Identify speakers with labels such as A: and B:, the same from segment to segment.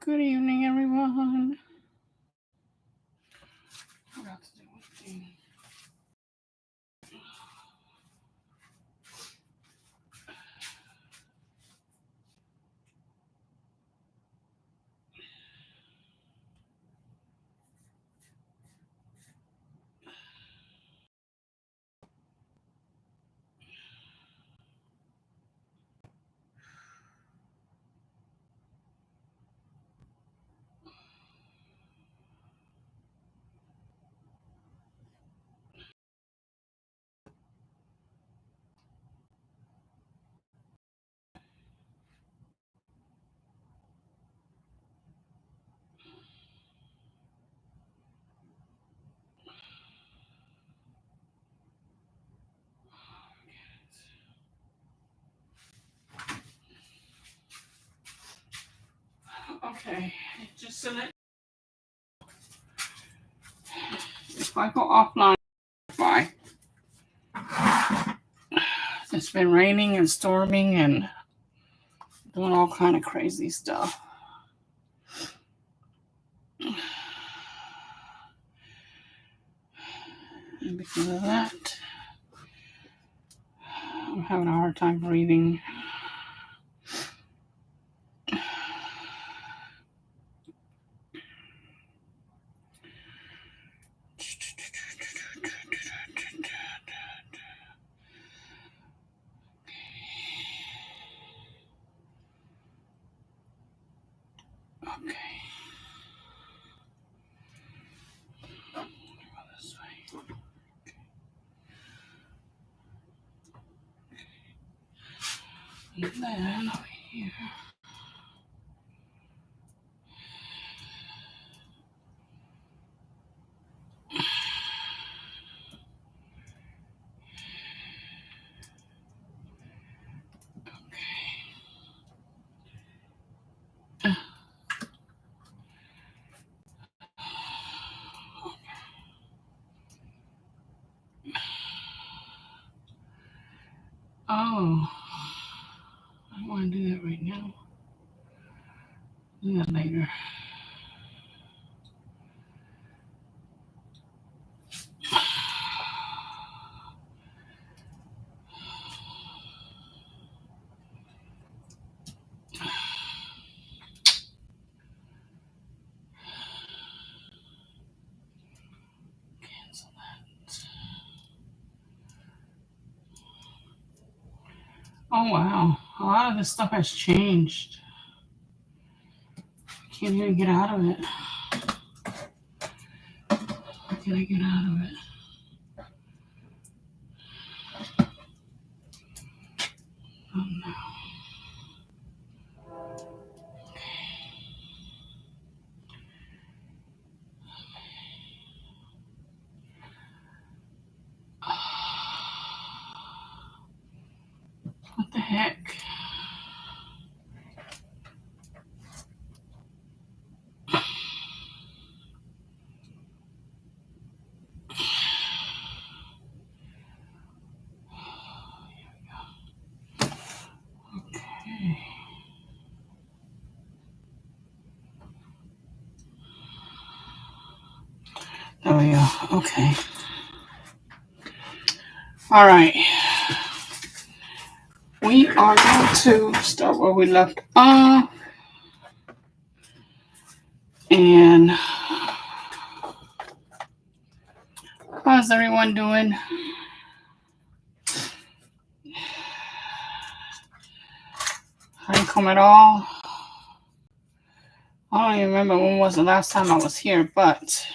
A: Good evening, everyone. What else to do with things? Okay, just so that if I go offline, it's been raining and storming and doing all kind of crazy stuff. And because of that, I'm having a hard time breathing. Okay. Go this way. And then over here. Oh, I don't want to do that right now. Do that later. Cancel that. Oh wow, a lot of this stuff has changed. I can't even get out of it. How can I get out of it? Oh no. What the heck? Okay. There we go. Okay. All right. We are going to start where we left off. And how's everyone doing? Honeycomb at all? I don't even remember when was the last time I was here, but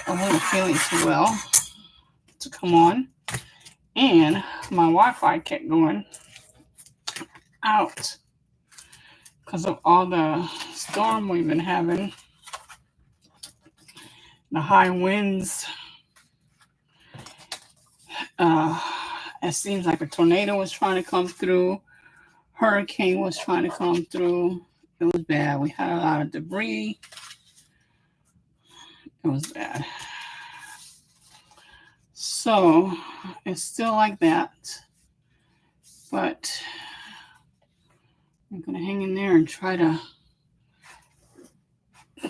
A: I wasn't feeling too well to come on. And my Wi-Fi kept going out because of all the storm we've been having. The high winds. It seems like a tornado was trying to come through. Hurricane was trying to come through. It was bad. We had a lot of debris. It was bad. So it's still like that. But I'm going to hang in there and try to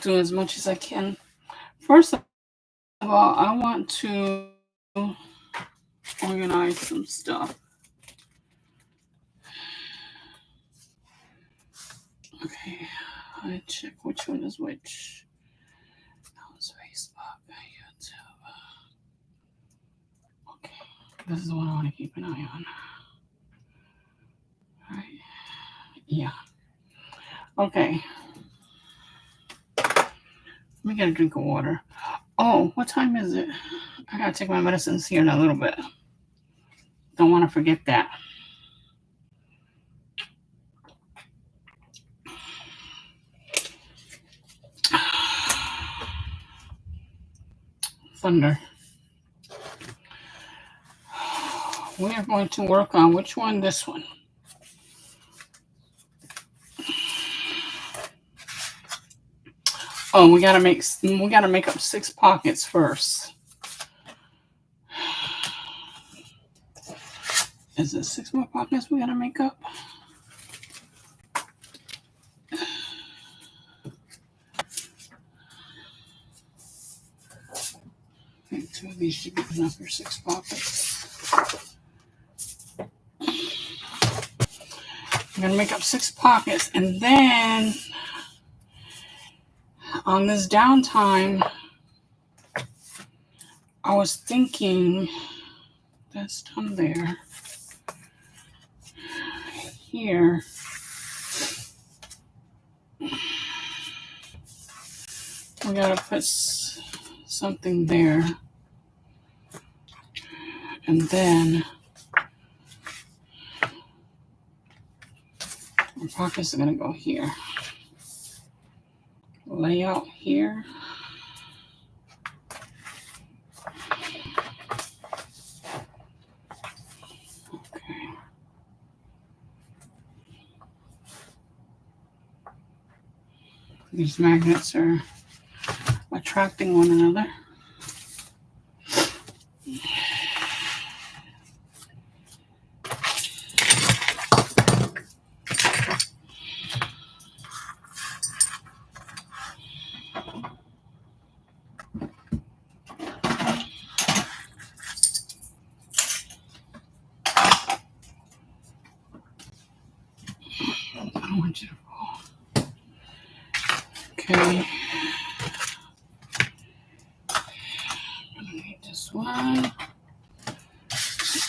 A: do as much as I can. First of all, I want to organize some stuff. Okay, I check which one is which. That was Facebook, YouTube. Okay, this is the one I want to keep an eye on. All right, yeah. Okay. Let me get a drink of water. Oh, what time is it? I gotta take my medicines here in a little bit. Don't want to forget that. Thunder. We are going to work on which one? This one. Oh, we gotta make up 6 pockets first. Is it 6 more pockets we gotta make up? I think 2 of these should be enough for 6 pockets. I'm gonna make up 6 pockets, and then on this downtime, I was thinking that's done there. Here. We gotta put something there. And then the pockets are gonna go here. Layout here. Okay. These magnets are attracting one another. I don't want you to fall. Okay. I'm gonna need this one.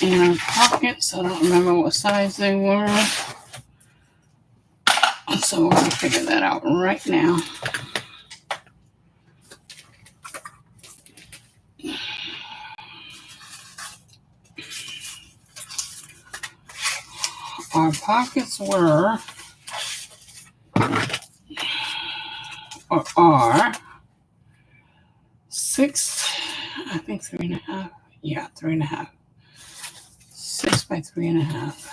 A: And our pockets, I don't remember what size they were. So we're gonna figure that out right now. Our pockets were or are 6, I think 3.5. Yeah, 3.5. 6 by 3.5.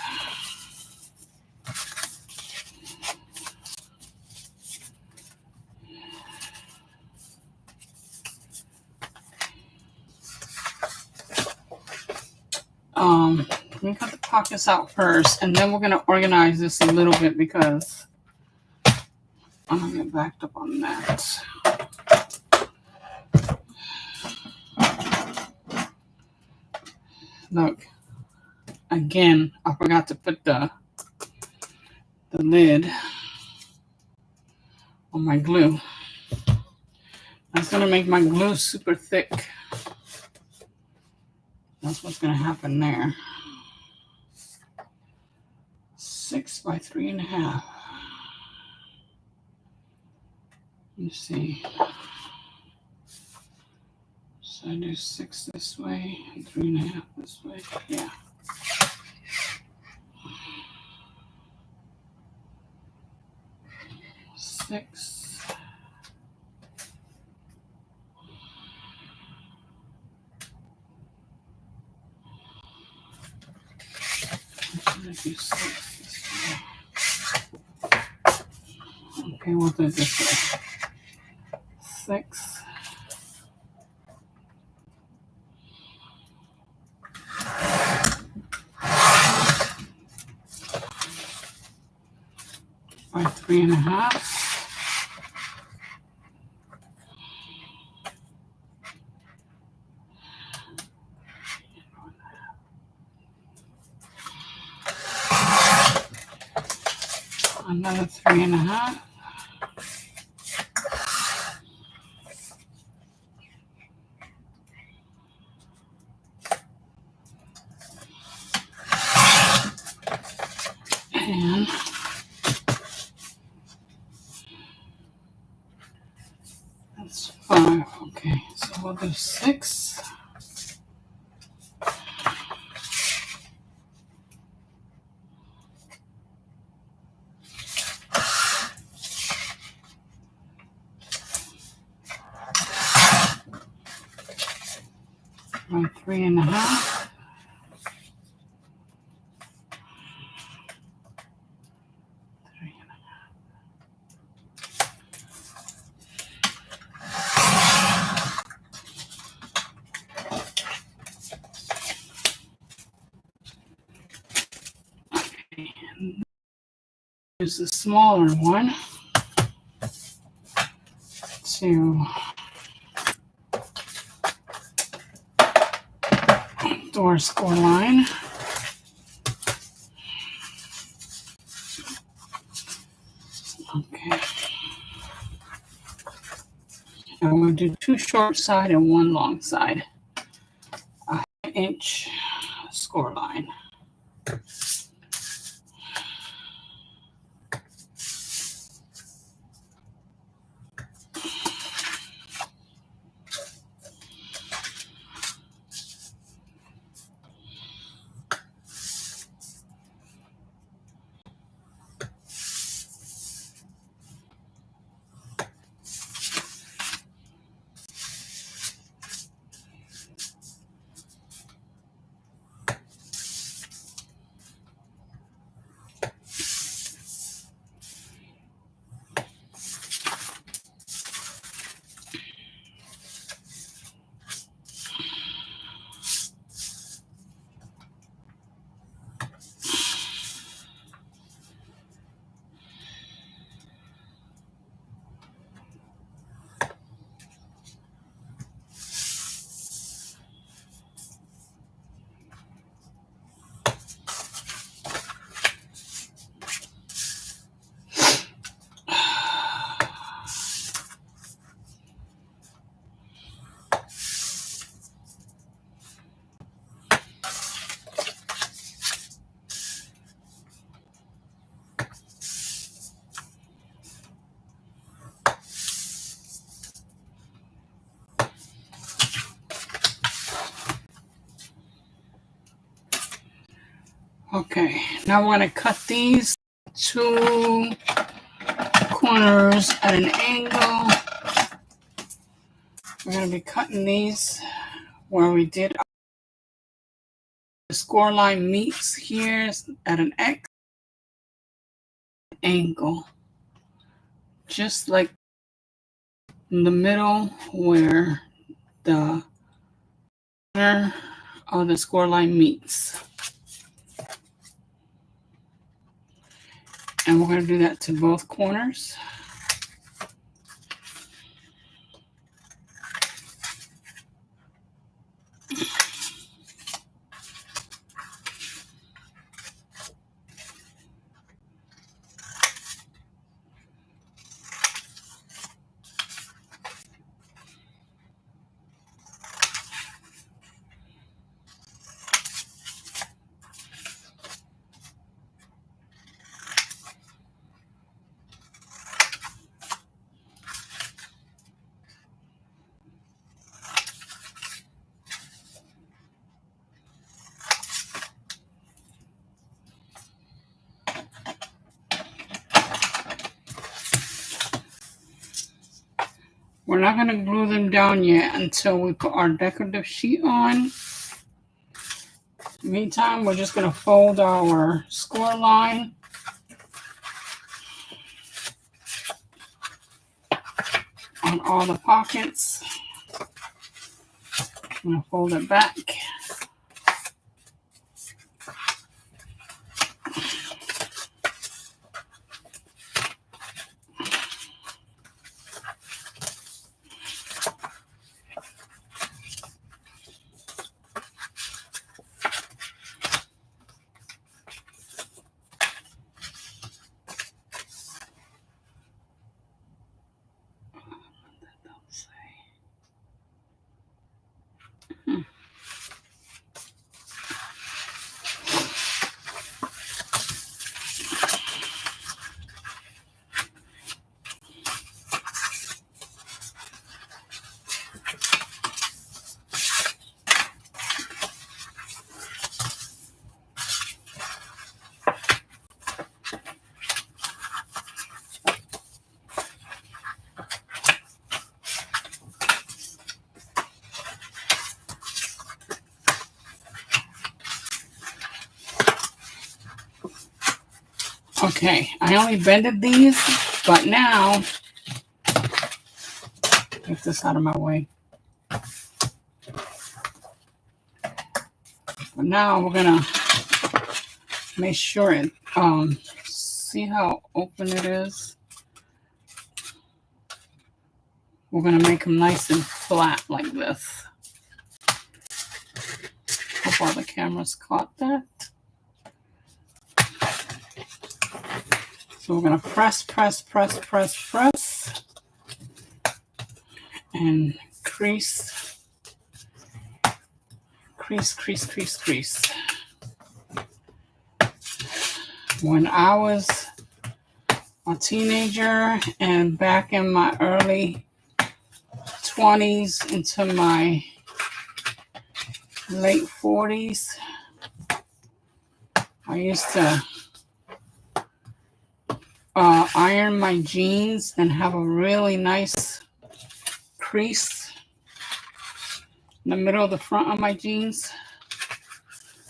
A: Let me cut the pockets out first, and then we're gonna organize this a little bit because I'm gonna get backed up on that. Look, again, I forgot to put the lid on my glue. That's gonna make my glue super thick. That's what's gonna happen there. 6 by 3.5. Let me see. So I do 6 this way and 3.5 this way. Yeah. Six. Okay, we'll do it this way. 6. By 3.5. Another 3.5. And that's 5. Okay, so we'll do 6. By 3.5. Use the smaller one to do our score line. Okay. And we're going to do 2 short side and 1 long side. A 1/2-inch score line. Okay, now we're going to cut these 2 corners at an angle. We're going to be cutting these where we did the score line meets here at an X angle. Just like in the middle where the corner of the score line meets. And we're going to do that to both corners. We're not going to glue them down yet until we put our decorative sheet on. Meantime, we're just going to fold our score line on all the pockets. I'm going to fold it back. Okay, I only bended these, but now, get this out of my way. But now we're gonna make sure it, see how open it is? We're gonna make them nice and flat like this. Hope all the cameras caught that. So we're gonna press, and crease. When I was a teenager and back in my early 20s into my late 40s, I used to iron my jeans and have a really nice crease in the middle of the front of my jeans.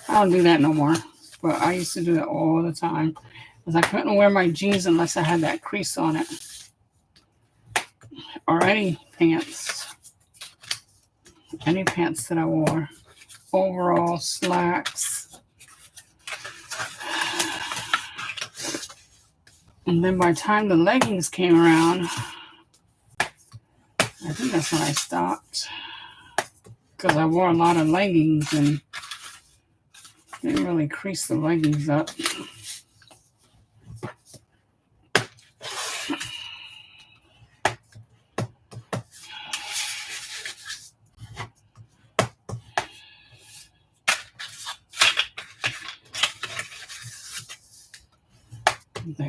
A: I don't do that no more, but I used to do that all the time because I couldn't wear my jeans unless I had that crease on it, or any pants that I wore, overalls, slacks. And then by the time the leggings came around, I think that's when I stopped, because I wore a lot of leggings and didn't really crease the leggings up. There.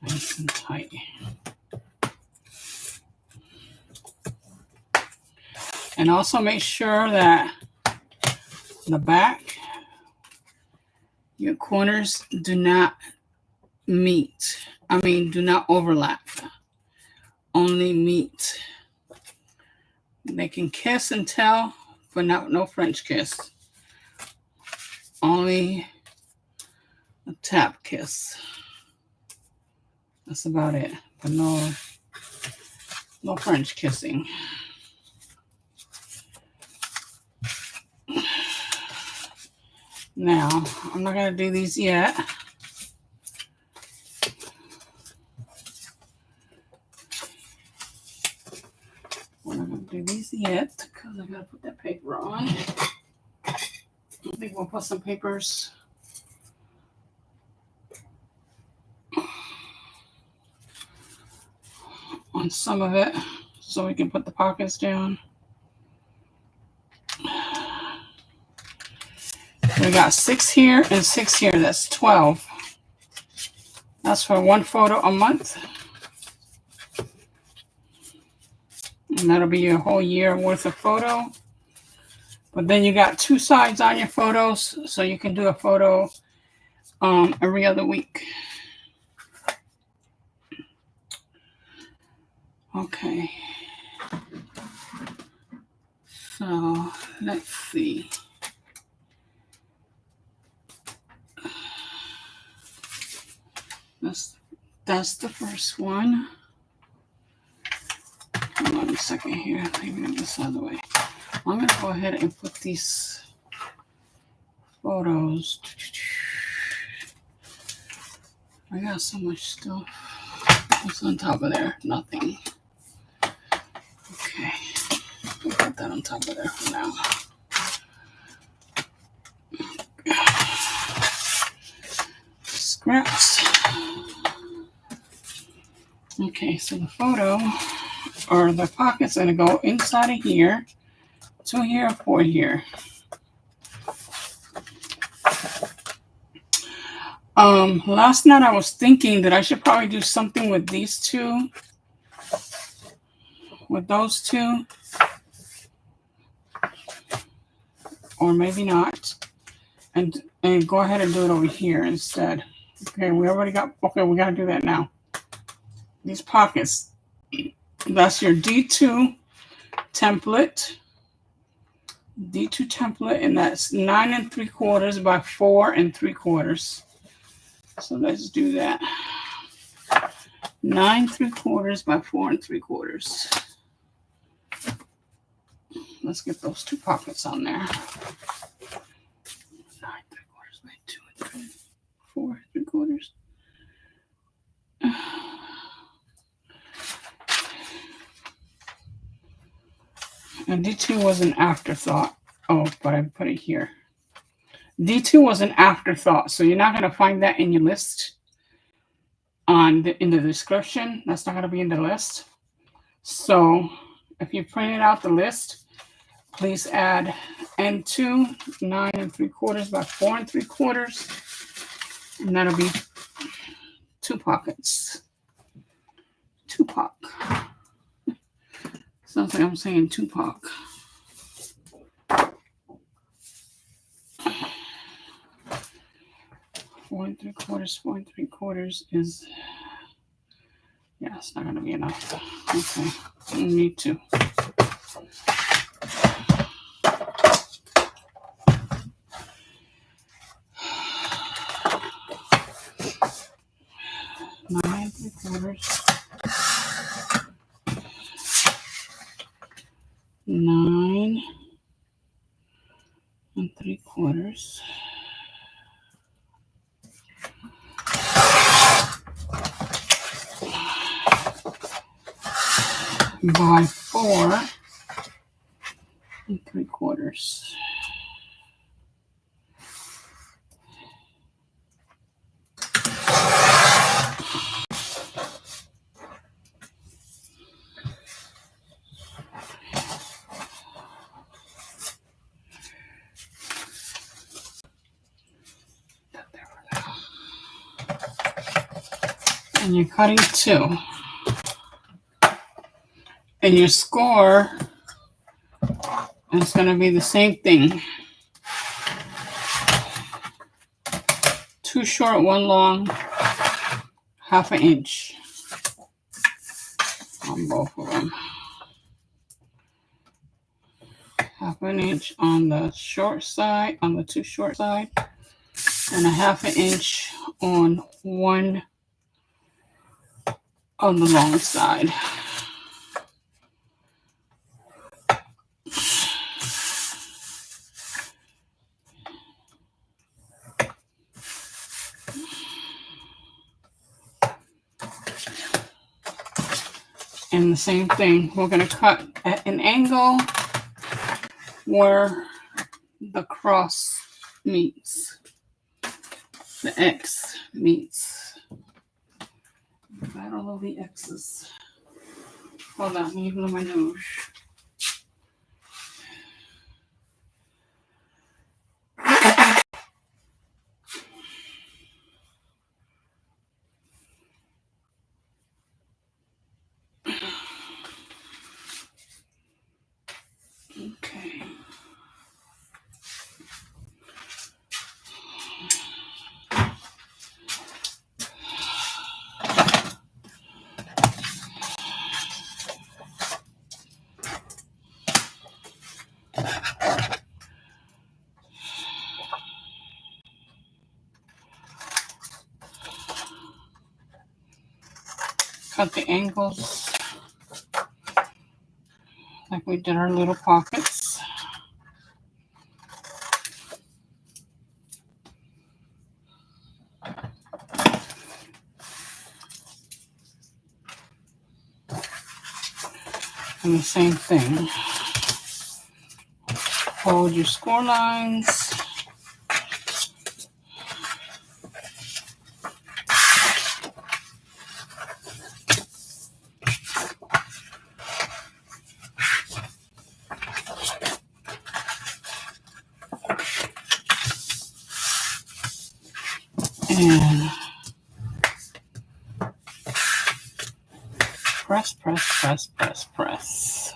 A: Nice and tight. And also make sure that the back, your corners do not meet. Do not overlap. Only meet. They can kiss and tell, but no French kiss. Only a tap kiss. That's about it. But no French kissing. Now, I'm not going to do these yet. We're not going to do these yet because I got to put that paper on. I think we'll put some papers on some of it so we can put the pockets down. We got 6 here and 6 here. That's 12. That's for one photo a month. And that'll be your whole year worth of photo. But then you got 2 sides on your photos, so you can do a photo every other week. Okay. So let's see. That's the first one. Hold on a second here. Maybe this other way. I'm going to go ahead and put these photos. I got so much stuff. What's on top of there? Nothing. Okay. I'll put that on top of there for now. Scraps. Okay, so the photo or the pocket's going to go inside of here, 2 here, 4 here. Last night I was thinking that I should probably do something with these 2, with those 2, or maybe not, and go ahead and do it over here instead. Okay, we got to do that now. These pockets, that's your D2 template. D2 template, and that's 9 3/4 by 4 3/4. So let's do that. 9 3/4 by 4 3/4. Let's get those two pockets on there. 9 3/4 by 2 4 3/4. And D2 was an afterthought. Oh, but I put it here. D2 was an afterthought, so you're not going to find that in your list in the description. That's not going to be in the list. So if you printed out the list, please add N2, 9 3/4 by 4 3/4, and that'll be two pockets. Tupac. Sounds like I'm saying Tupac. Four 3/4 is, yeah, it's not going to be enough. Okay, you need to. Nine 3/4. 9 3/4. By 4 3/4. And you're cutting 2. And your score is going to be the same thing. 2 short, 1 long, 1/2 inch on both of them. 1/2 inch on the short side, on the 2 short side, and 1/2 inch on one on the long side. And the same thing, we're going to cut at an angle where the cross meets, the X meets. Battle of the X's. Hold on, let me blow my nose. Okay. Cut the angles like we did our little pockets. And the same thing. Hold your score lines. And press, press, press, press, press.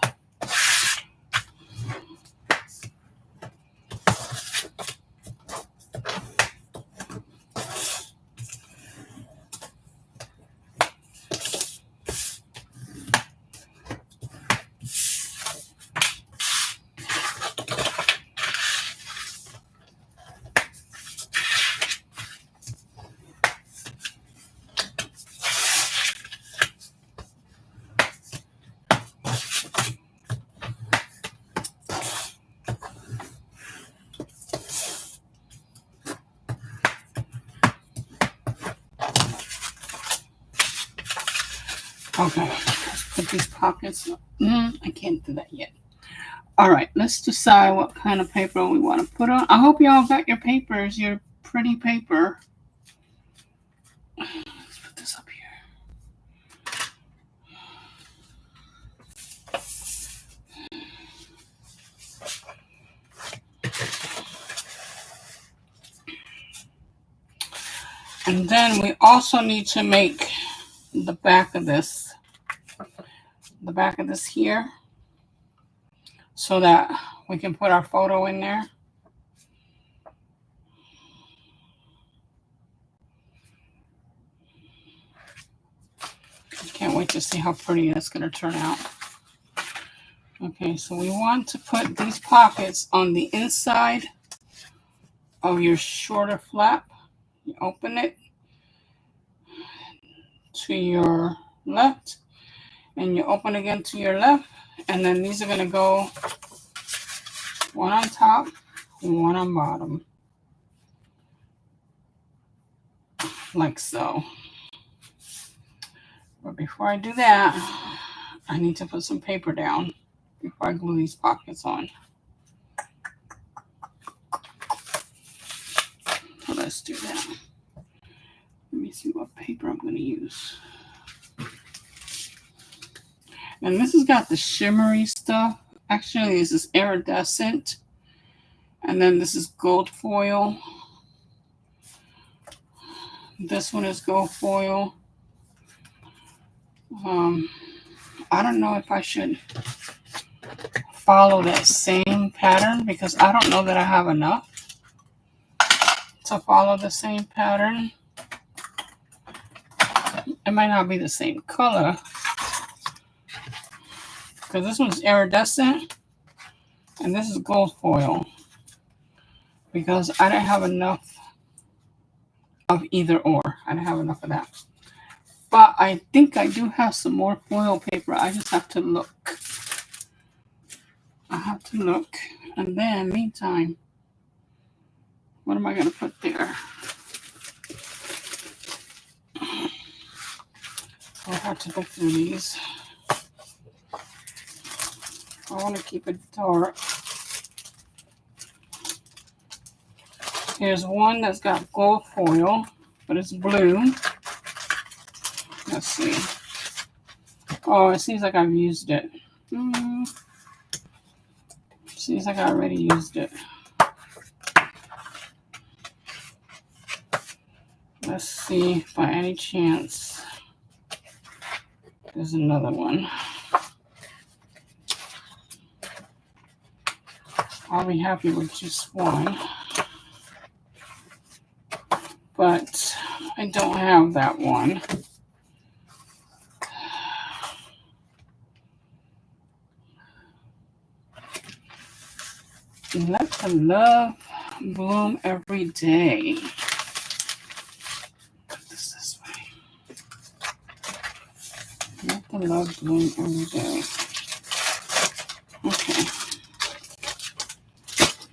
A: Okay, let's put these pockets. I can't do that yet. All right, let's decide what kind of paper we want to put on. I hope y'all got your papers, your pretty paper. Let's put this up here. And then we also need to make the back of this here, so that we can put our photo in there. I can't wait to see how pretty that's going to turn out. Okay, so we want to put these pockets on the inside of your shorter flap. You open it to your left, and you open again to your left, and then these are going to go one on top, one on bottom, like so. But before I do that, I need to put some paper down before I glue these pockets on. So let's do that. Let me see what paper I'm going to use. And this has got the shimmery stuff. Actually, this is iridescent. And then this is gold foil. This one is gold foil. I don't know if I should follow that same pattern, because I don't know that I have enough to follow the same pattern. It might not be the same color, because this one's iridescent and this is gold foil, because I didn't have enough of either or. I didn't have enough of that. But I think I do have some more foil paper. I just have to look. I have to look. And then, meantime, what am I going to put there? I'll have to look through these. I want to keep it dark. Here's one that's got gold foil, but it's blue. Let's see. Oh, it seems like I've used it. Seems like I already used it. Let's see if by any chance there's another one. I'll be happy with just one. But I don't have that one. Let the love bloom every day. Put this way. Let the love bloom every day. Okay.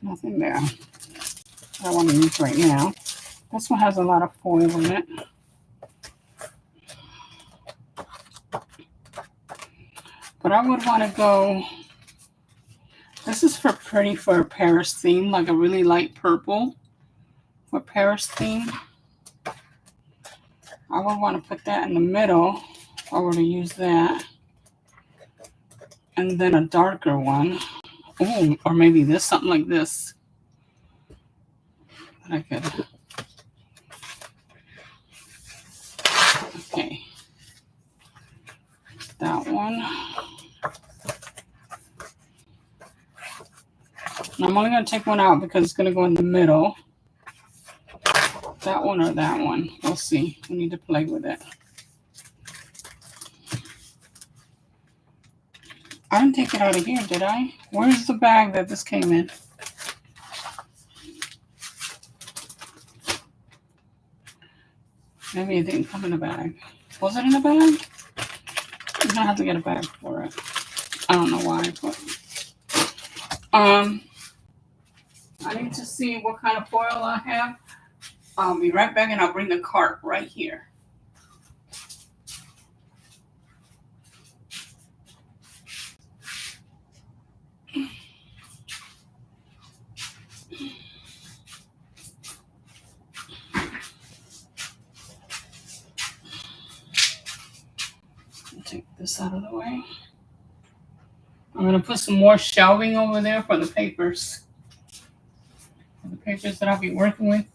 A: Nothing there. I want to use right now. This one has a lot of foil in it. But I would want to go. This is for pretty for a Paris theme, like a really light purple for Paris theme. I would want to put that in the middle if I were to use that. And then a darker one. Oh, or maybe this, something like this. I could. Okay. That one. And I'm only going to take one out because it's going to go in the middle. That one or that one. We'll see. We need to play with it. I didn't take it out of here, did I? Where's the bag that this came in? Maybe it didn't come in a bag. Was it in a bag? I'm gonna have to get a bag for it. I don't know why, but I need to see what kind of foil I have. I'll be right back and I'll bring the cart right here. this out of the way. I'm going to put some more shelving over there for the papers. For the papers that I'll be working with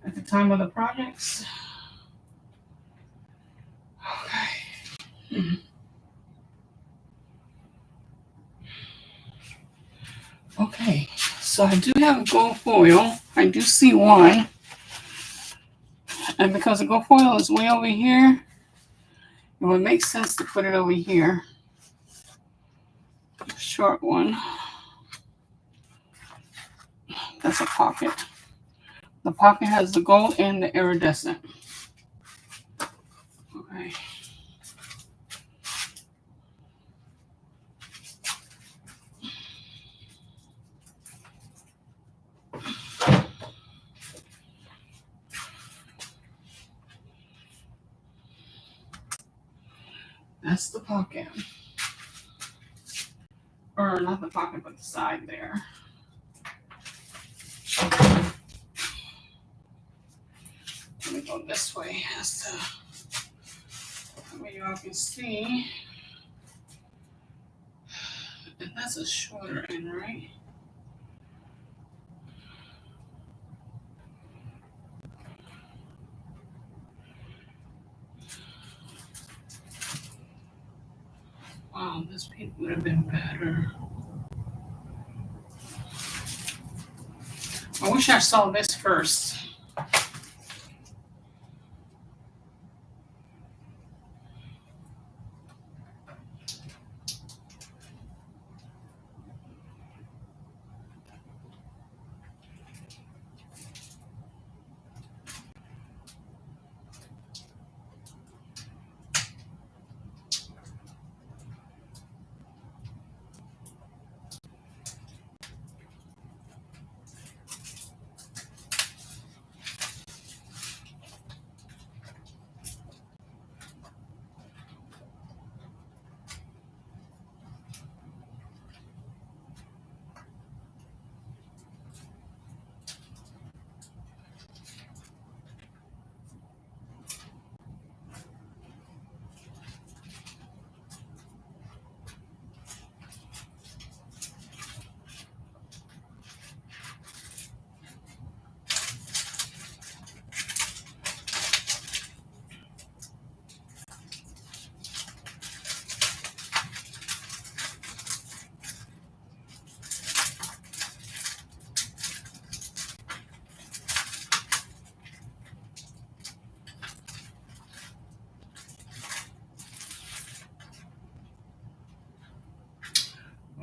A: at the time of the projects. Okay. Okay, so I do have a gold foil. I do see one. And because the gold foil is way over here, it would make sense to put it over here. Short one. That's a pocket. The pocket has the gold and the iridescent. Okay. That's the pocket. Or not the pocket, but the side there. Let me go this way. That's the way y'all can see. And that's a shorter end, right? Wow, this pink would have been better. I wish I saw this first.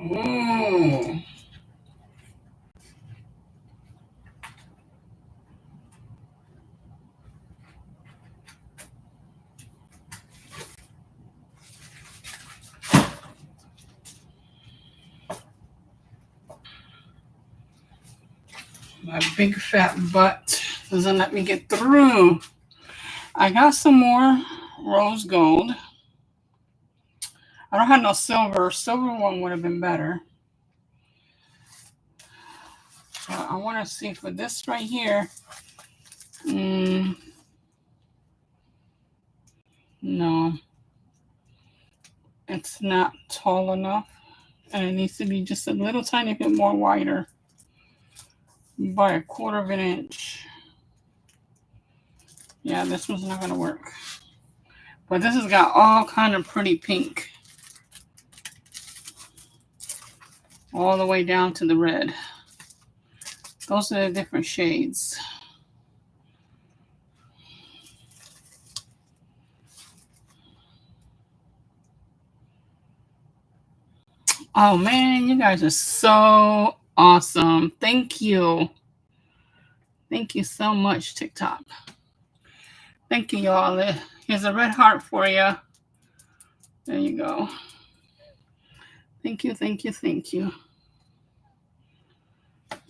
A: Ooh. My big fat butt doesn't let me get through. I got some more rose gold. I don't have no silver. Silver one would have been better. I want to see for this right here. No. It's not tall enough. And it needs to be just a little tiny bit more wider. By a quarter of an inch. Yeah, this one's not going to work. But this has got all kind of pretty pink. All the way down to the red. Those are the different shades. Oh man, you guys are so awesome. Thank you. Thank you so much, TikTok. Thank you, y'all. Here's a red heart for you. There you go. Thank you, thank you, thank you. Okay,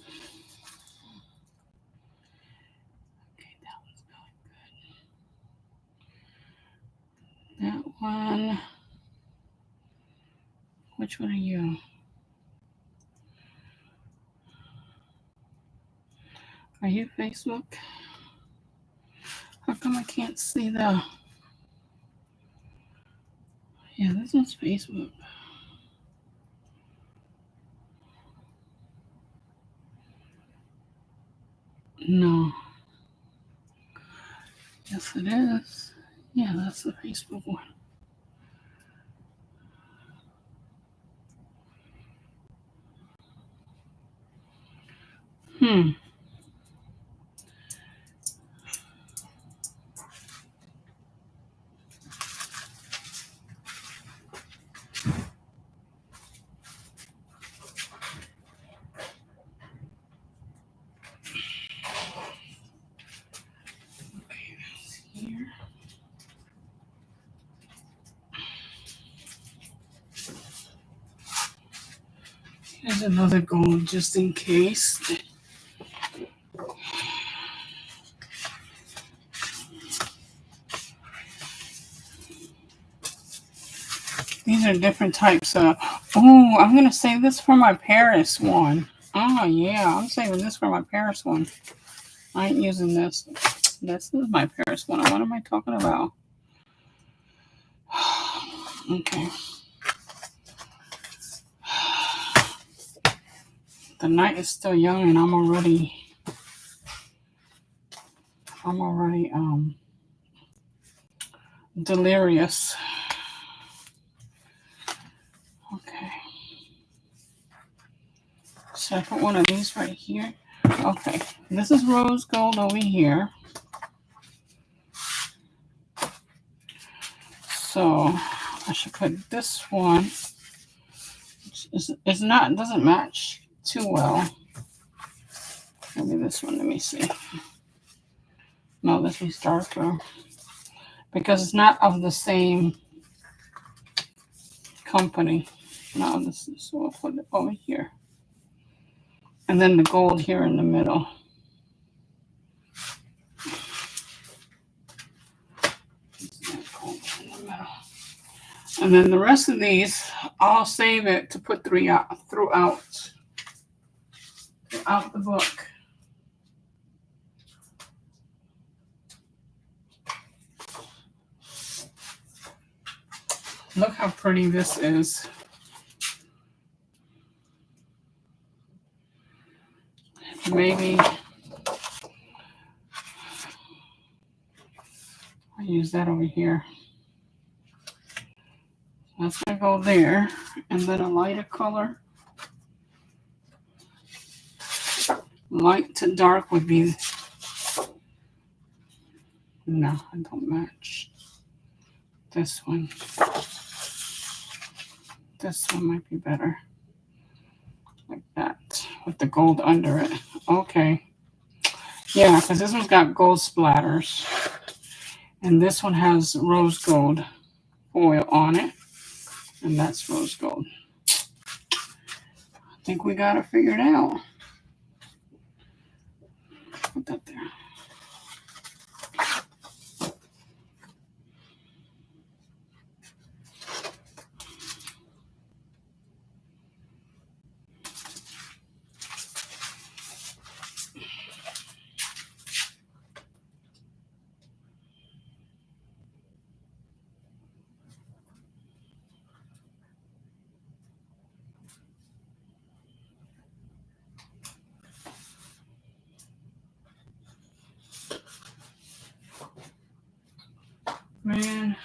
A: that one's going good. That one. Which one are you? Are you Facebook? How come I can't see the... Yeah, this is Facebook. No. Yes, it is. Yeah, that's the Facebook one. Hmm. Okay, that's here. Here's another gold just in case. These are different types of. Oh, I'm going to save this for my Paris one. Oh, yeah. I'm saving this for my Paris one. I ain't using this. This is my Paris one. What am I talking about? Okay. The night is still young and I'm already delirious. Okay. So I put one of these right here. Okay. This is rose gold over here. So I should put this one. It's not, it doesn't match too well. Maybe this one, let me see. No, this one's darker. Because it's not of the same company. No, this is, so we'll put it over here. And then the gold here in the middle. And then the rest of these, I'll save it to put throughout the book. Look how pretty this is. Maybe I'll use that over here. That's going to go there. And then a lighter color. Light to dark would be... No, I don't match. This one. This one might be better. Like that. With the gold under it. Okay. Yeah, because this one's got gold splatters. And this one has rose gold foil on it. And that's rose gold. I think we got it figured out. Put that there. Man,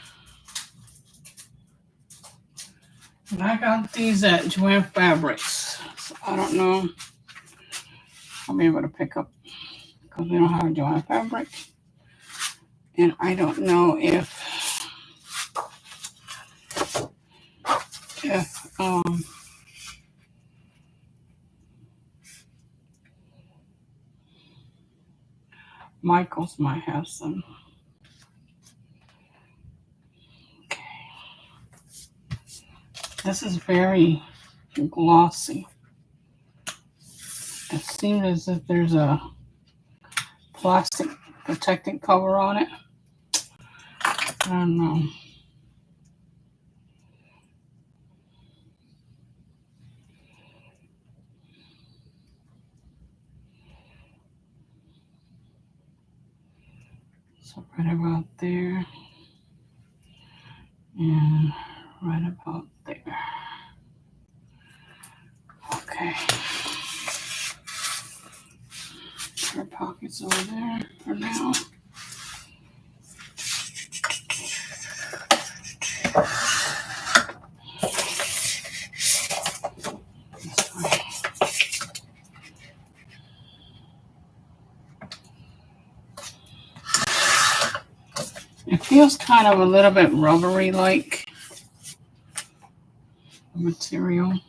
A: and I got these at Joanne Fabrics. So I don't know. I'll be able to pick up because we don't have a Joanne Fabric. And I don't know if Michael's might have some. Okay. This is very glossy. It seems as if there's a plastic protecting cover on it. I don't know. So right about there. And right pockets over there for now. It feels kind of a little bit rubbery like material.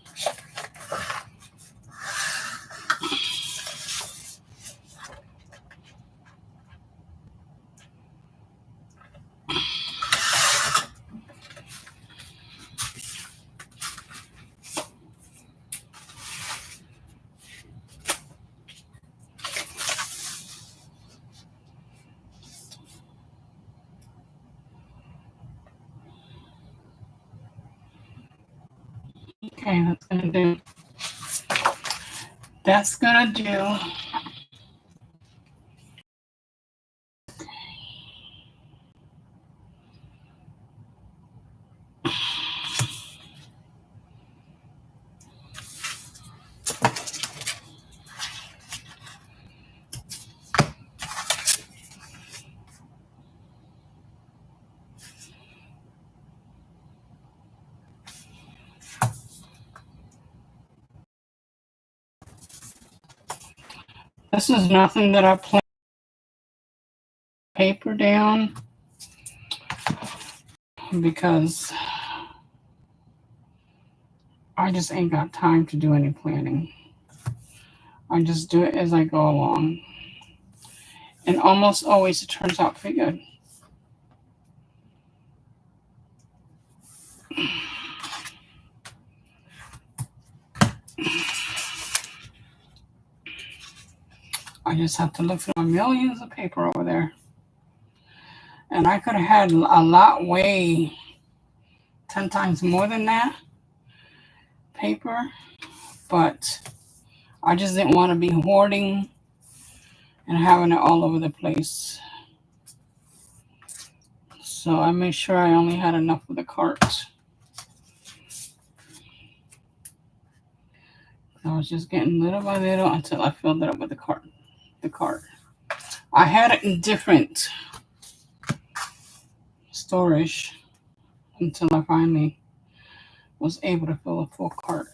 A: Okay, that's gonna do. That's gonna do. This is nothing that I plan paper down because I just ain't got time to do any planning. I just do it as I go along. And almost always it turns out pretty good. I just have to look through my millions of paper over there. And I could have had a lot way 10 times more than that paper, but I just didn't want to be hoarding and having it all over the place. So I made sure I only had enough for the cart. I was just getting little by little until I filled it up with the cart. I had it in different storage until I finally was able to fill a full cart.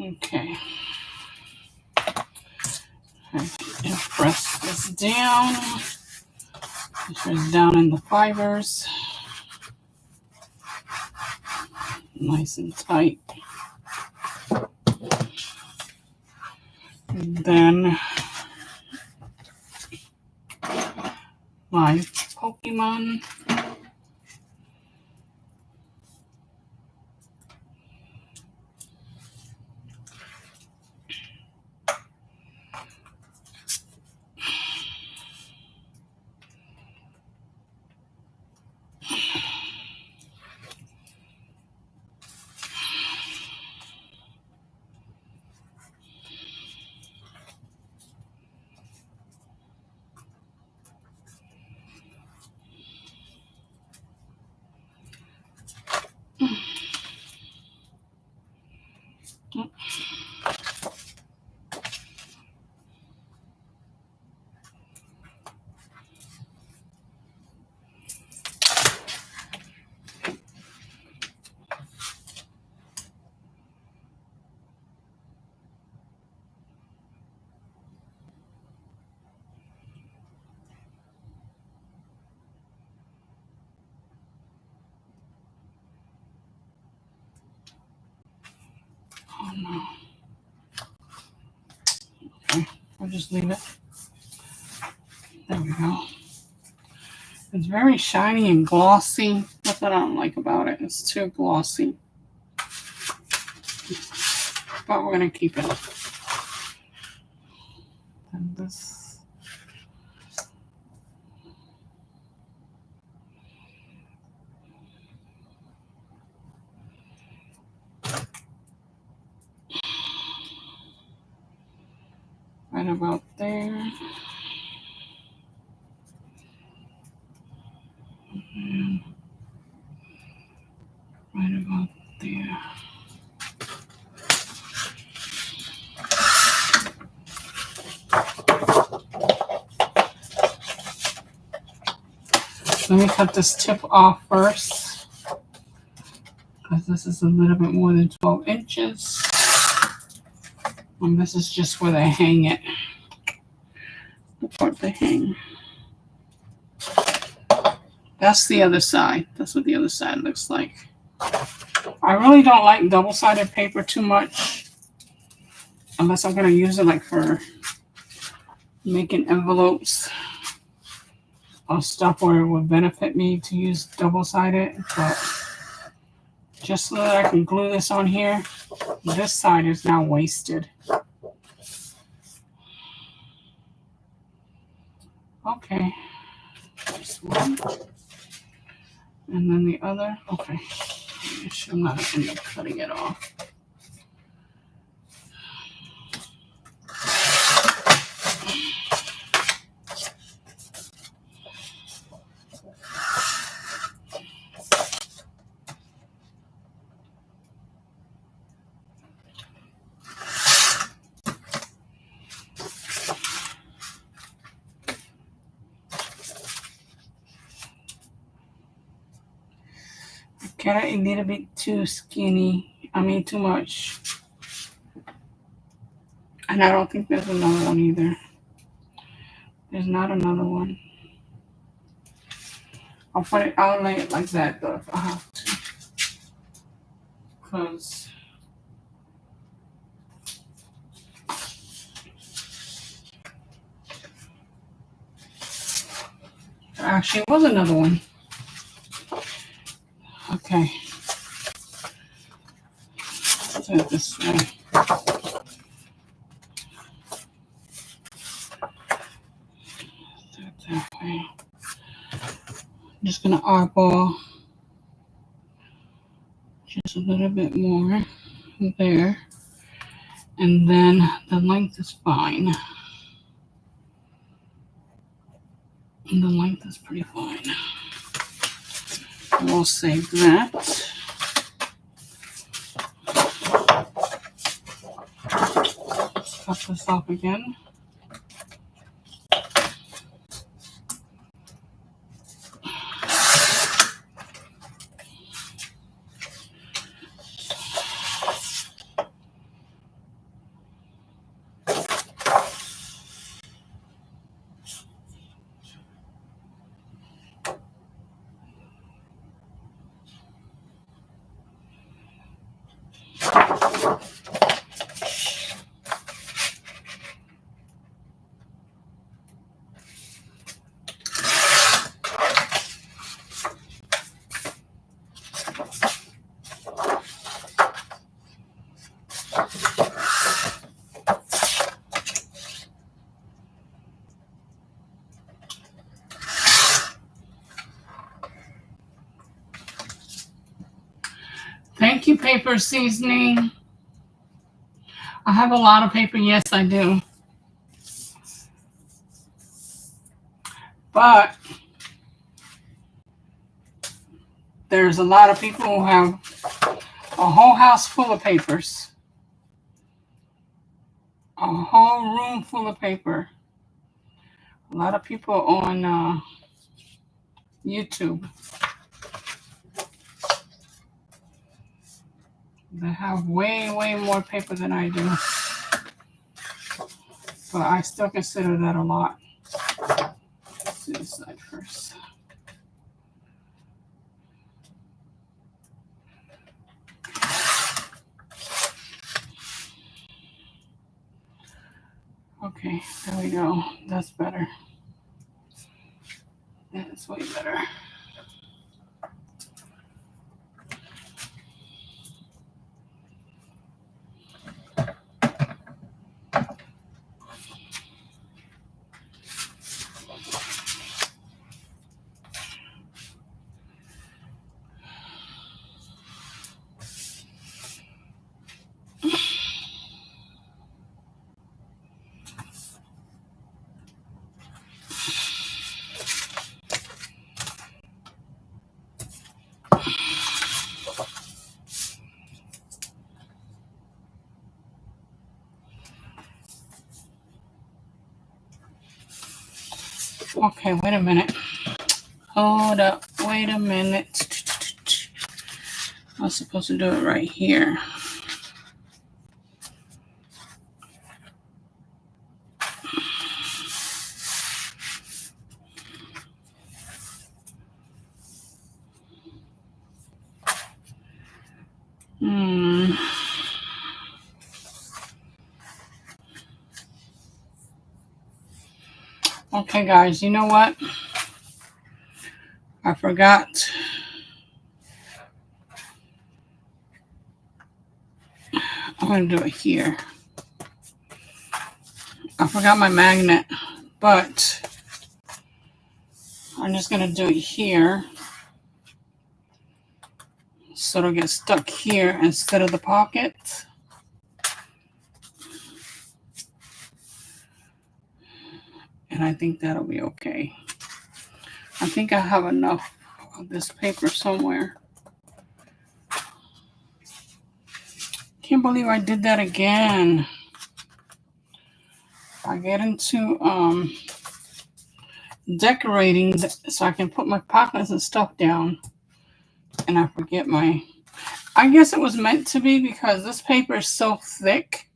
A: Okay. I press this down. Make sure it's down in the fibers. Nice and tight. And then my Pokemon. Oh no. Okay, I'll just leave it. There we go. It's very shiny and glossy. That's what I don't like about it. It's too glossy. But we're going to keep it. And this. Right about there. And right about there. Let me cut this tip off first, because this is a little bit more than 12 inches. And this is just where they hang it. The part they hang. That's the other side. That's what the other side looks like. I really don't like double-sided paper too much, unless I'm going to use it like for making envelopes or stuff where it would benefit me to use double-sided. But just so that I can glue this on here, this side is now wasted. Okay. This one. And then the other. Okay. I'm not going to end up cutting it off. Get it a little bit too skinny. I mean, too much. And I don't think there's another one either. There's not another one. I'll lay it like that though if I have to. Because there actually was another one. Okay. Let's do it this way. That way. I'm just gonna eyeball just a little bit more there, and then the length is fine. And the length is pretty fine. We'll save that. Cut this off again. Thank you, paper seasoning. I have a lot of paper. Yes, I do. But there's a lot of people who have a whole house full of papers. A whole room full of paper. A lot of people on YouTube that have way, way more paper than I do. But I still consider that a lot. Let's do this side first. Okay, there we go. That's better. That's way better. Okay, wait a minute. Hold up. Wait a minute. I was supposed to do it right here. Okay, guys, you know what? I forgot. I'm going to do it here. I forgot my magnet, but I'm just going to do it here. So it'll get stuck here instead of the pocket. And I think that'll be okay. I think I have enough of this paper somewhere. Can't believe I did that again. I get into decorating so I can put my pockets and stuff down. And I forget I guess it was meant to be because this paper is so thick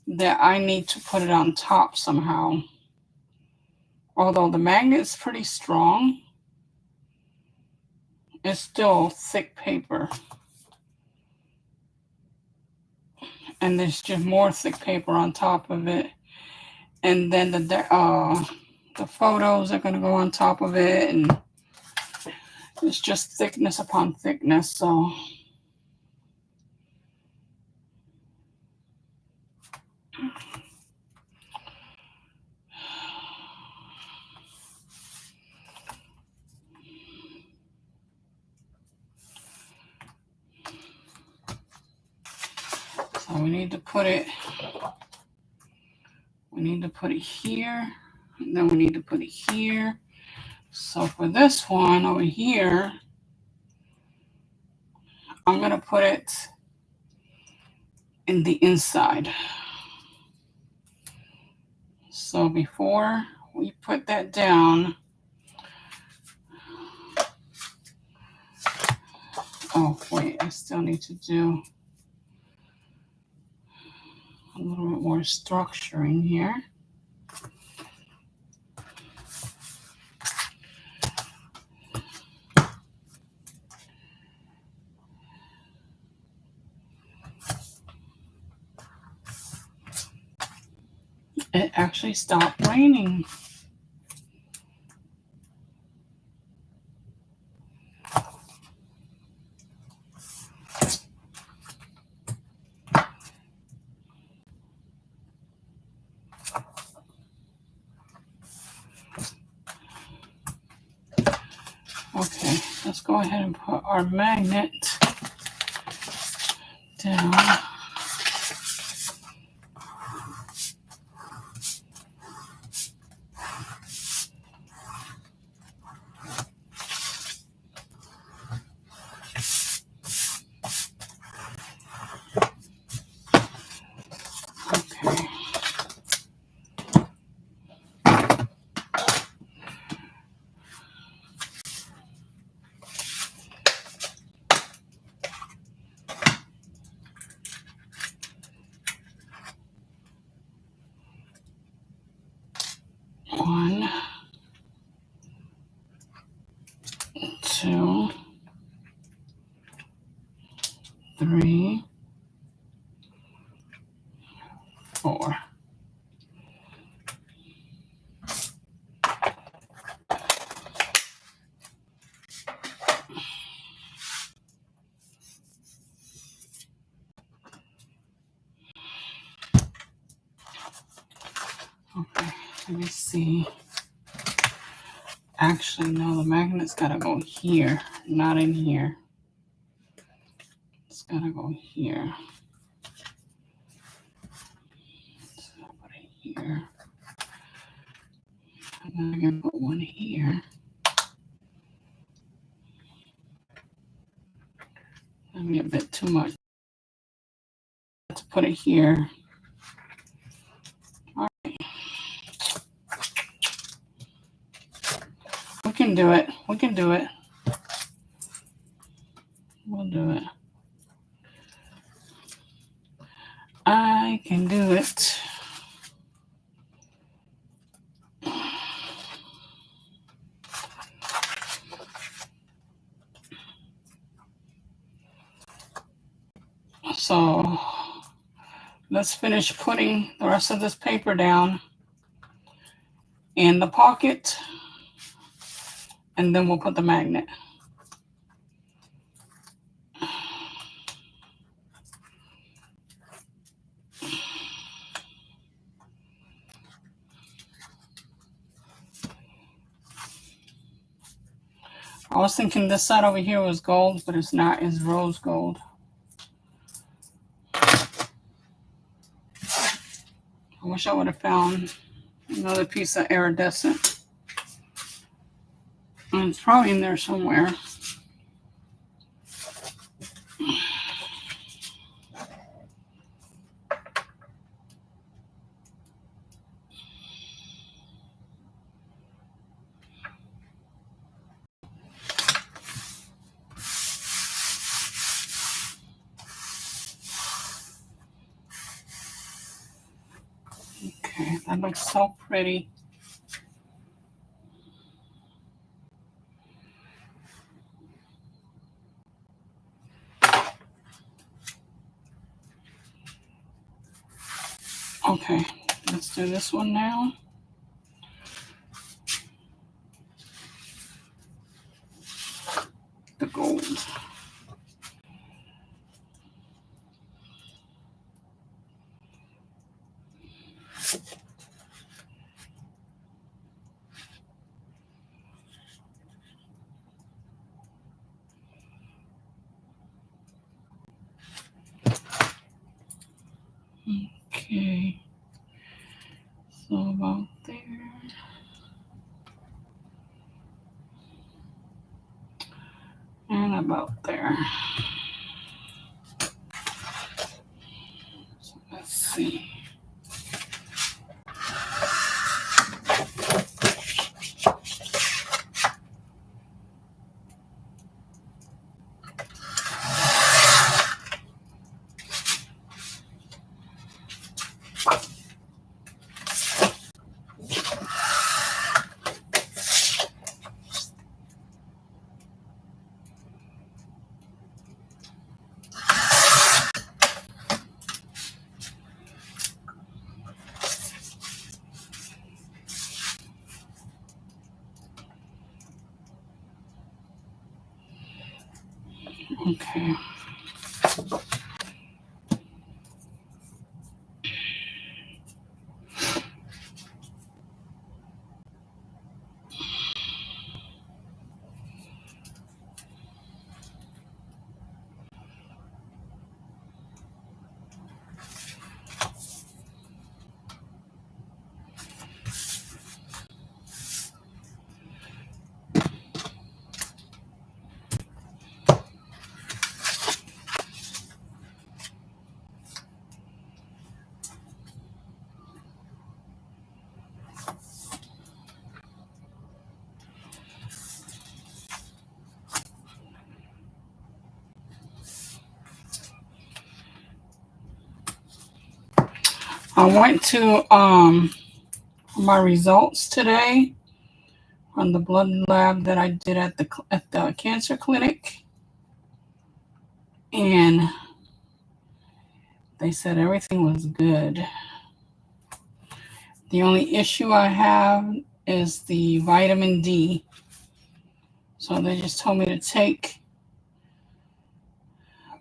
A: that I need to put it on top somehow. Although the magnet's pretty strong, it's still thick paper. And there's just more thick paper on top of it. And then the photos are going to go on top of it. And it's just thickness upon thickness. So we need to put it here, and then we need to put it here. So for this one over here, I'm going to put it in the inside. So before we put that down, oh wait, I still need to do a little bit more structuring here. It actually stopped raining. Okay, let's go ahead and put our magnet down. One, two, three, four. Okay, let me see. Actually, no, the magnet's gotta go here, not in here. It's gotta go here. So I'll put it here. And then I'm gonna put one here. Maybe a bit too much to put it here. All right. We can can do it. We can do it. We'll do it. I can do it. So let's finish putting the rest of this paper down in the pocket, and then we'll put the magnet. I was thinking this side over here was gold, but it's not. It's rose gold. I wish I would have found another piece of iridescent. And it's probably in there somewhere. Okay, that looks so pretty. Okay, let's do this one now. The gold. Okay, so about there. And about there. So let's see. Okay. I went to my results today on the blood lab that I did at the cancer clinic, and they said everything was good. The only issue I have is the vitamin D. So they just told me to take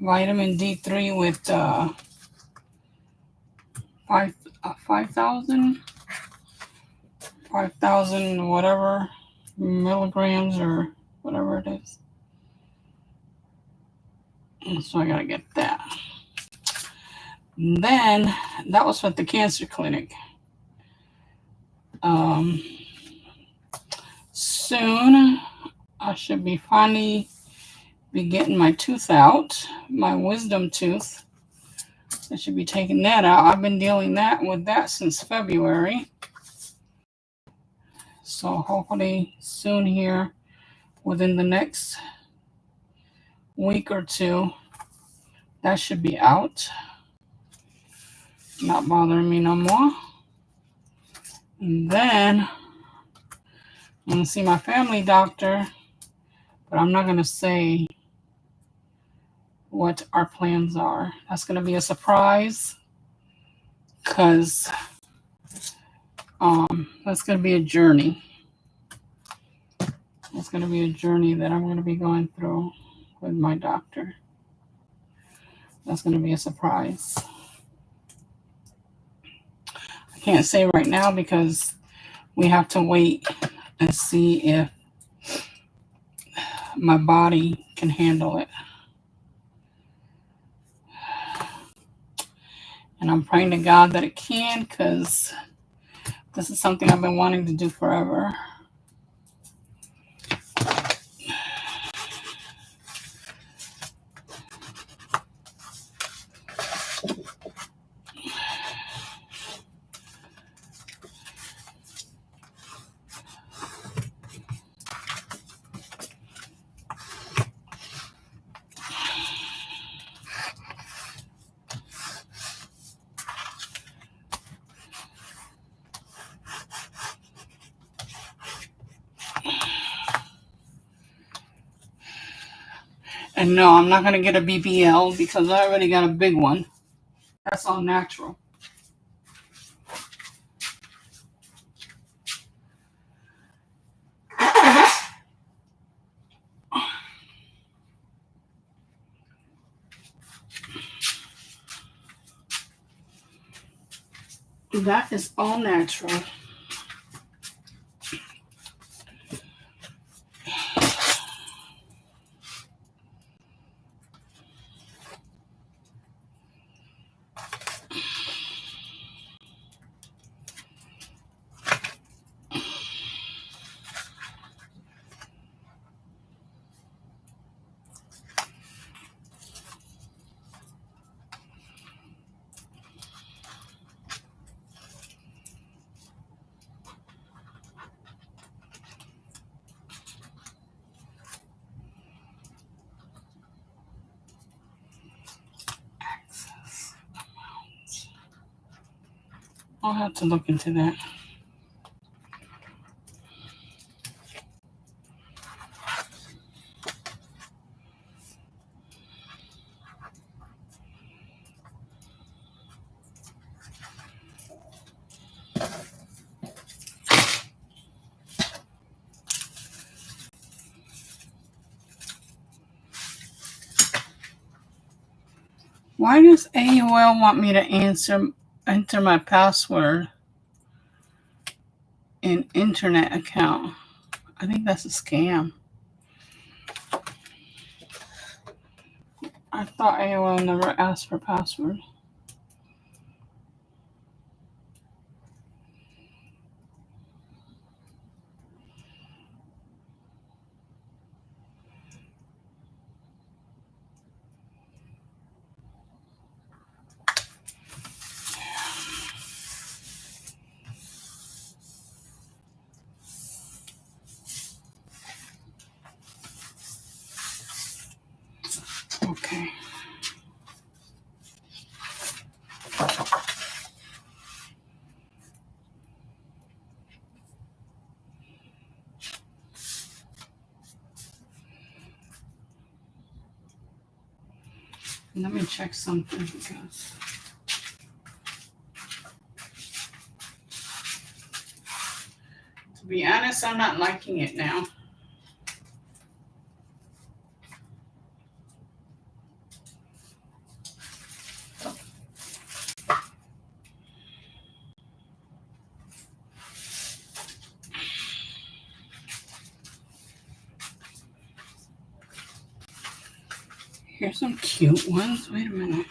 A: vitamin D3 with 5,000 whatever milligrams or whatever it is. And so I gotta get that. And then that was at the cancer clinic. Soon I should be finally be getting my tooth out, my wisdom tooth. I should be taking that out. I've been dealing with that since February. So hopefully soon here within the next week or two. That should be out. Not bothering me no more. And then I'm going to see my family doctor, but I'm not going to say what our plans are. That's going to be a surprise because that's going to be a journey. It's going to be a journey that I'm going to be going through with my doctor. That's going to be a surprise. I can't say right now because we have to wait and see if my body can handle it. And I'm praying to God that it can, because this is something I've been wanting to do forever. And no, I'm not going to get a BBL because I already got a big one. That's all natural. That is all natural. I'll have to look into that. Why does AOL want me to enter my password in internet account? I think that's a scam. I thought AOL never asked for password. Okay. Let me check something because to be honest, I'm not liking it now. Here's some cute ones. Wait a minute.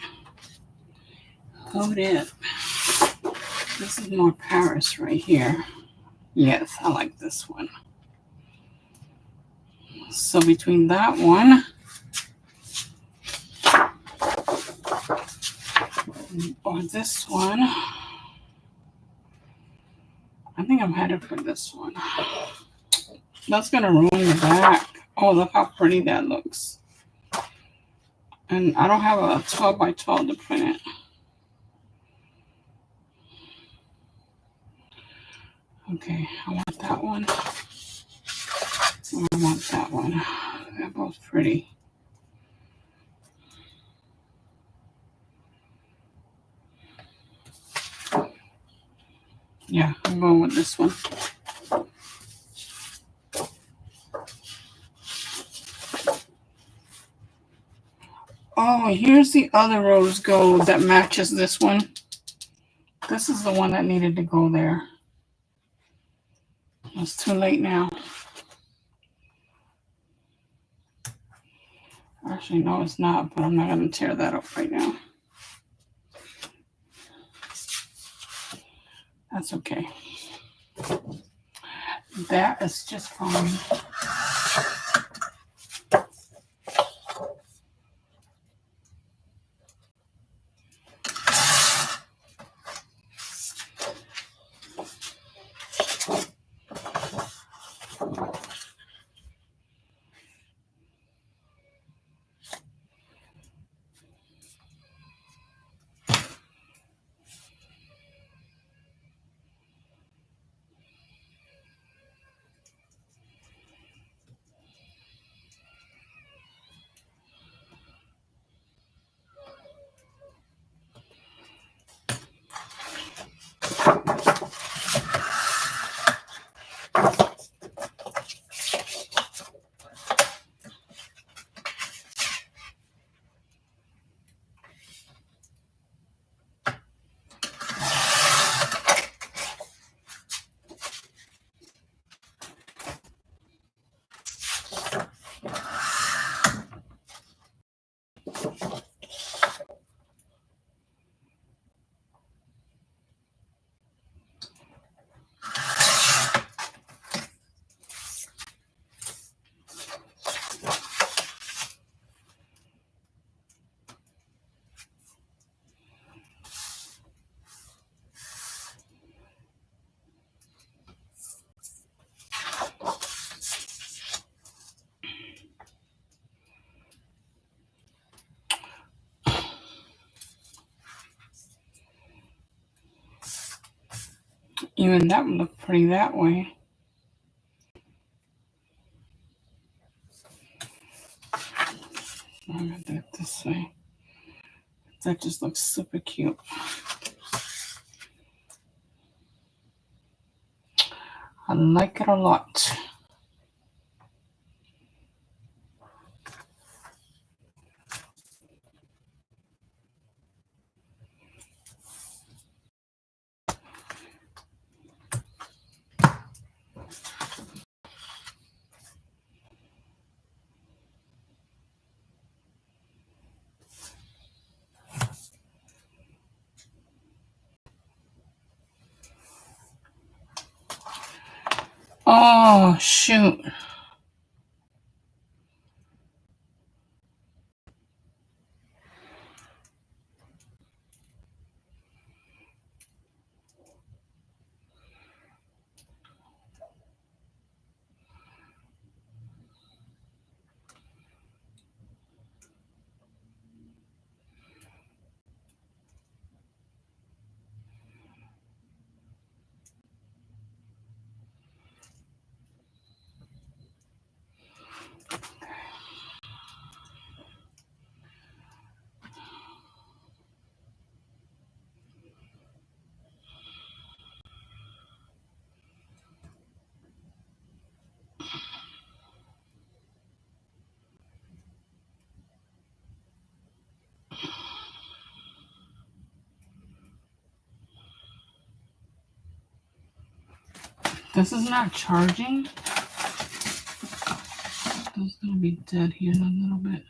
A: Hold it. This is more Paris right here. Yes, I like this one. So between that one or this one, I think I'm headed for this one. That's going to ruin the back. Oh, look how pretty that looks. And I don't have a 12 by 12 to print it. Okay, I want that one. I want that one. They're both pretty. Yeah, I'm going with this one. Oh, here's the other rose gold that matches this one. This is the one that needed to go there. It's too late now. Actually, no, it's not, but I'm not going to tear that up right now. That's okay. That is just fine. Even that would look pretty that way. I'm going to do it this way. That just looks super cute. I like it a lot. Oh, shoot. This is not charging. It's going to be dead here in a little bit.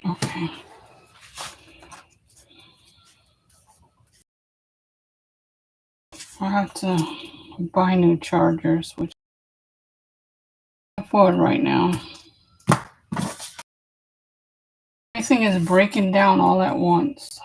A: Okay. I have to buy new chargers, which I can't afford right now. Everything is breaking down all at once.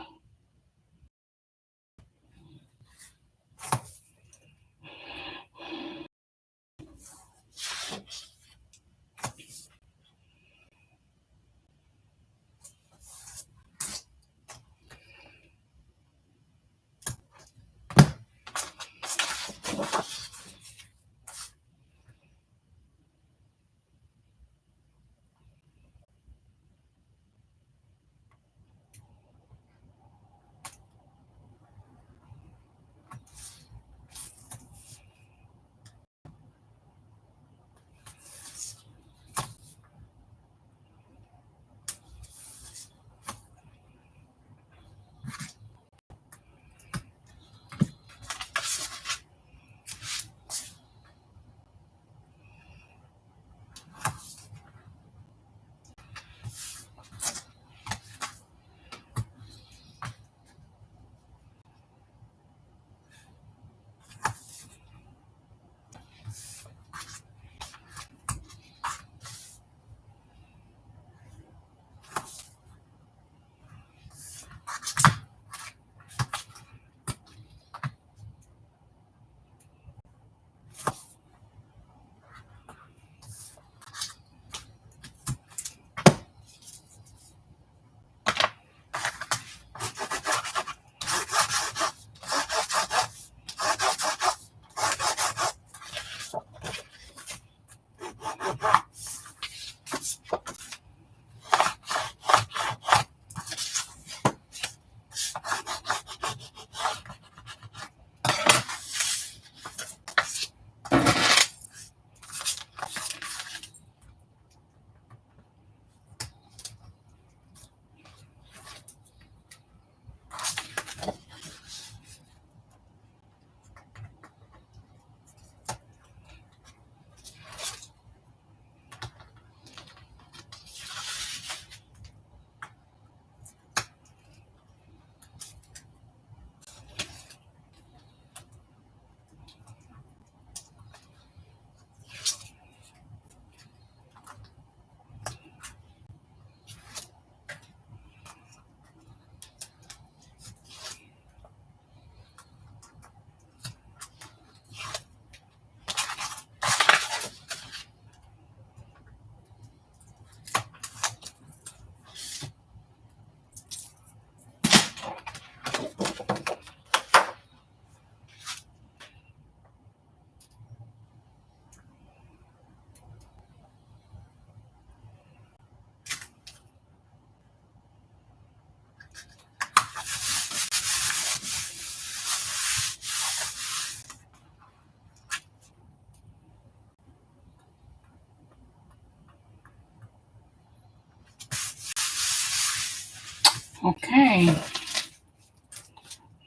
A: Okay.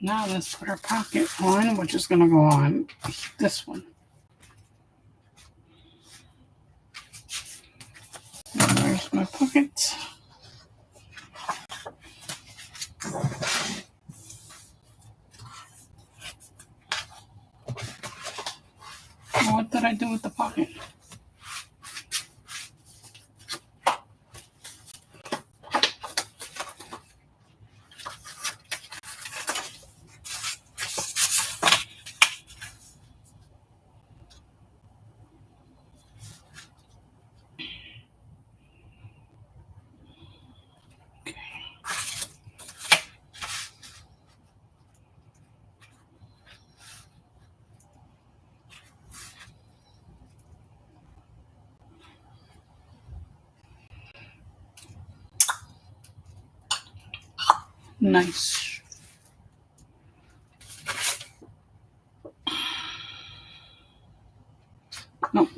A: Now let's put our pocket on, which is going to go on this one. And there's my pocket. What did I do with the pocket? Nice. Nope.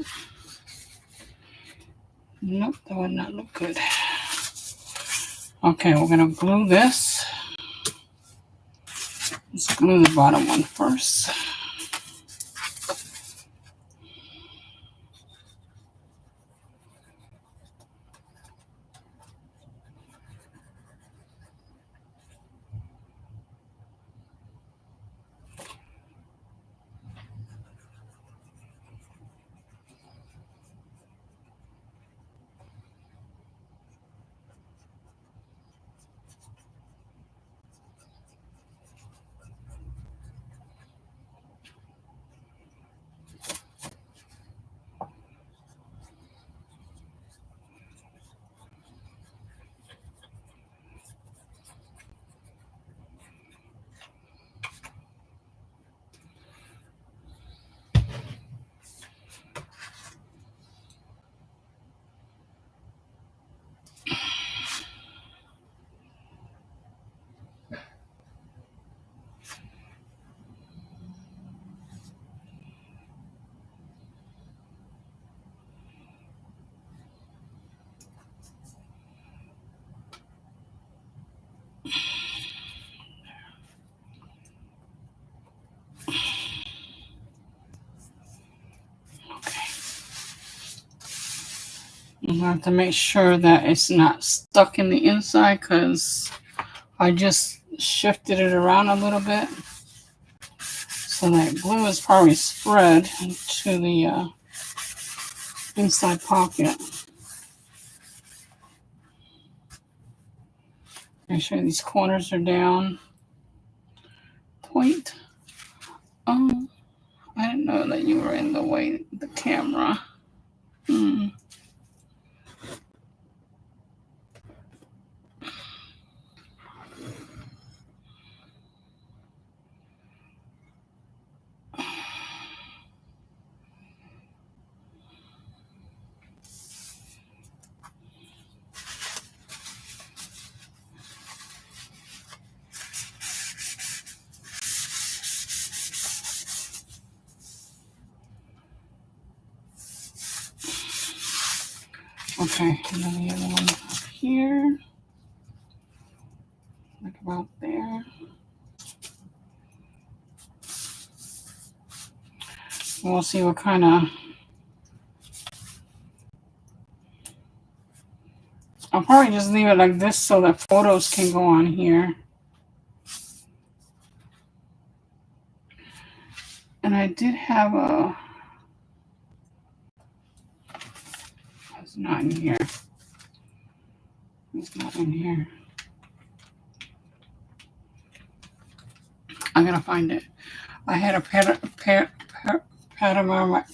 A: Nope, that would not look good. Okay, we're going to glue this. Let's glue the bottom one first. I'm going to have to make sure that it's not stuck in the inside because I just shifted it around a little bit. So that glue is probably spread to the inside pocket. Make sure these corners are down. Point. Oh, I didn't know that you were in the way of the camera. Okay, and then the other one up here. Like about there. We'll see what kind of... I'll probably just leave it like this so that photos can go on here. And I did have a... It's not in here. It's not in here. I gotta find it. I had a panoramic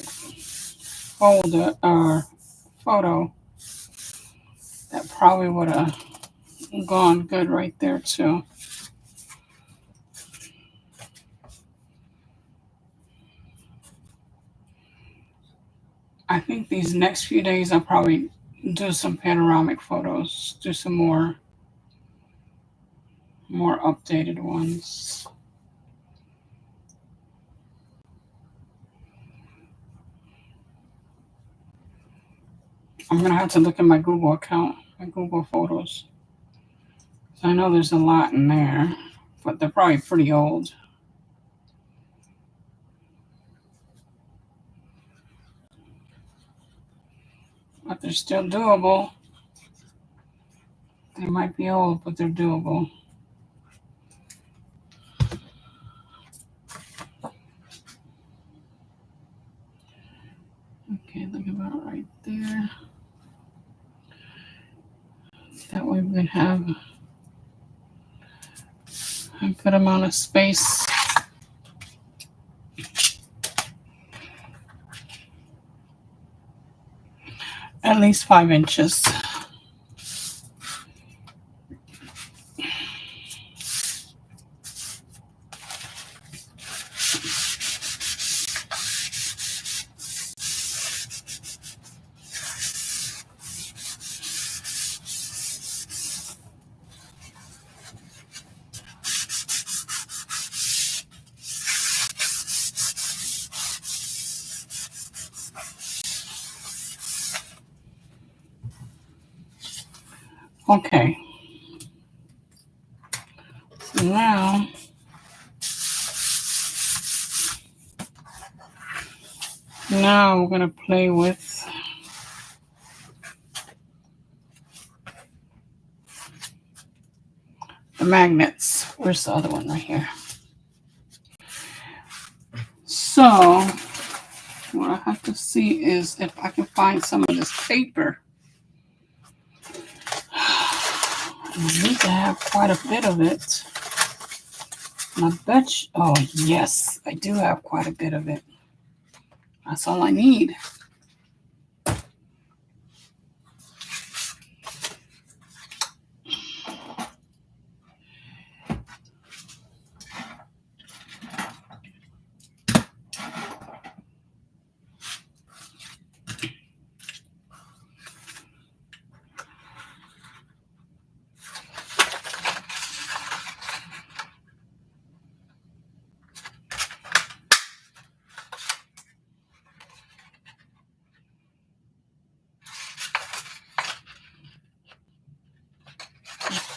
A: folder or photo that probably would have gone good right there too. I think these next few days I'll probably do some panoramic photos, do some more updated ones. I'm gonna have to look at my Google account, my Google Photos. I know there's a lot in there, but they're probably pretty old. But they're still doable. They might be old, but they're doable. Okay, look about right there. That way we can have a good amount of space. At least 5 inches. Okay. So now we're going to play with the magnets. Where's the other one? Right here. So what I have to see is if I can find some of this paper. I need to have quite a bit of it. And I bet you, oh yes, I do have quite a bit of it. That's all I need.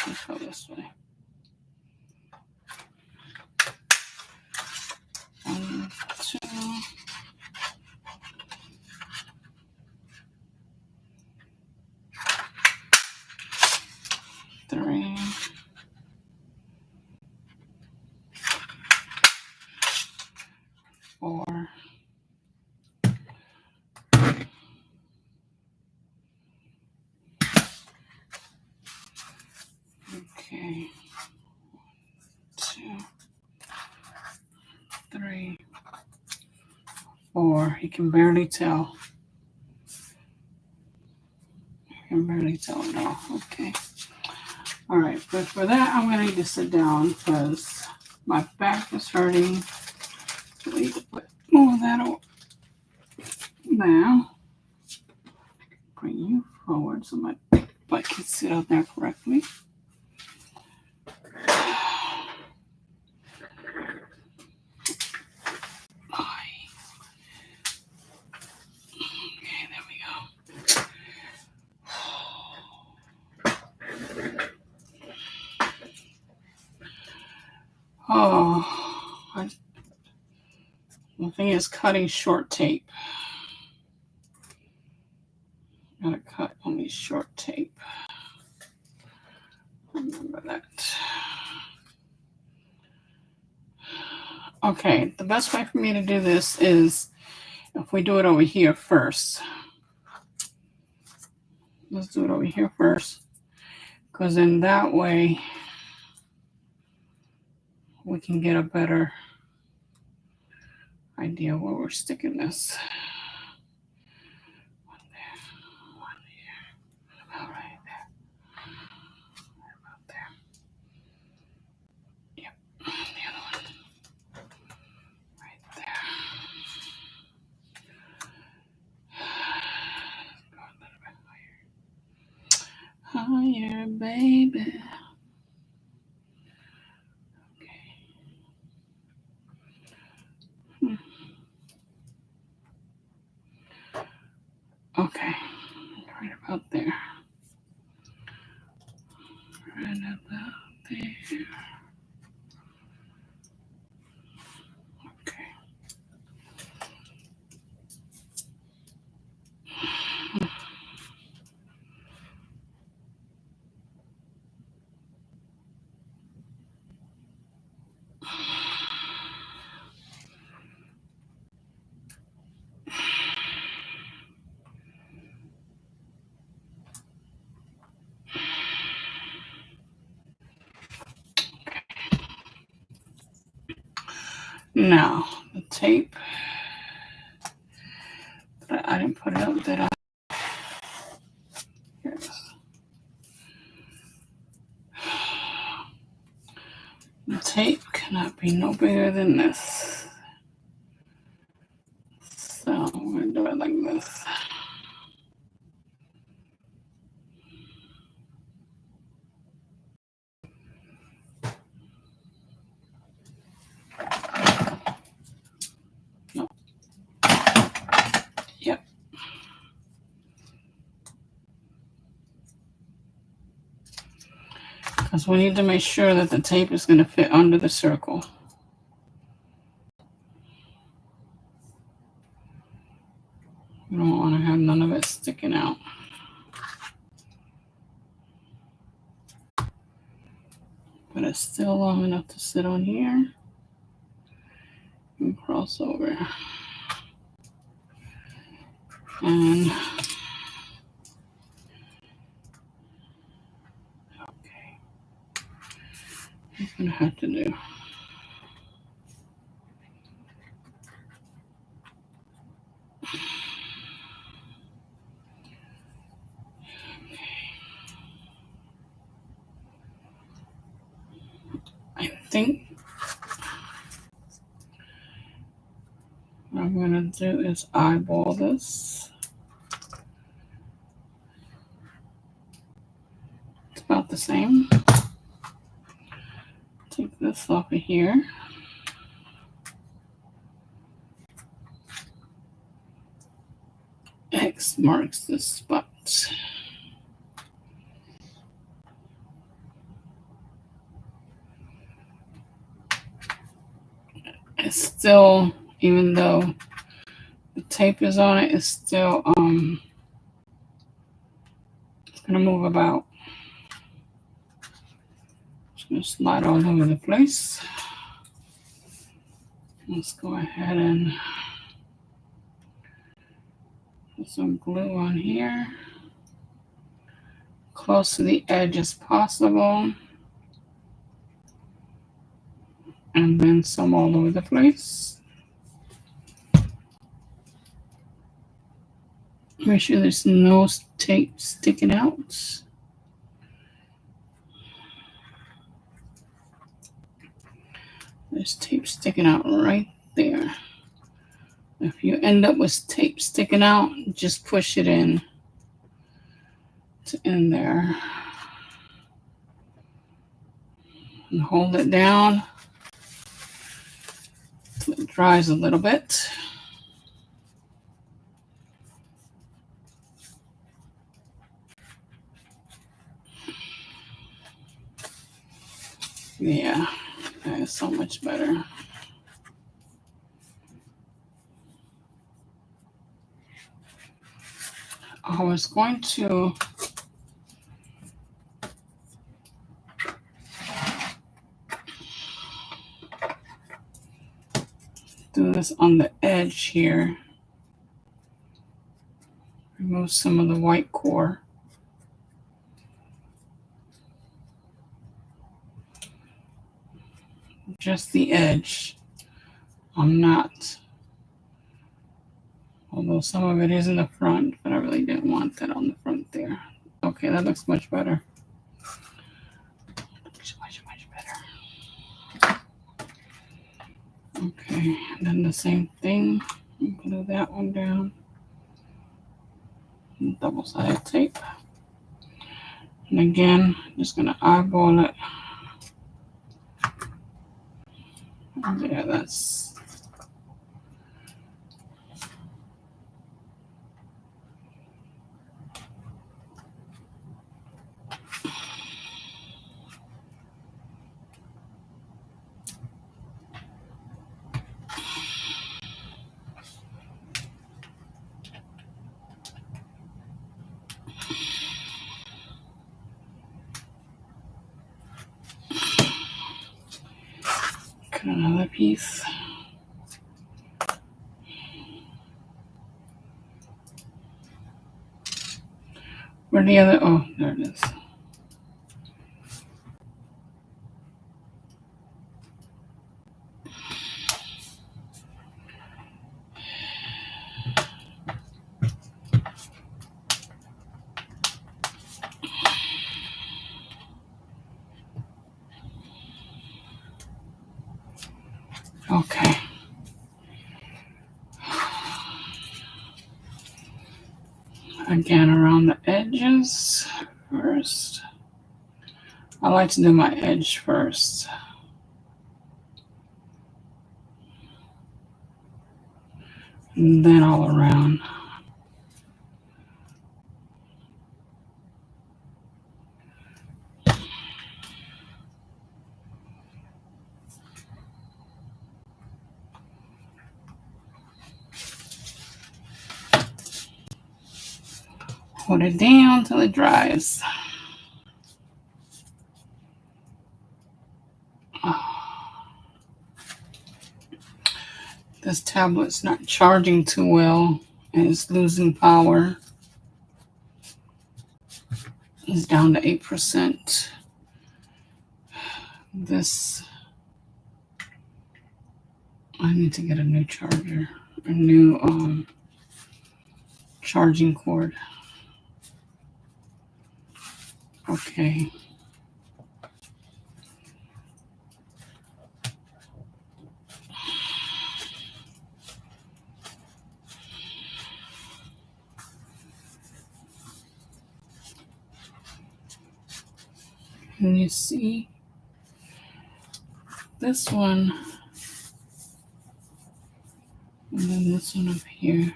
A: Let's go this way. 1, 2. 3, 4, okay, 2, 3, 4. You can barely tell. You can barely tell at all. Okay. All right, but for that, I'm going to need to sit down because my back is hurting. So I need to put more of that on. Now, bring you forward so my butt can sit out there correctly. Okay, there we go. Oh, the thing is cutting short tape. Gotta cut only short tape. Remember that. Okay, the best way for me to do this is if we do it over here first. Let's do it over here first. Because then that way we can get a better idea where we're sticking this. One there, one here, about right there, right about there. Yep, the other one, right there. Go a little bit higher. Higher, baby. Okay, right about there. Right about there. Okay. Now, the tape, I didn't put it up, did I? Here it is. The tape cannot be no bigger than this. So I'm going to do it like this. No. Yep. Because we need to make sure that the tape is going to fit under the circle. We don't want to have none of it sticking out. But it's still long enough to sit on here and cross over. And okay, I'm gonna have to do. I think what I'm gonna do is eyeball this. It's about the same. Take this off of here. X marks the spot. It's still, even though the tape is on it, it's still it's gonna move about. Just slide all over the place. Let's go ahead and put some glue on here, close to the edge as possible, and then some all over the place. Make sure there's no tape sticking out. There's tape sticking out right there. If you end up with tape sticking out, just push it in there and hold it down until it dries a little bit. Yeah, that is so much better. I was going to do this on the edge here. Remove some of the white core. Just the edge. I'm not. Although some of it is in the front, but I really didn't want that on the front there. Okay, that looks much better. Much better. Okay, and then the same thing. Glue that one down. Double-sided tape. And again, I'm just going to eyeball it. Yeah, that's... Cut another piece. Where the other? Oh, there it is. Okay. Again, around the edges first. I like to do my edge first. And then all around. Hold it down till it dries. This tablet's not charging too well and it's losing power. It's down to 8%. This, I need to get a new charger, a new charging cord. Okay. Can you see this one? And then this one up here.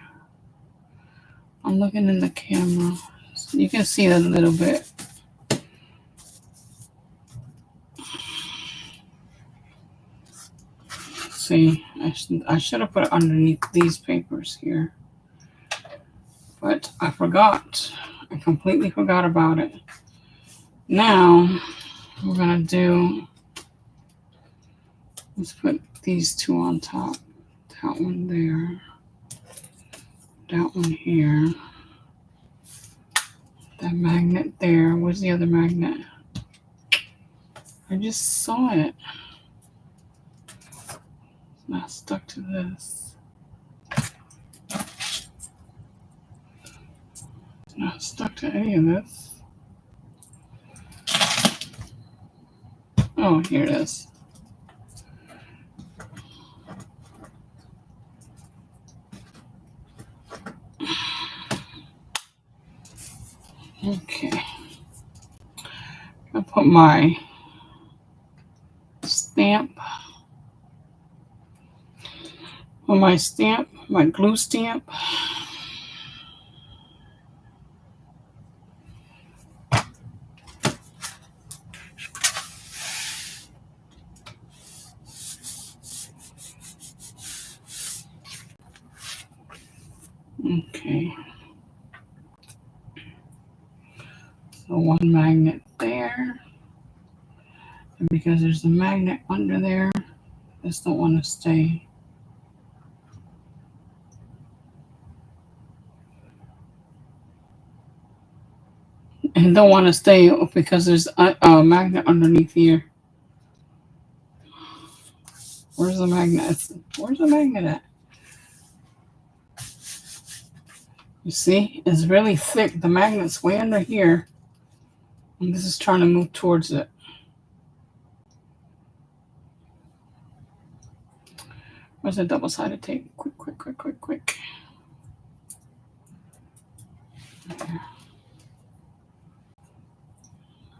A: I'm looking in the camera. So you can see that a little bit. See, I should have put it underneath these papers here. But I forgot. I completely forgot about it. Now, we're going to do, let's put these two on top. That one there. That one here. That magnet there. Where's the other magnet? I just saw it. It's not stuck to this. It's not stuck to any of this. Oh, here it is. Okay. I'll put my stamp on my stamp, my glue stamp. Okay. So one magnet there. And because there's a magnet under there, I just don't want to stay. And don't want to stay because there's a magnet underneath here. Where's the magnet? Where's the magnet at? You see, it's really thick. The magnet's way under here. And this is trying to move towards it. Where's the double-sided tape? Quick, quick, quick, quick, quick. There.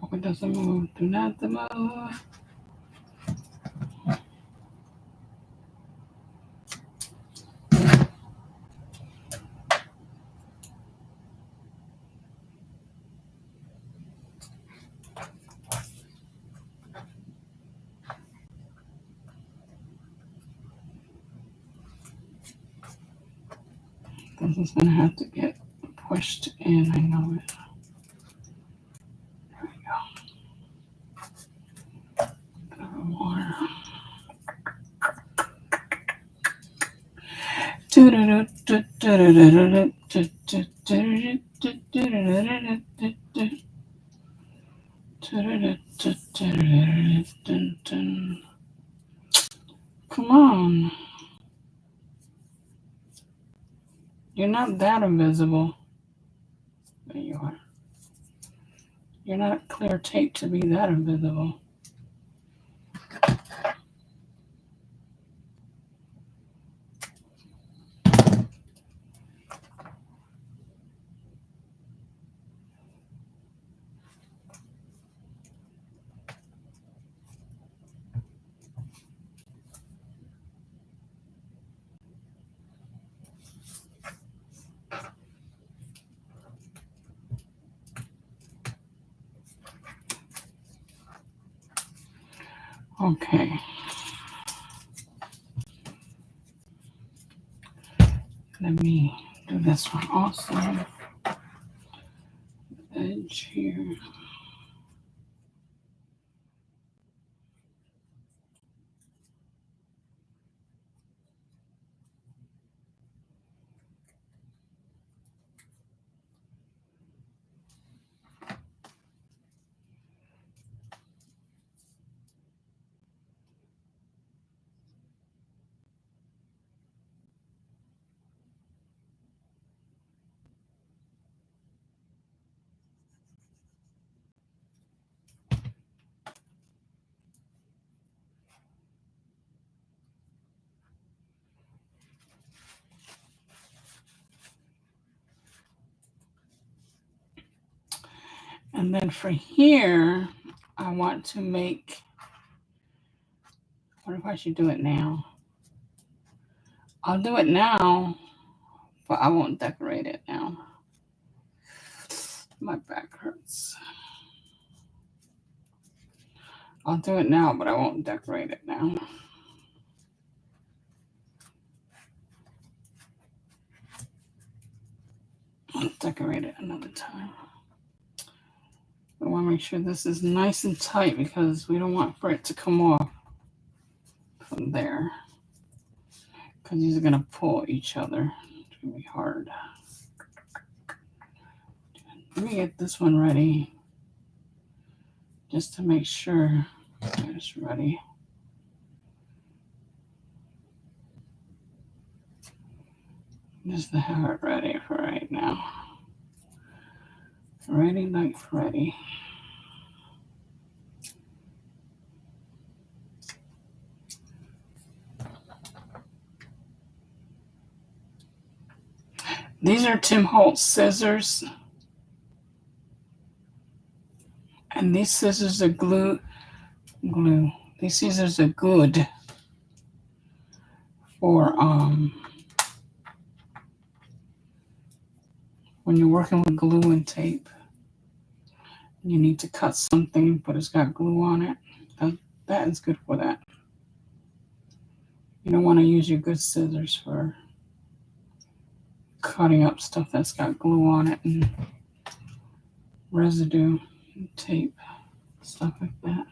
A: Hope it doesn't move. Do not move. This is going to have to get pushed in. I know it. There we go. Bit of more. Come on. You're not that invisible. There you are. You're not clear tape to be that invisible. Okay. Let me do this one also. Edge here. And then for here, I want to make, what if I should do it now? I'll do it now, but I won't decorate it now. My back hurts. I'll do it now, but I won't decorate it now. I'll decorate it another time. I want to make sure this is nice and tight because we don't want for it to come off from there. Because these are going to pull each other. It's going to be hard. Let me get this one ready. Just to make sure it's ready. Just to have it ready for right now. Ready like Freddy. These are Tim Holtz scissors. And these scissors are glue. These scissors are good for when you're working with glue and tape. You need to cut something, but it's got glue on it. That is good for that. You don't want to use your good scissors for cutting up stuff that's got glue on it and residue and tape, stuff like that.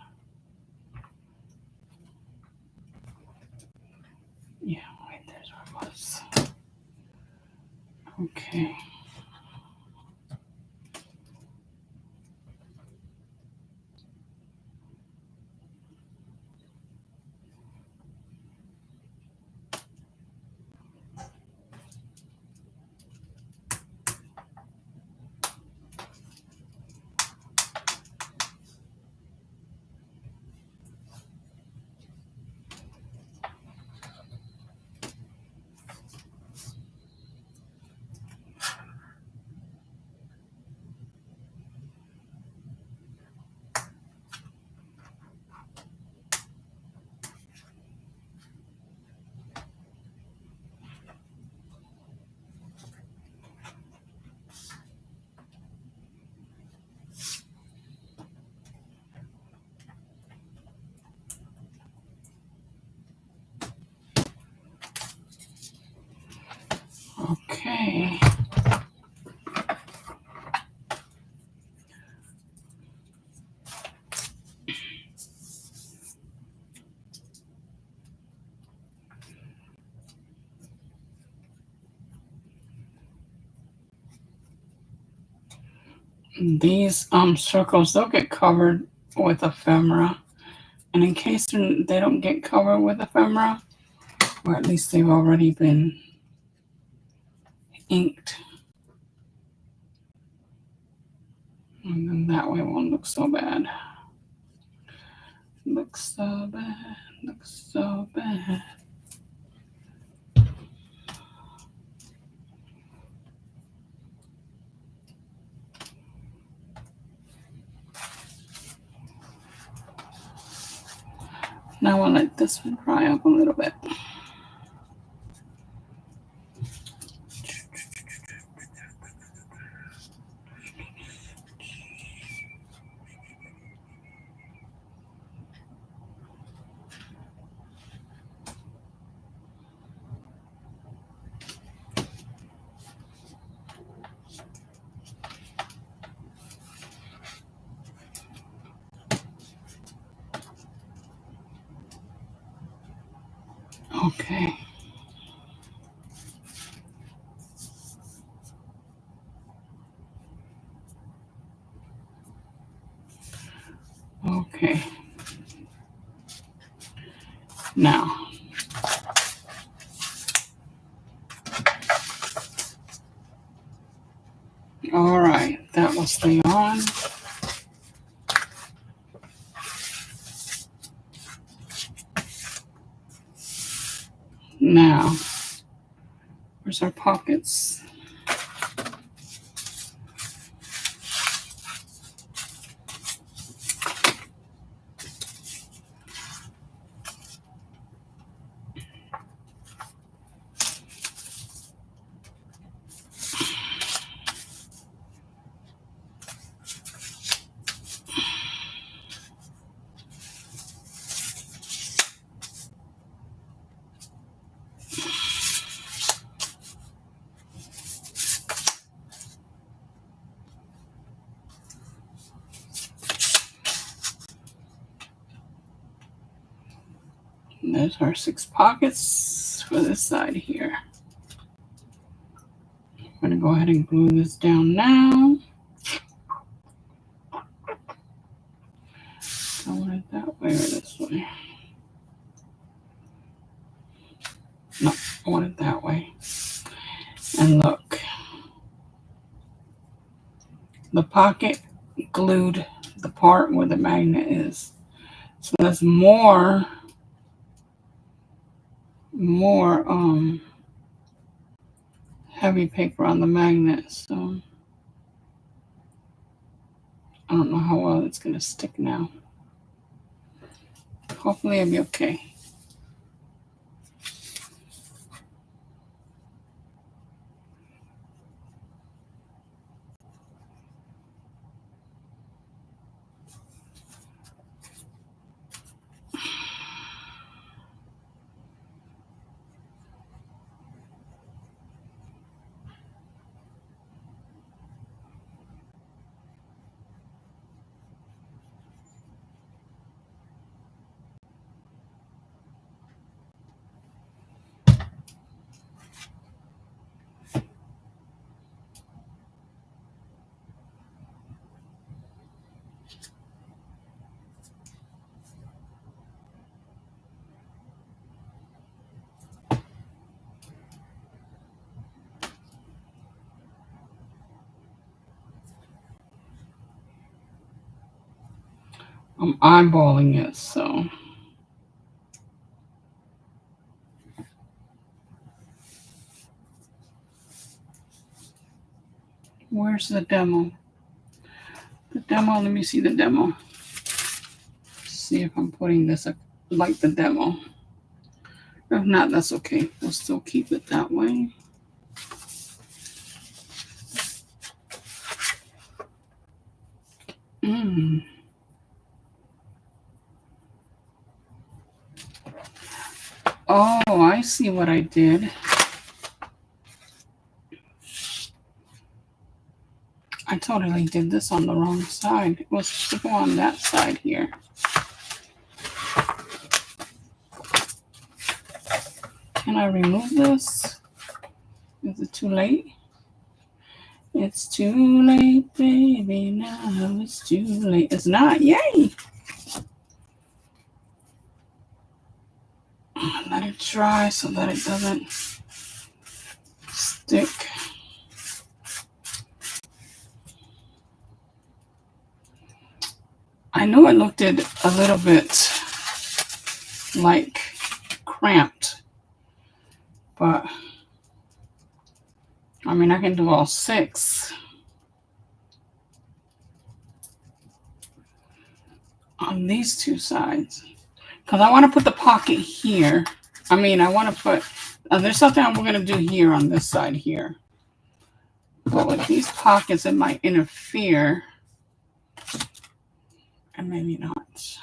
A: Yeah, right there's where it was. Okay. Okay. These circles, they'll get covered with ephemera. And in case they don't get covered with ephemera, or at least they've already been inked, and then that way it won't look so bad. Looks so bad, looks so bad. Now I'll let this one dry up a little bit. Okay. Okay. Now, all right, that will stay on. Now, where's our pockets? And there's our 6 pockets for this side here. I'm going to go ahead and glue this down now. I want it that way or this way. No, I want it that way. And look, the pocket glued the part where the magnet is. So there's more heavy paper on the magnet. So I don't know how well it's going to stick now. Hopefully it'll be okay. I'm eyeballing it, so. Where's the demo? The demo, let me see the demo. See if I'm putting this up like the demo. If not, that's okay. We'll still keep it that way. Oh, I see what I did. I totally did this on the wrong side. It was supposed to go on that side here. Can I remove this? Is it too late? It's too late, baby. Now it's too late. It's not. Yay! Let it dry so that it doesn't stick. I know it looked a little bit like cramped, but I mean, I can do all 6 on these 2 sides because I want to put the pocket here. I mean, I want to put, there's something we're going to do here on this side here. But with these pockets, it might interfere. And maybe not.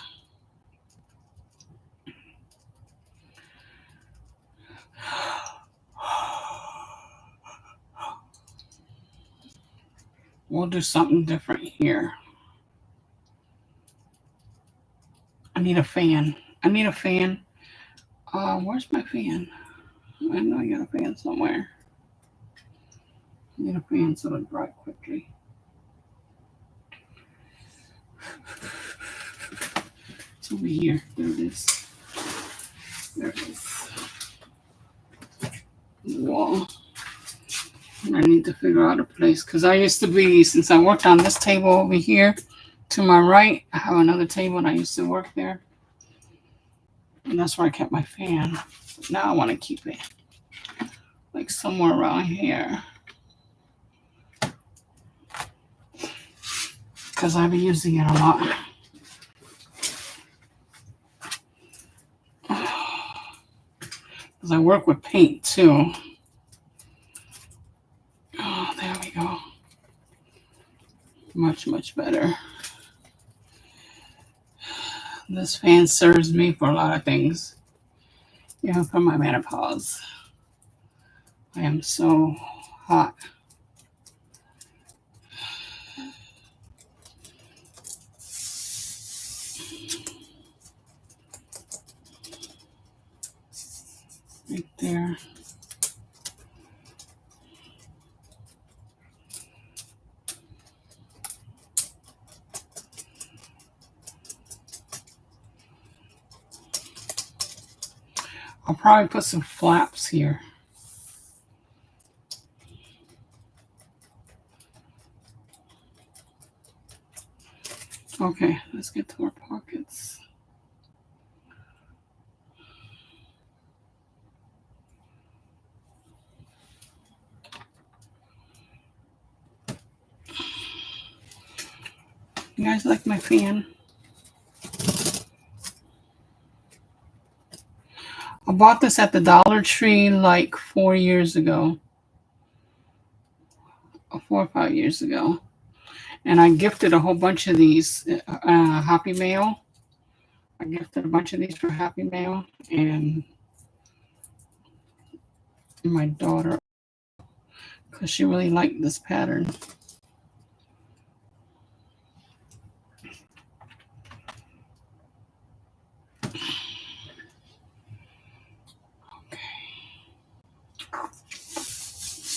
A: We'll do something different here. I need a fan. Where's my fan? I know I got a fan somewhere. I need a fan so it'll dry quickly. It's over here. There it is. There it is. Wall. And I need to figure out a place because I used to be, since I worked on this table over here to my right, I have another table and I used to work there. And that's where I kept my fan. But now I want to keep it like somewhere around here. Because I've been using it a lot. Because I work with paint too. Oh, there we go. Much, much better. This fan serves me for a lot of things. Even for my menopause. I am so hot. I'll probably put some flaps here. Okay, let's get to our pockets. You guys like my fan? I bought this at the Dollar Tree like 4 years ago. 4 or 5 years ago. And I gifted a whole bunch of these Happy Mail. I gifted a bunch of these for Happy Mail. And my daughter, because she really liked this pattern.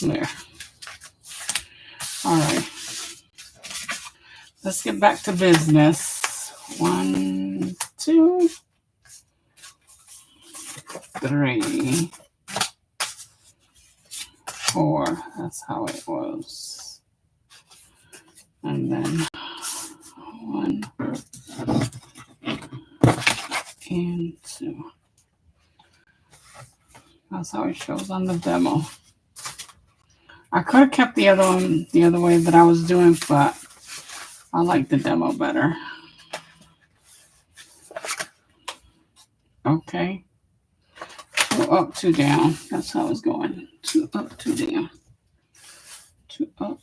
A: There. All right. Let's get back to business. 1, 2, 3, 4. That's how it was. And then 1 and 2. That's how it shows on the demo. I could have kept the other one the other way that I was doing, but I like the demo better. Okay. 2 up, 2 down. That's how it's going. 2 up, 2 down. 2 up,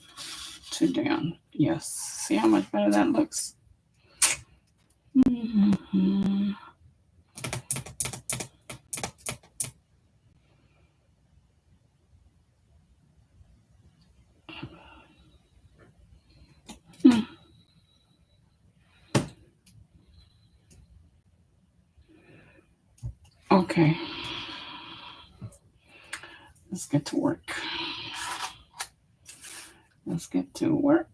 A: 2 down. Yes. See how much better that looks? Mm-hmm. Okay. Let's get to work. Let's get to work.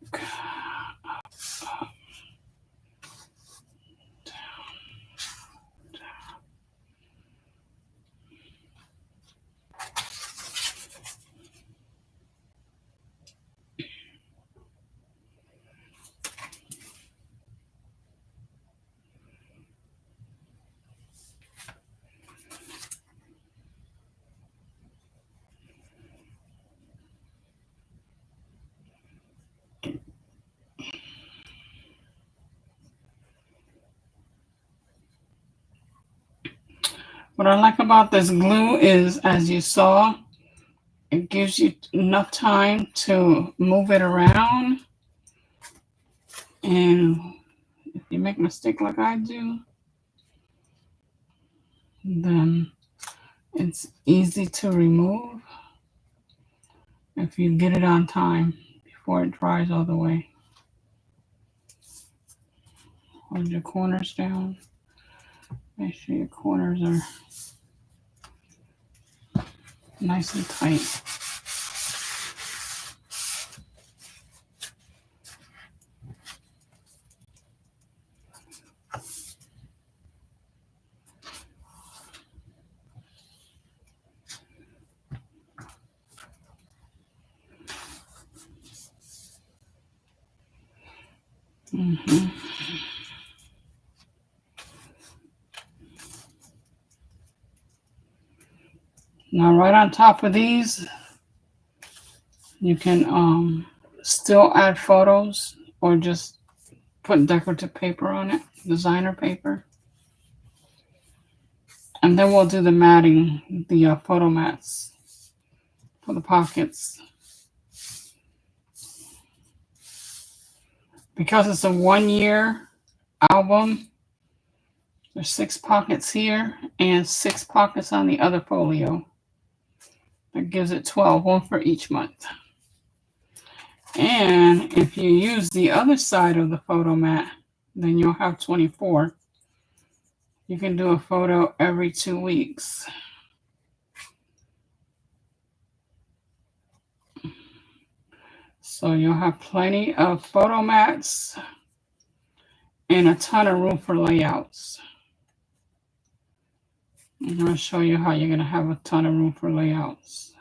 A: What I like about this glue is, as you saw, it gives you enough time to move it around. And if you make a mistake like I do, then it's easy to remove if you get it on time before it dries all the way. Hold your corners down. Make sure your corners are nice and tight. Mm-hmm. Now, right on top of these, you can still add photos or just put decorative paper on it, designer paper. And then we'll do the matting, the photo mats for the pockets. Because it's a 1-year album, there's 6 pockets here and 6 pockets on the other folio. That gives it 12, one for each month. And if you use the other side of the photo mat, then you'll have 24. You can do a photo every 2 weeks. So you'll have plenty of photo mats and a ton of room for layouts. I'm going to show you how you're going to have a ton of room for layouts.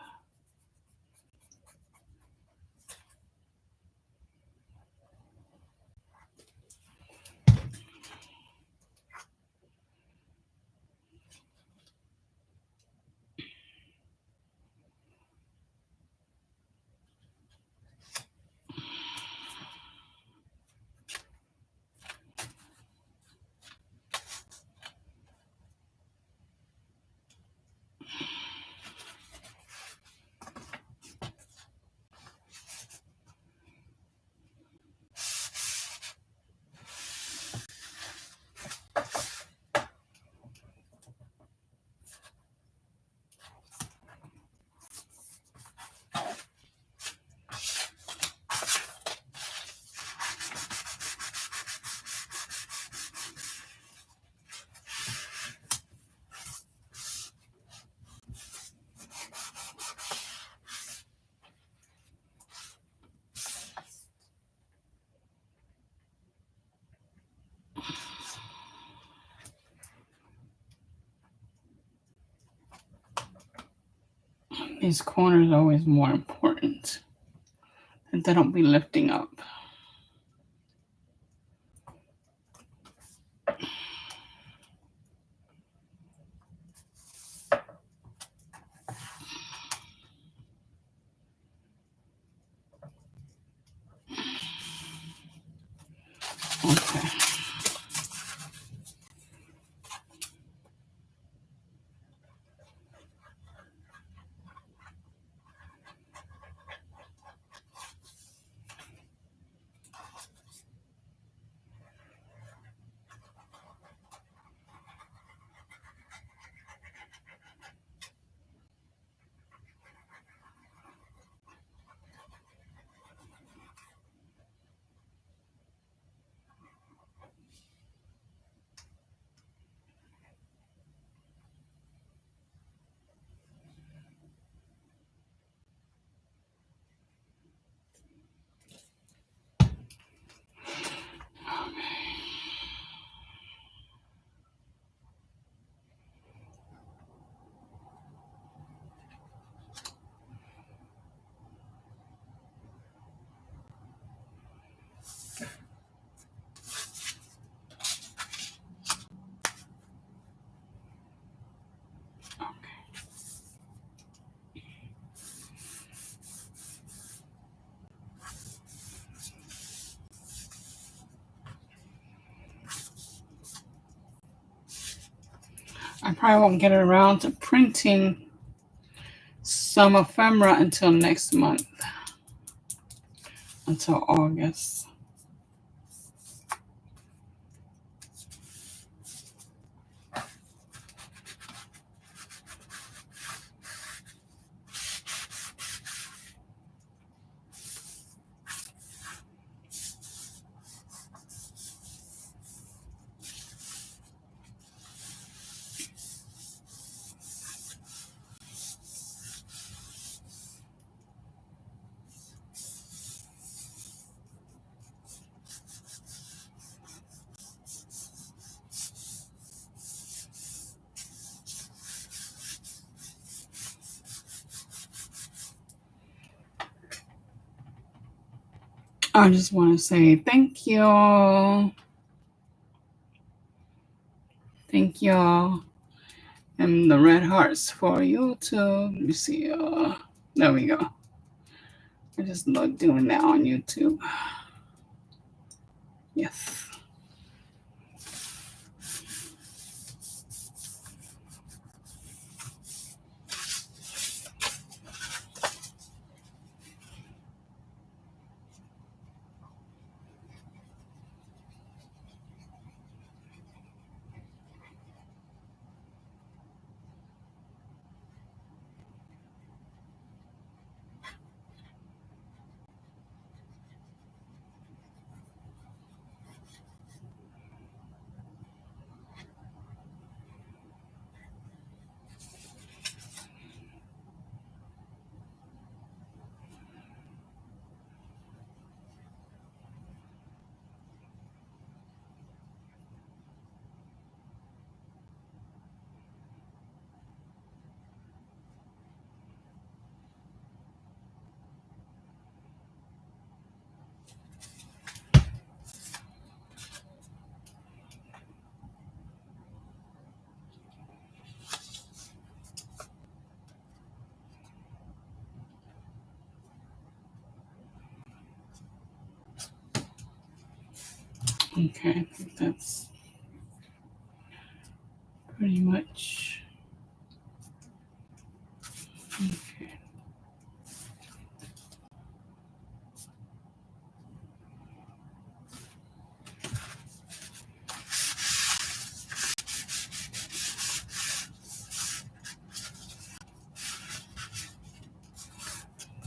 A: These corners are always more important, and they don't be lifting up. Okay. I probably won't get around to printing some ephemera until next month, until August. I just want to say thank you. Thank y'all. And the red hearts for YouTube. You see, there we go. I just love doing that on YouTube. Yes. Okay, I think that's pretty much. Okay.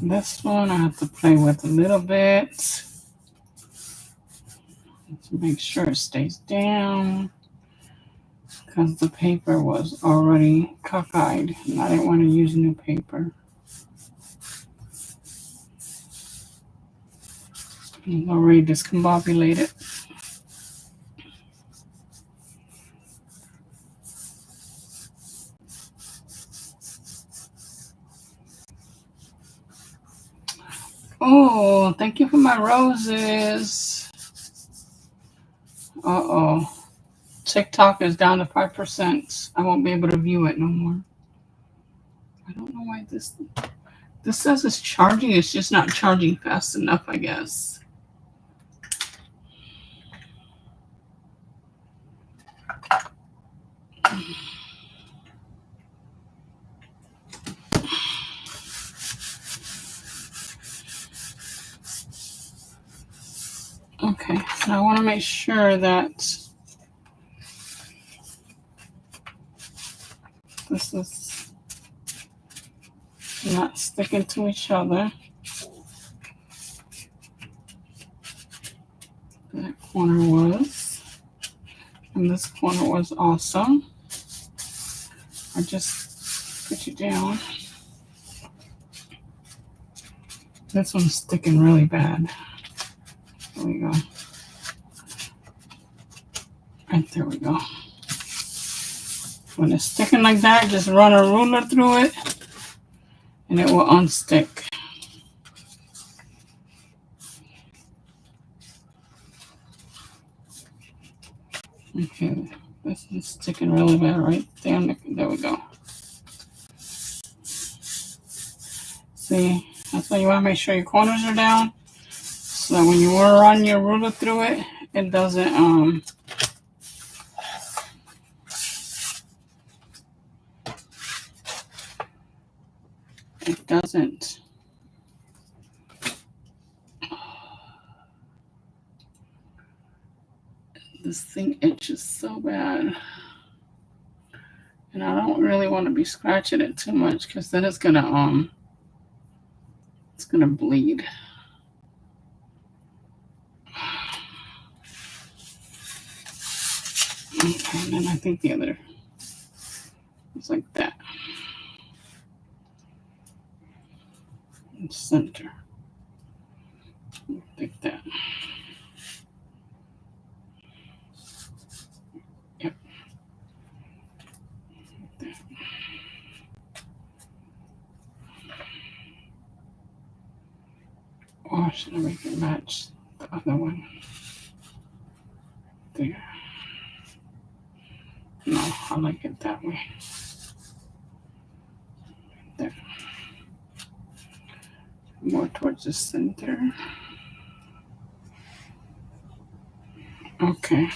A: This one I have to play with a little bit to make sure it stays down because the paper was already cockeyed and I didn't want to use new paper. It's already discombobulated. Oh, thank you for my roses. Uh-oh. TikTok is down to 5%. I won't be able to view it no more. I don't know why this says it's charging. It's just not charging fast enough, I guess. Okay, so I want to make sure that this is not sticking to each other. That corner was, and this corner was also. I just put you down. This one's sticking really bad. There we go. Right, there we go. When it's sticking like that, just run a ruler through it and it will unstick. Okay, this is sticking really bad right there. There we go. See, that's why you want to make sure your corners are down so that when you run your ruler through it, it doesn't this thing itches so bad. And I don't really want to be scratching it too much because then it's gonna bleed. Okay, and then I think the other is like that. Center. Like that. Yep. Like that. Or should I make it match the other one? There. No, I like it that way. There. More towards the center. Okay.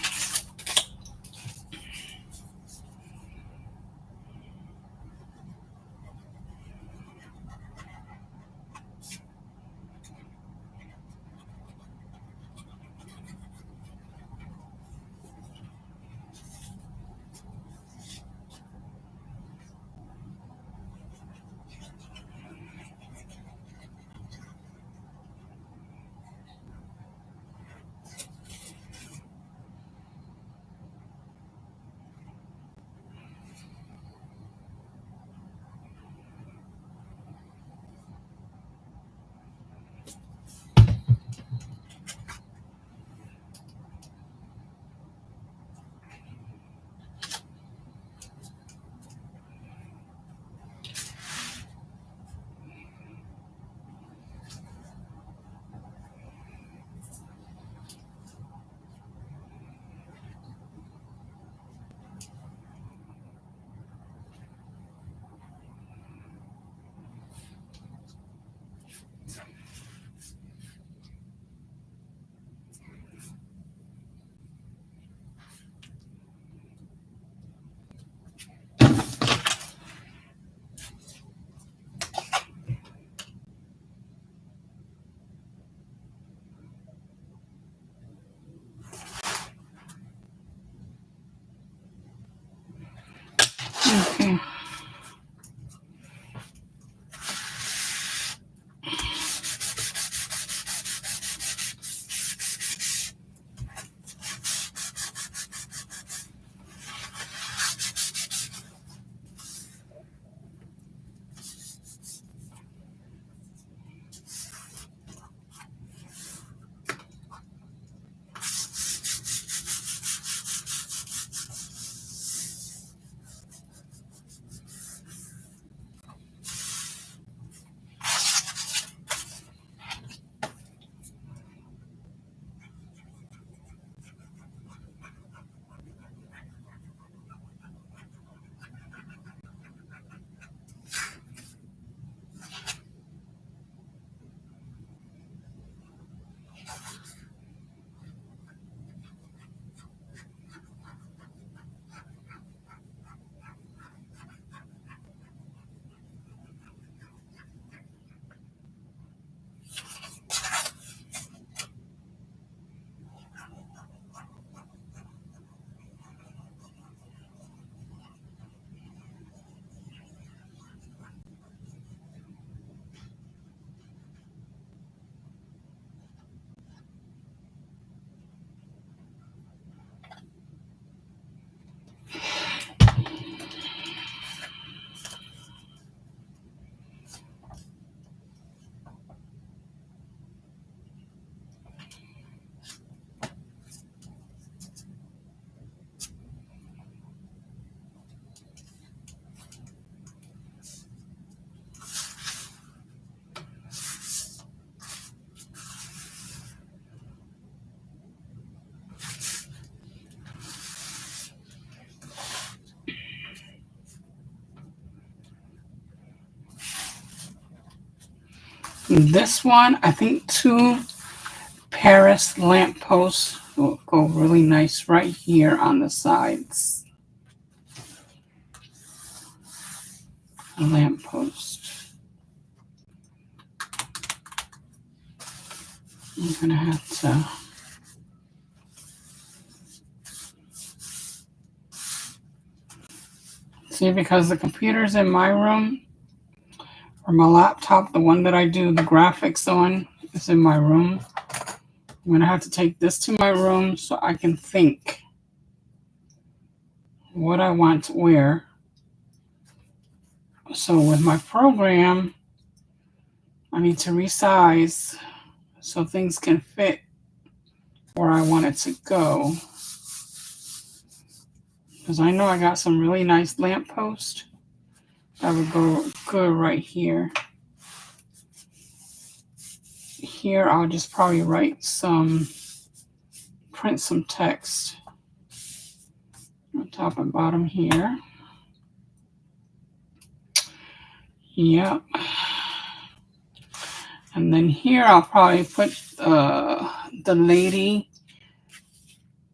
A: This one, I think 2 Paris lampposts will go really nice right here on the sides. A lamppost. I'm gonna have to see, because the computer's in my room, or my laptop, the one that I do the graphics on, is in my room. I'm gonna have to take this to my room so I can think what I want to wear. So with my program, I need to resize so things can fit where I want it to go. Because I know I got some really nice lampposts that would go good right here. Here, I'll just probably print some text on top and bottom here. Yep. And then here, I'll probably put the lady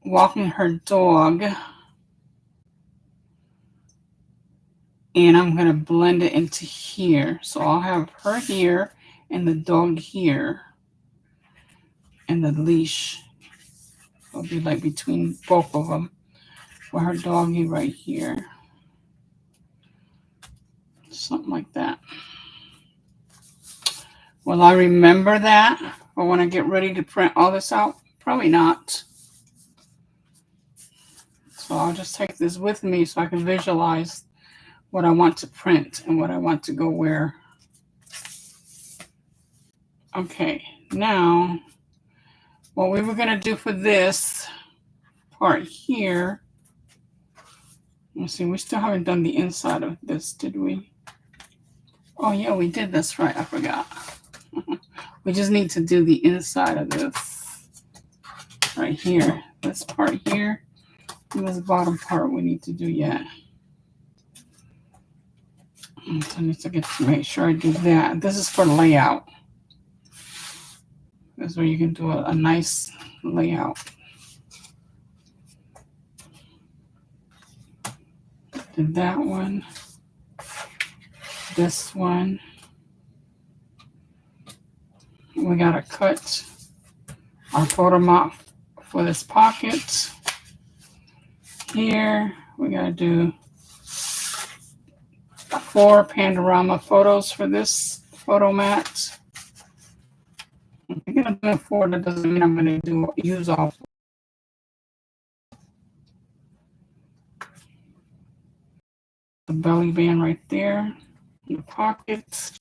A: walking her dog. And I'm going to blend it into here. So I'll have her here and the dog here. And the leash will be like between both of them. With her doggy right here. Something like that. Will I remember that? Or when I get ready to print all this out? Probably not. So I'll just take this with me so I can visualize what I want to print and what I want to go wear. Okay, now what we were going to do for this part here, let's see, we still haven't done the inside of this, did we? Oh yeah, we did. That's right, I forgot. We just need to do the inside of this right here. This part here and this bottom part we need to do yet. So I need to make sure I do that. This is for layout. This is where you can do a nice layout. Did that one. This one. We gotta cut our photo mop for this pocket. Here we gotta do 4 panorama photos for this photo mat. If I'm gonna do 4, that doesn't mean I'm gonna use all 4. The belly band right there, the pockets.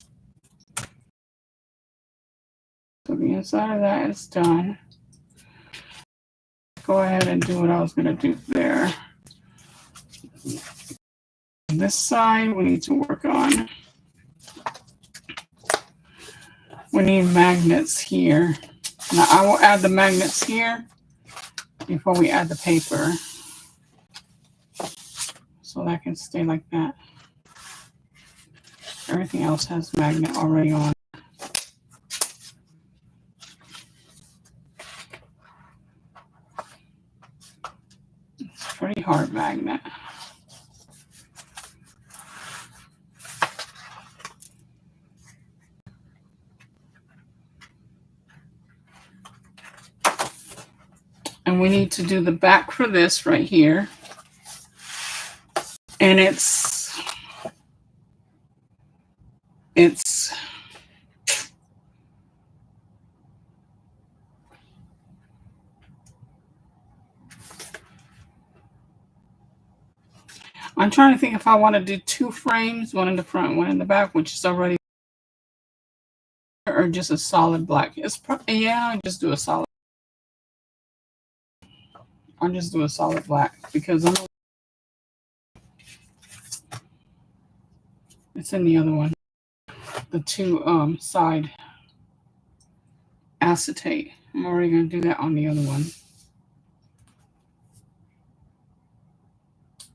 A: So the inside of that is done. Go ahead and do what I was gonna do there. This side we need to work on. We need magnets here. Now I will add the magnets here before we add the paper. So that can stay like that. Everything else has magnet already on. It's a pretty hard magnet. And we need to do the back for this right here. And I'm trying to think if I want to do 2 frames, one in the front, one in the back, which is already, or just a solid black. Yeah, I'll just do a solid. I'll just do a solid black because it's in the other one. The 2 side acetate. I'm already going to do that on the other one.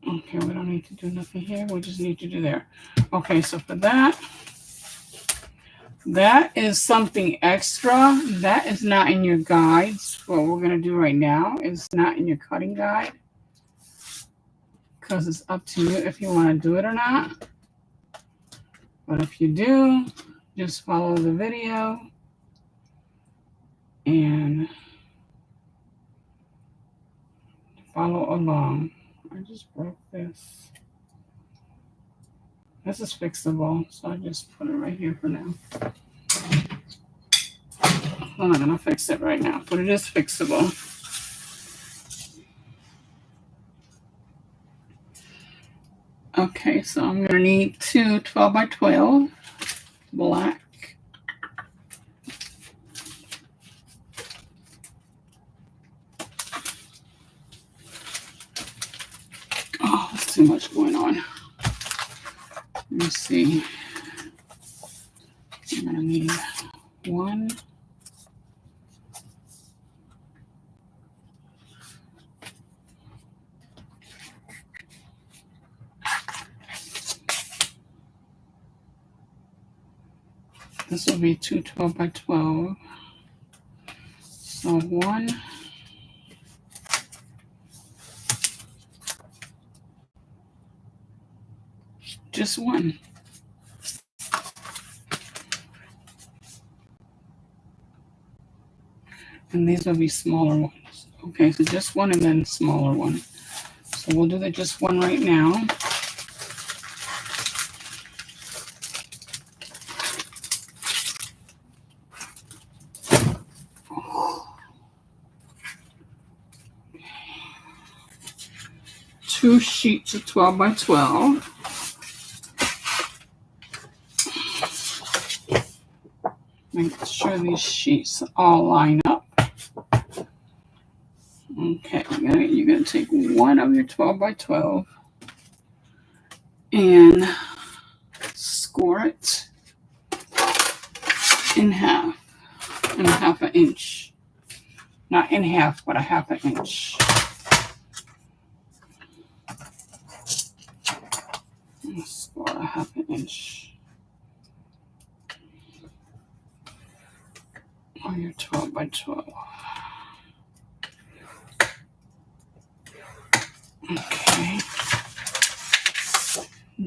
A: Okay, we don't need to do nothing here. We just need to do there. Okay, so for that, That is something extra. That is not in your guides. What we're going to do right now is not in your cutting guide, because it's up to you if you want to do it or not. But if you do, just follow the video and follow along. I just broke this. This is fixable, so I just put it right here for now. I'm not going to fix it right now, but it is fixable. Okay, so I'm going to need two 12 by 12 black. Oh, there's too much going on. Let me see. I'm going to need one. This will be two 12 by 12. So one. Just one. And these will be smaller ones. Okay, so just one and then smaller one. So we'll do the just one right now. Two sheets of 12 by 12. Make sure these sheets all line up. Okay, you're going to take one of your 12 by 12 and score it in half an inch. Not in half, but a half an inch. Score a half an inch on your 12 by 12. Okay.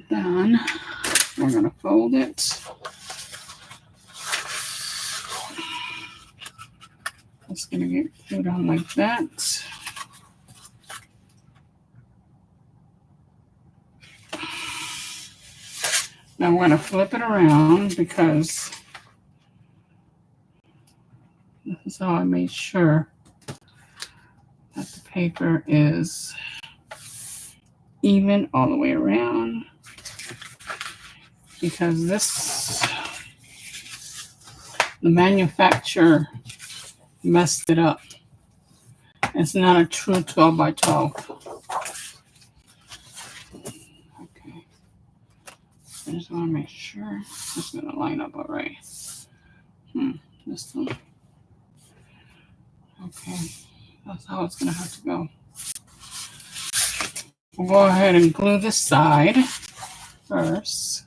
A: Then we're going to fold it. It's going to get put on like that. Now we're going to flip it around because this is how I made sure that the paper is even all the way around, because the manufacturer messed it up. It's not a true 12 by 12. Okay. I just want to make sure it's going to line up all right. This one. Okay. That's how it's going to have to go. We'll go ahead and glue this side first.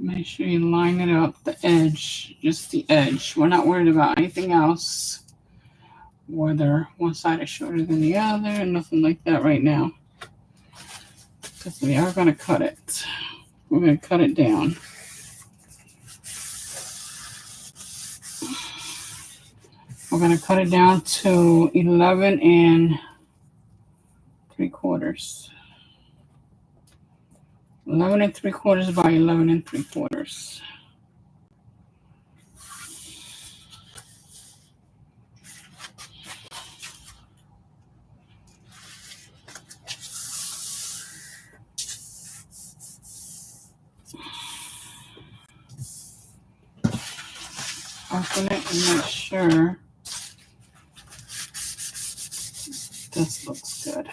A: Make sure you line it up, the edge, just the edge. We're not worried about anything else, whether one side is shorter than the other, and nothing like that right now. Because we are going to cut it. We're going to cut it down. We're going to cut it down to 11 3/4. 11 3/4 by 11 3/4. open it and make sure this looks good.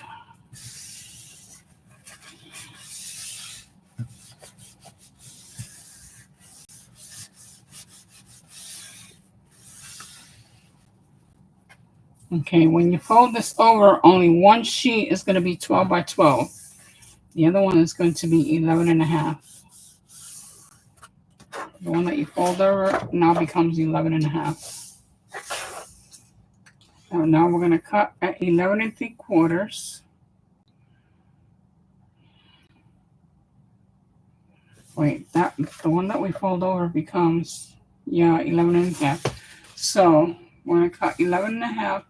A: Okay, when you fold this over, only one sheet is going to be 12 by 12. The other one is going to be 11 and a half. The one that you fold over now becomes 11 and a half. Now we're going to cut at 11 and 3/4. Wait, the one that we fold over becomes, 11 and a half. So we're going to cut 11 and a half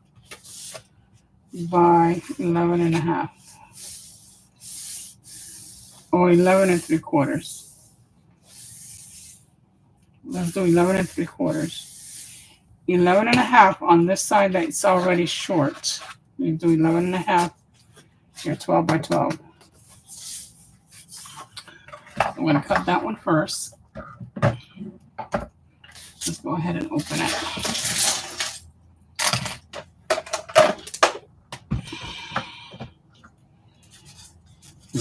A: by 11 and a half. Or 11 and 3/4. Let's do 11 and 3/4. 11 and a half on this side that's already short. You do 11 and a half. Here, 12 by 12. I'm going to cut that one first. Let's go ahead and open it.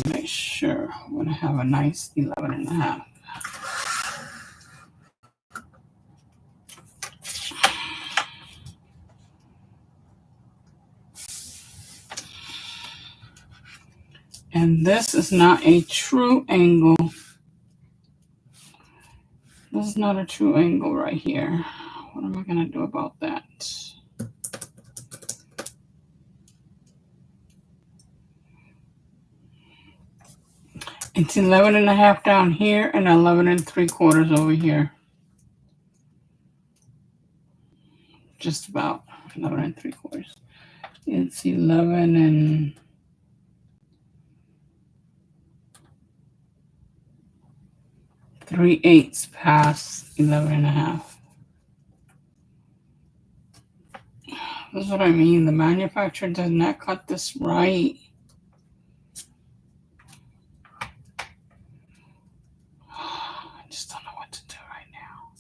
A: Make sure I'm going to have a nice 11 and a half. And this is not a true angle. This is not a true angle right here. What am I going to do about that? It's 11 and a half down here and 11 and 3/4 over here. Just about 11 and 3/4. It's 11 and 3/8 past 11 and a half. That's what I mean. The manufacturer does not cut this right. I just don't know what to do right now.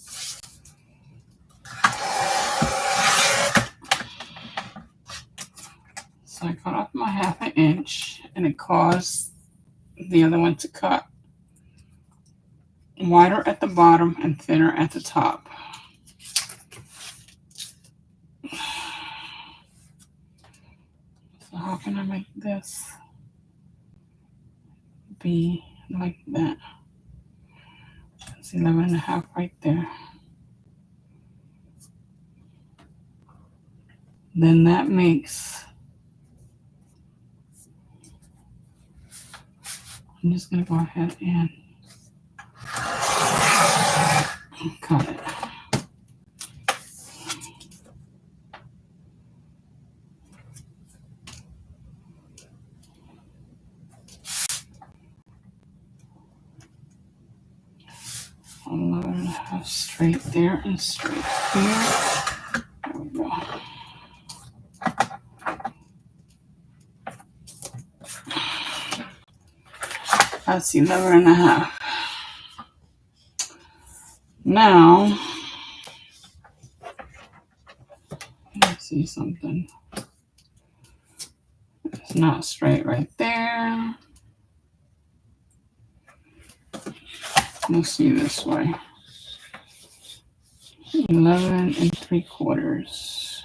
A: So I cut off my 1/2 inch and it caused the other one to cut wider at the bottom and thinner at the top. So how can I make this be like that? It's 11 and a half right there. Then that makes, I'm just going to go ahead and cut it. Straight there and straight here. There we go. That's 11 and a half. Now, let's see something. It's not straight right there. Let's see this way. 11 and 3/4.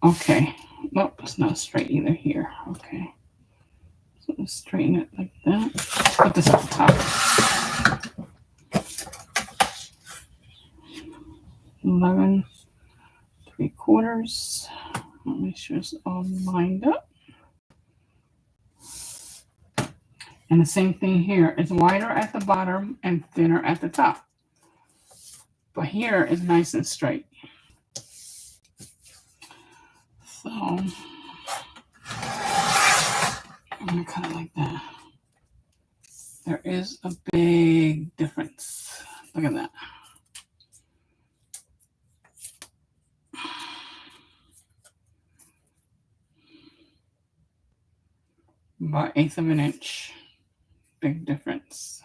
A: Okay. Nope, it's not straight either here. Okay. So let's straighten it like that. Put this at the top. 11 3/4. Make sure it's all lined up. And the same thing here. It's wider at the bottom and thinner at the top. But here is nice and straight. So I'm going to cut it like that. There is a big difference. Look at that. About 1/8 of an inch. Big difference.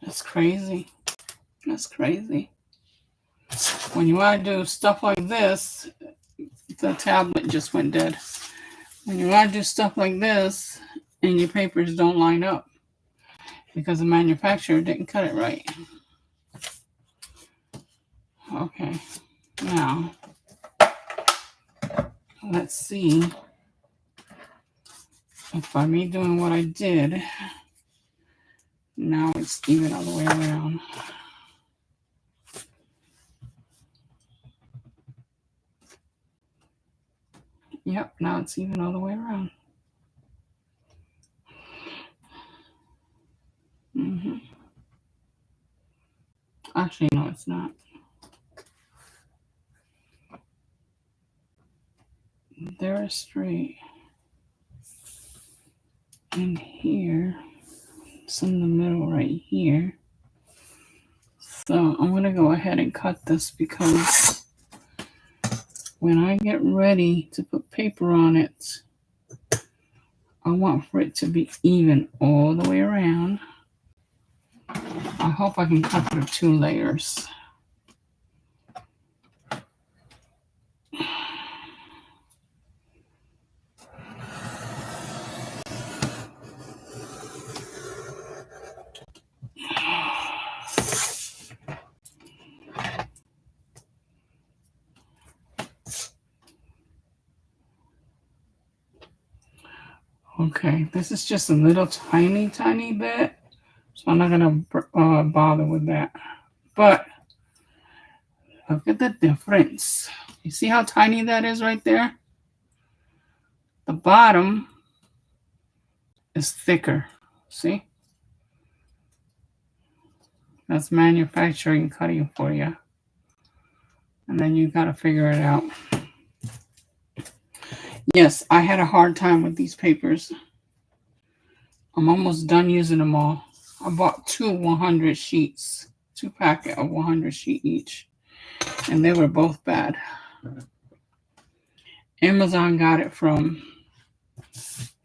A: That's crazy. That's crazy. When you want to do stuff like this, the tablet just went dead. When you want to do stuff like this and your papers don't line up because the manufacturer didn't cut it right. Okay, now let's see if by me doing what I did, now it's even all the way around. Yep, now it's even all the way around. Actually, no, it's not. They're straight. And here, it's in the middle right here. So I'm going to go ahead and cut this because when I get ready to put paper on it, I want for it to be even all the way around. I hope I can cut through 2 layers. Okay, this is just a little tiny bit, so I'm not going to bother with that. But look at the difference. You see how tiny that is right there? The bottom is thicker. See? That's manufacturing cutting for you. And then you got to figure it out. Yes, I had a hard time with these papers. I'm almost done using them all. I bought 2 100 sheets, 2 packets of 100 sheet each, and they were both bad. Amazon got it from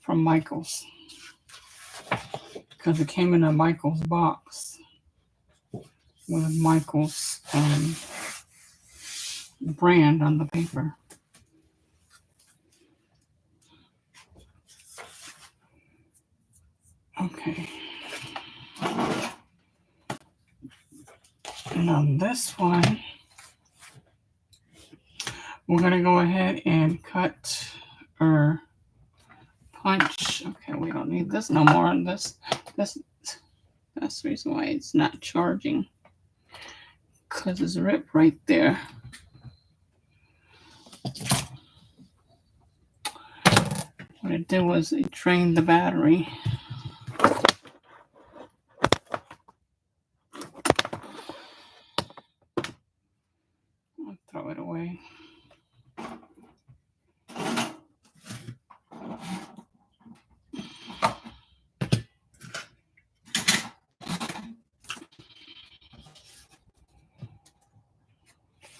A: Michael's because it came in a Michael's box with Michael's brand on the paper. Okay. And on this one, we're going to go ahead and cut or punch. Okay, we don't need this no more. That's the reason why it's not charging, because it's ripped right there. What it did was it drained the battery. I'll throw it away.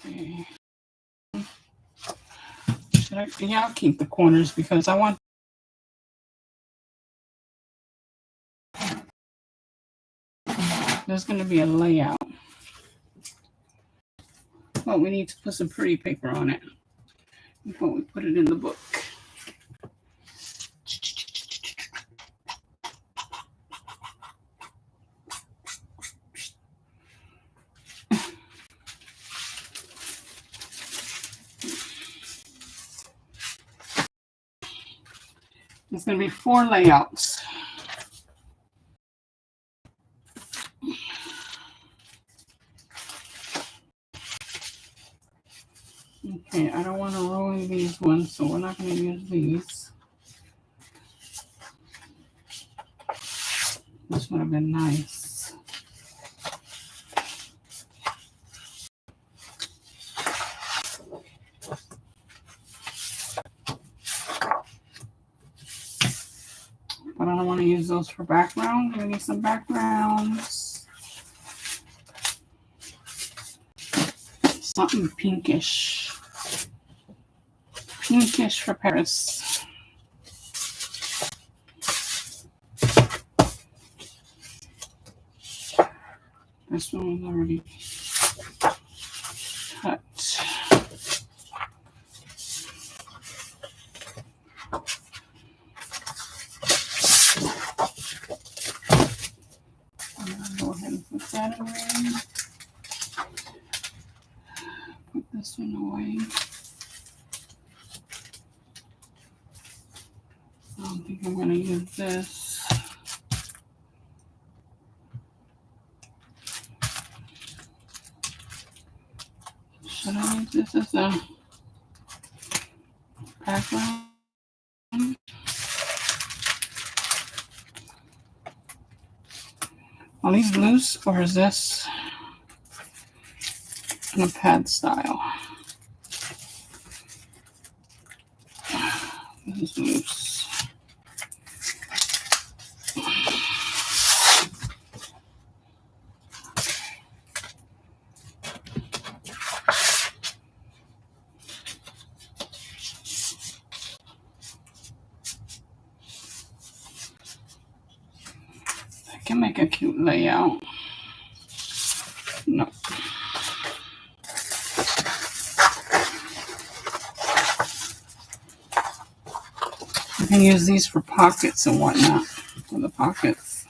A: Okay. Yeah, I'll keep the corners because I want. There's going to be a layout. But we need to put some pretty paper on it before we put it in the book. There's going to be 4 layouts. Okay, I don't want to ruin these ones, so we're not going to use these. This would have been nice. But I don't want to use those for background. We need some backgrounds. Something pinkish. Pinkish for Paris. This one was already cut. I'm gonna go ahead and put that away. Put this one away. I don't think I'm going to use this. Should I use this as a background? Are these loose or is this in a pad style? This is loose. I can make a cute layout. No. You can use these for pockets and whatnot. For the pockets.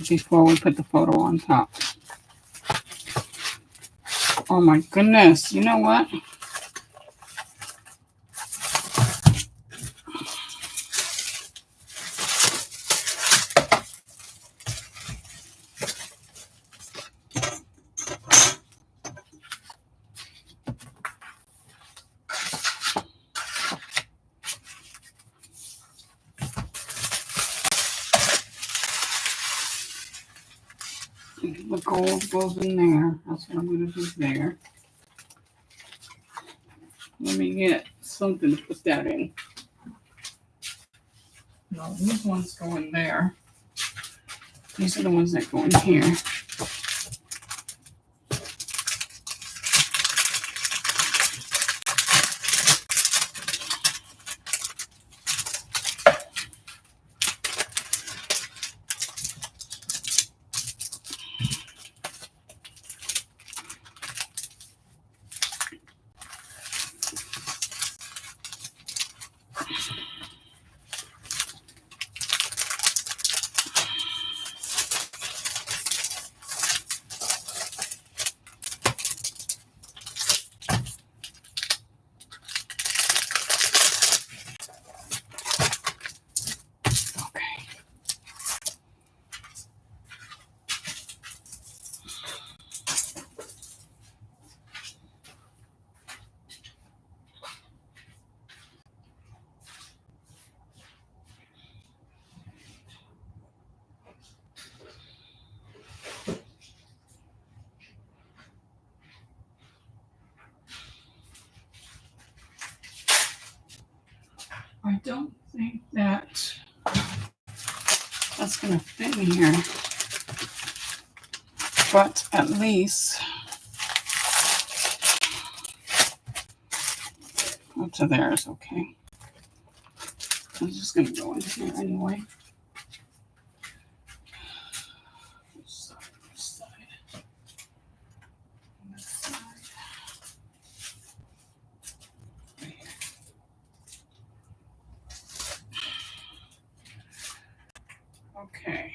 A: Before we put the photo on top. Oh my goodness. You know what? The gold goes in there. That's what I'm going to do there. Let me get something to put that in. No, these ones go in there. These are the ones that go in here. I don't think that's going to fit in here. But at least up to there is okay. I'm just going to go in here anyway. This side. This side. Okay.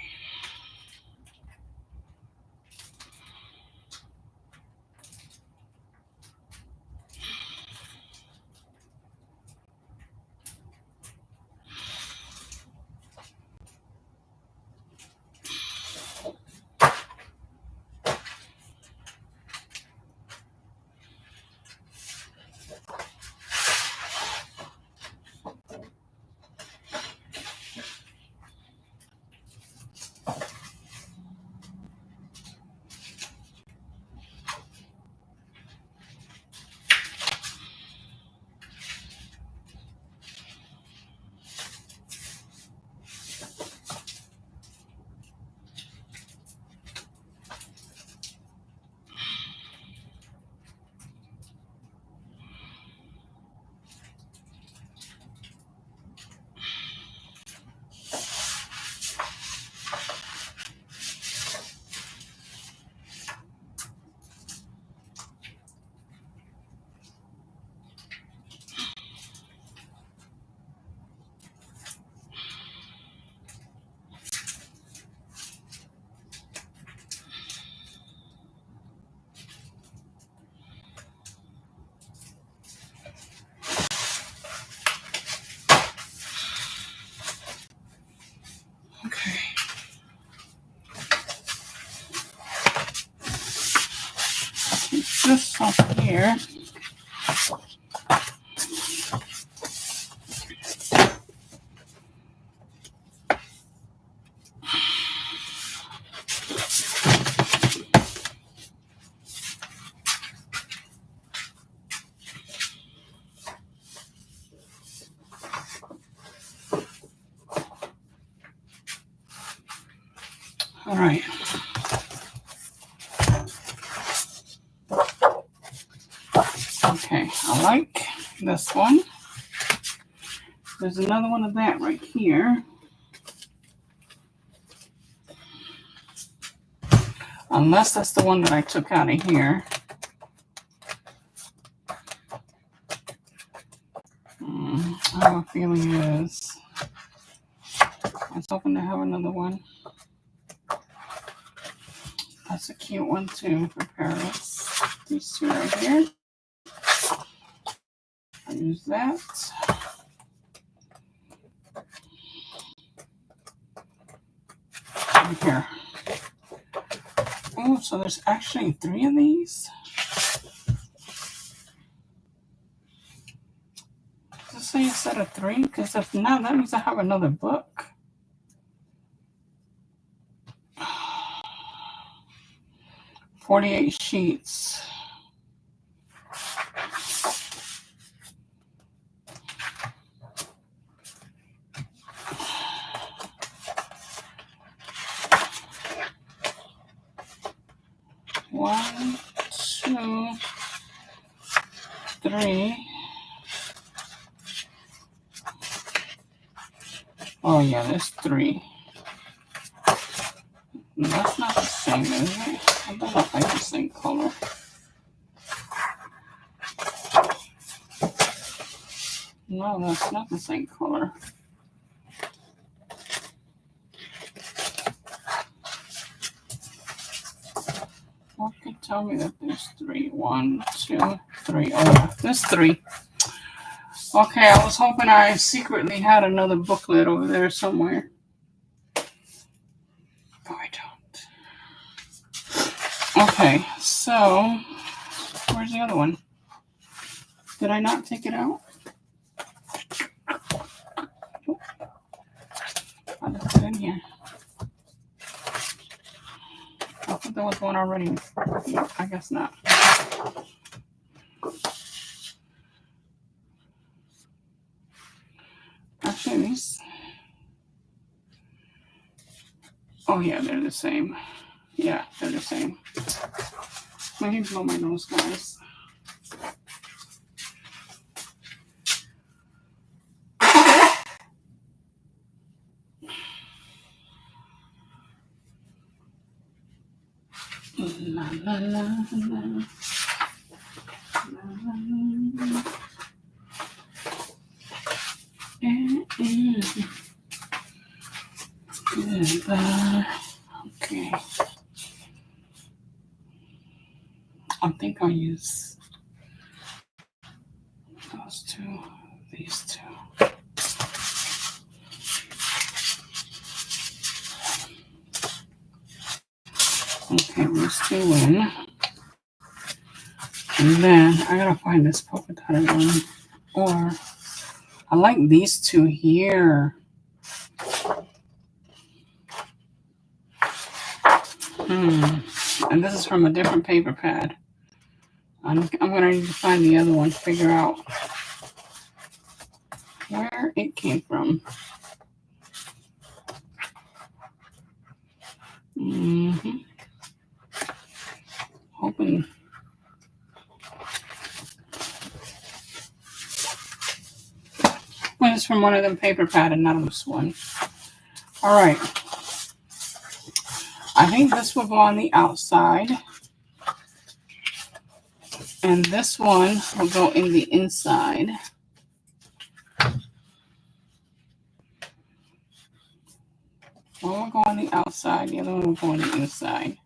A: here. All right. Okay, I like this one. There's another one of that right here. Unless that's the one that I took out of here. I have a feeling it is. I was hoping to have another one. That's a cute one too for Paris. These two right here. I use that. Right here. Oh, so there's actually 3 of these. Does it say a set of 3? Because if not, that means I have another book. $48 sheets. One, 2, 3. Oh yeah, there's 3. No, that's not the same, is it? I don't know if I have the same color. No, that's not the same color. What could tell me that there's 3? 1, 2, 3. Oh yeah, there's 3. Okay, I was hoping I secretly had another booklet over there somewhere. Oh, I don't. Okay, so where's the other one? Did I not take it out? I left it in here. I thought there was one already. No, I guess not. Actually, these. Oh, yeah, they're the same. Yeah, they're the same. Let me blow my nose, guys. La, la, la, la. Goodbye. Okay. I think I'll use those 2, these 2. Okay, these 2 in. And then I gotta find this polka dotted one. Or I like these 2 here. And this is from a different paper pad. I'm gonna need to find the other one, figure out where it came from. Hoping. Well, it's from one of them paper pad and not this one. All right. I think this will go on the outside. And this one will go in the inside. One will go on the outside, the other one will go on the inside.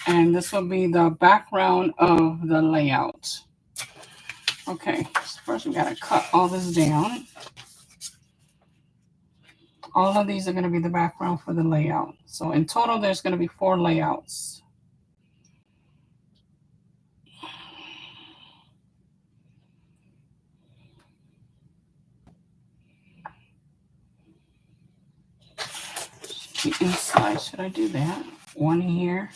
A: And this will be the background of the layout. Okay, so first we gotta cut all this down. All of these are gonna be the background for the layout. So in total, there's gonna be 4 layouts. the inside. Should I do that? One here.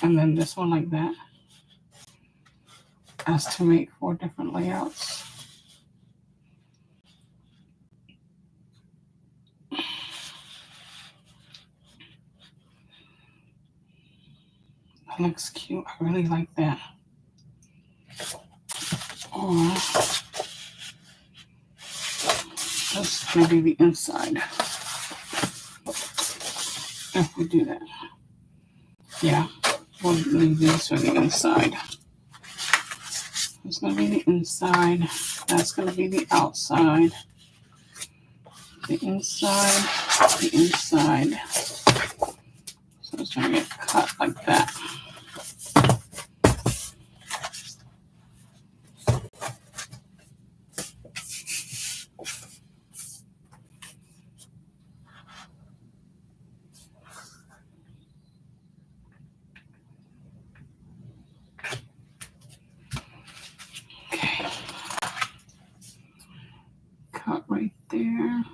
A: And then this one like that. As to make 4 different layouts. That looks cute. I really like that. Or that's going to be the inside. If we do that. Yeah, we'll leave these for the inside. It's going to be the inside. That's going to be the outside. The inside. The inside. So it's going to get cut like that. Okay. Cut right there.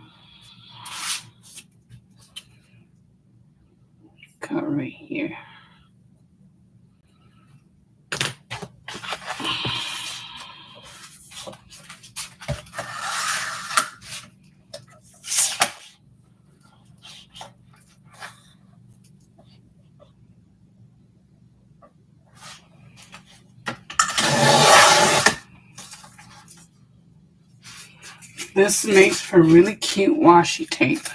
A: Cut right here. This makes for really cute washi tape.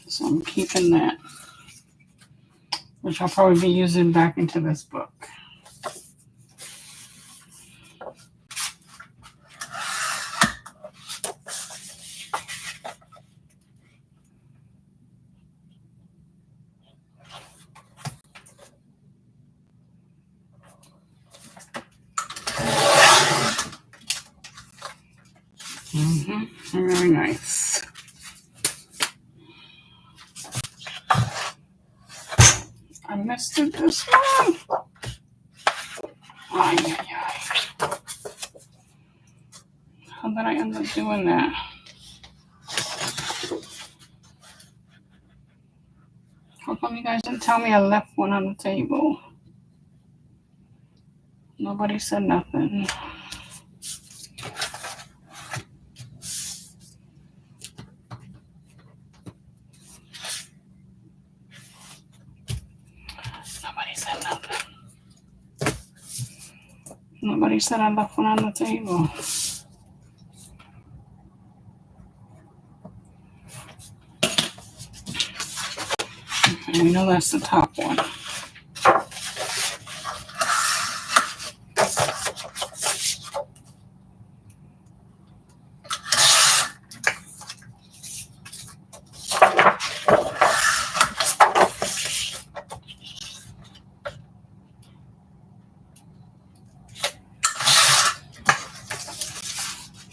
A: So I'm keeping that, which I'll probably be using back into this book. Very nice. I missed it this one. Ay, ay, ay. How did I end up doing that? How come you guys didn't tell me I left one on the table? Nobody said nothing. Nobody said I left one on the table. Okay, we know that's the top one.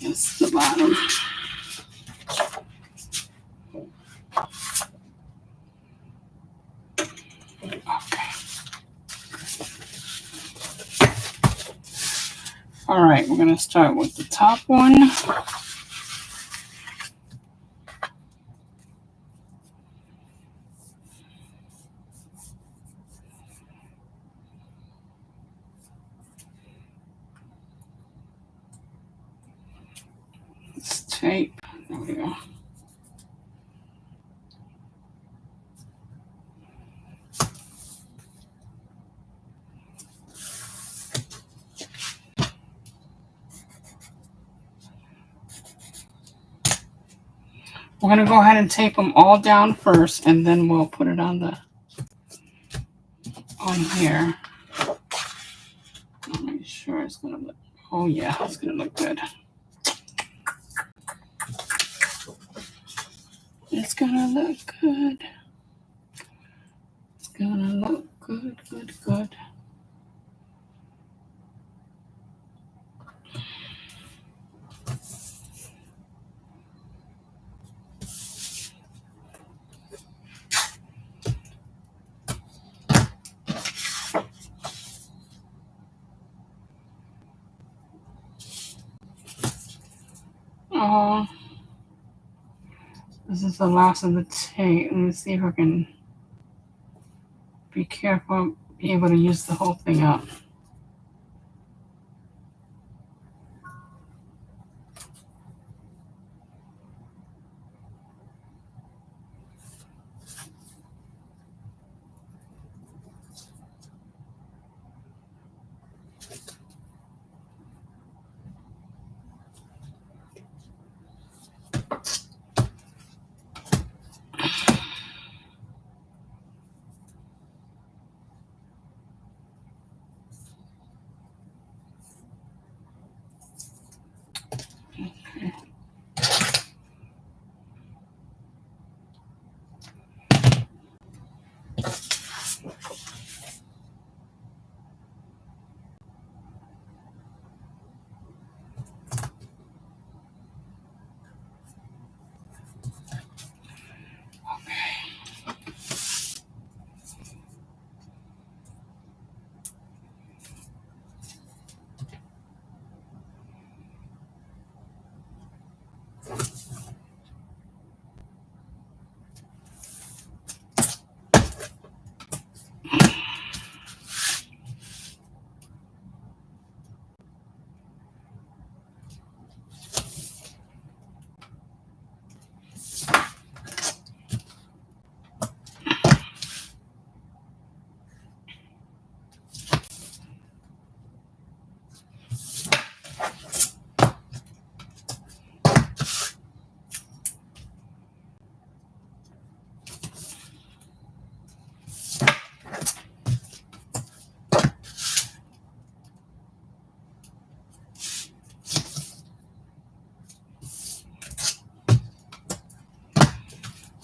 A: It's the bottom. Okay. All right, we're going to start with the top one. It's tape. There we go. We're going to go ahead and tape them all down first, and then we'll put it on here. Make sure it's going to look, oh yeah, it's going to look good. It's going to look good. It's going to look good, good, good. This is the last of the tape. Let me see if I can be careful, be able to use the whole thing up.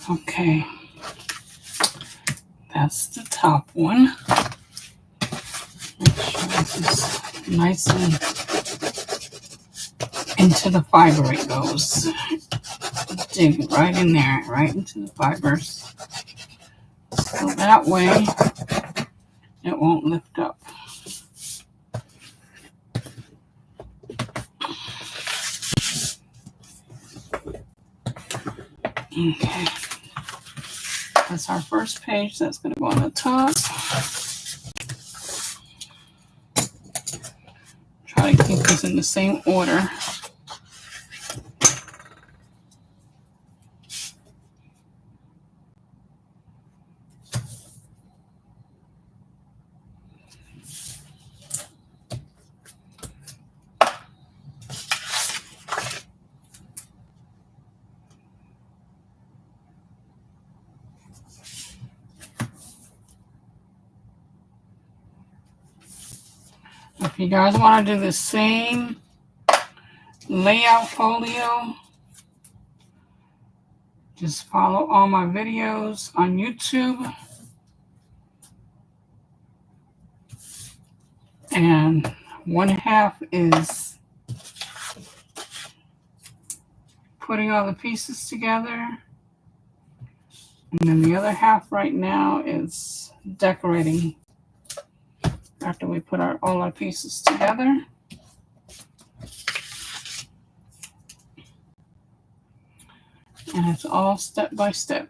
A: Okay, that's the top one. Make sure this is nice and into the fiber it goes. Dig right in there, right into the fibers. So that way it won't lift up. Okay. That's our first page. That's going to go on the top. Try to keep this in the same order. If you guys want to do the same layout folio, just follow all my videos on YouTube. And one half is putting all the pieces together. And then the other half right now is decorating after we put all our pieces together. And it's all step by step.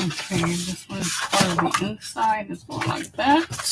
A: Okay, this one is part of the inside. It's going like that.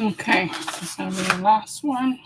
A: Okay, this is going to be the last one.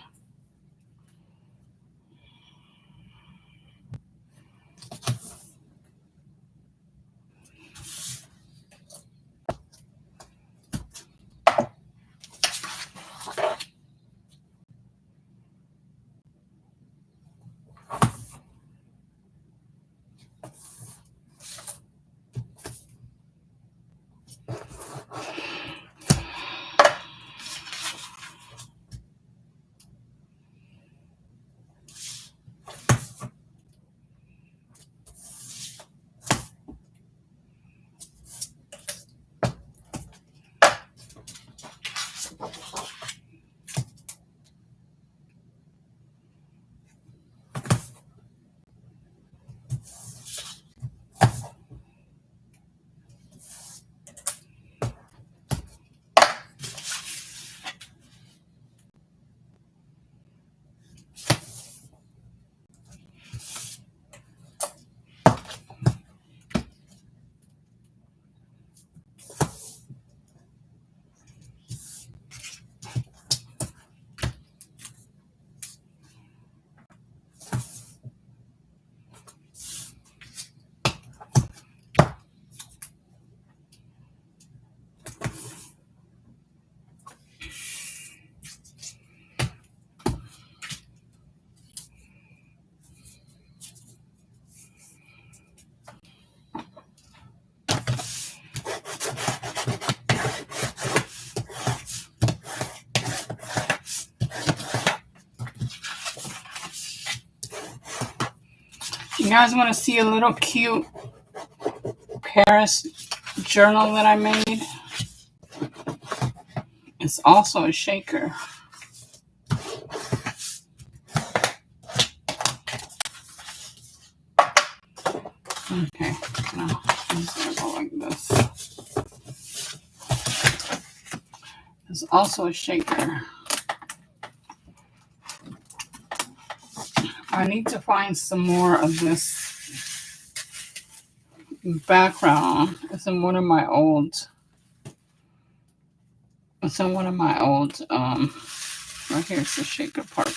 A: You guys want to see a little cute Paris journal that I made? It's also a shaker. Okay, now I'm just going to go like this. It's also a shaker. I need to find some more of this background. It's in one of my old, right here's the shaker part.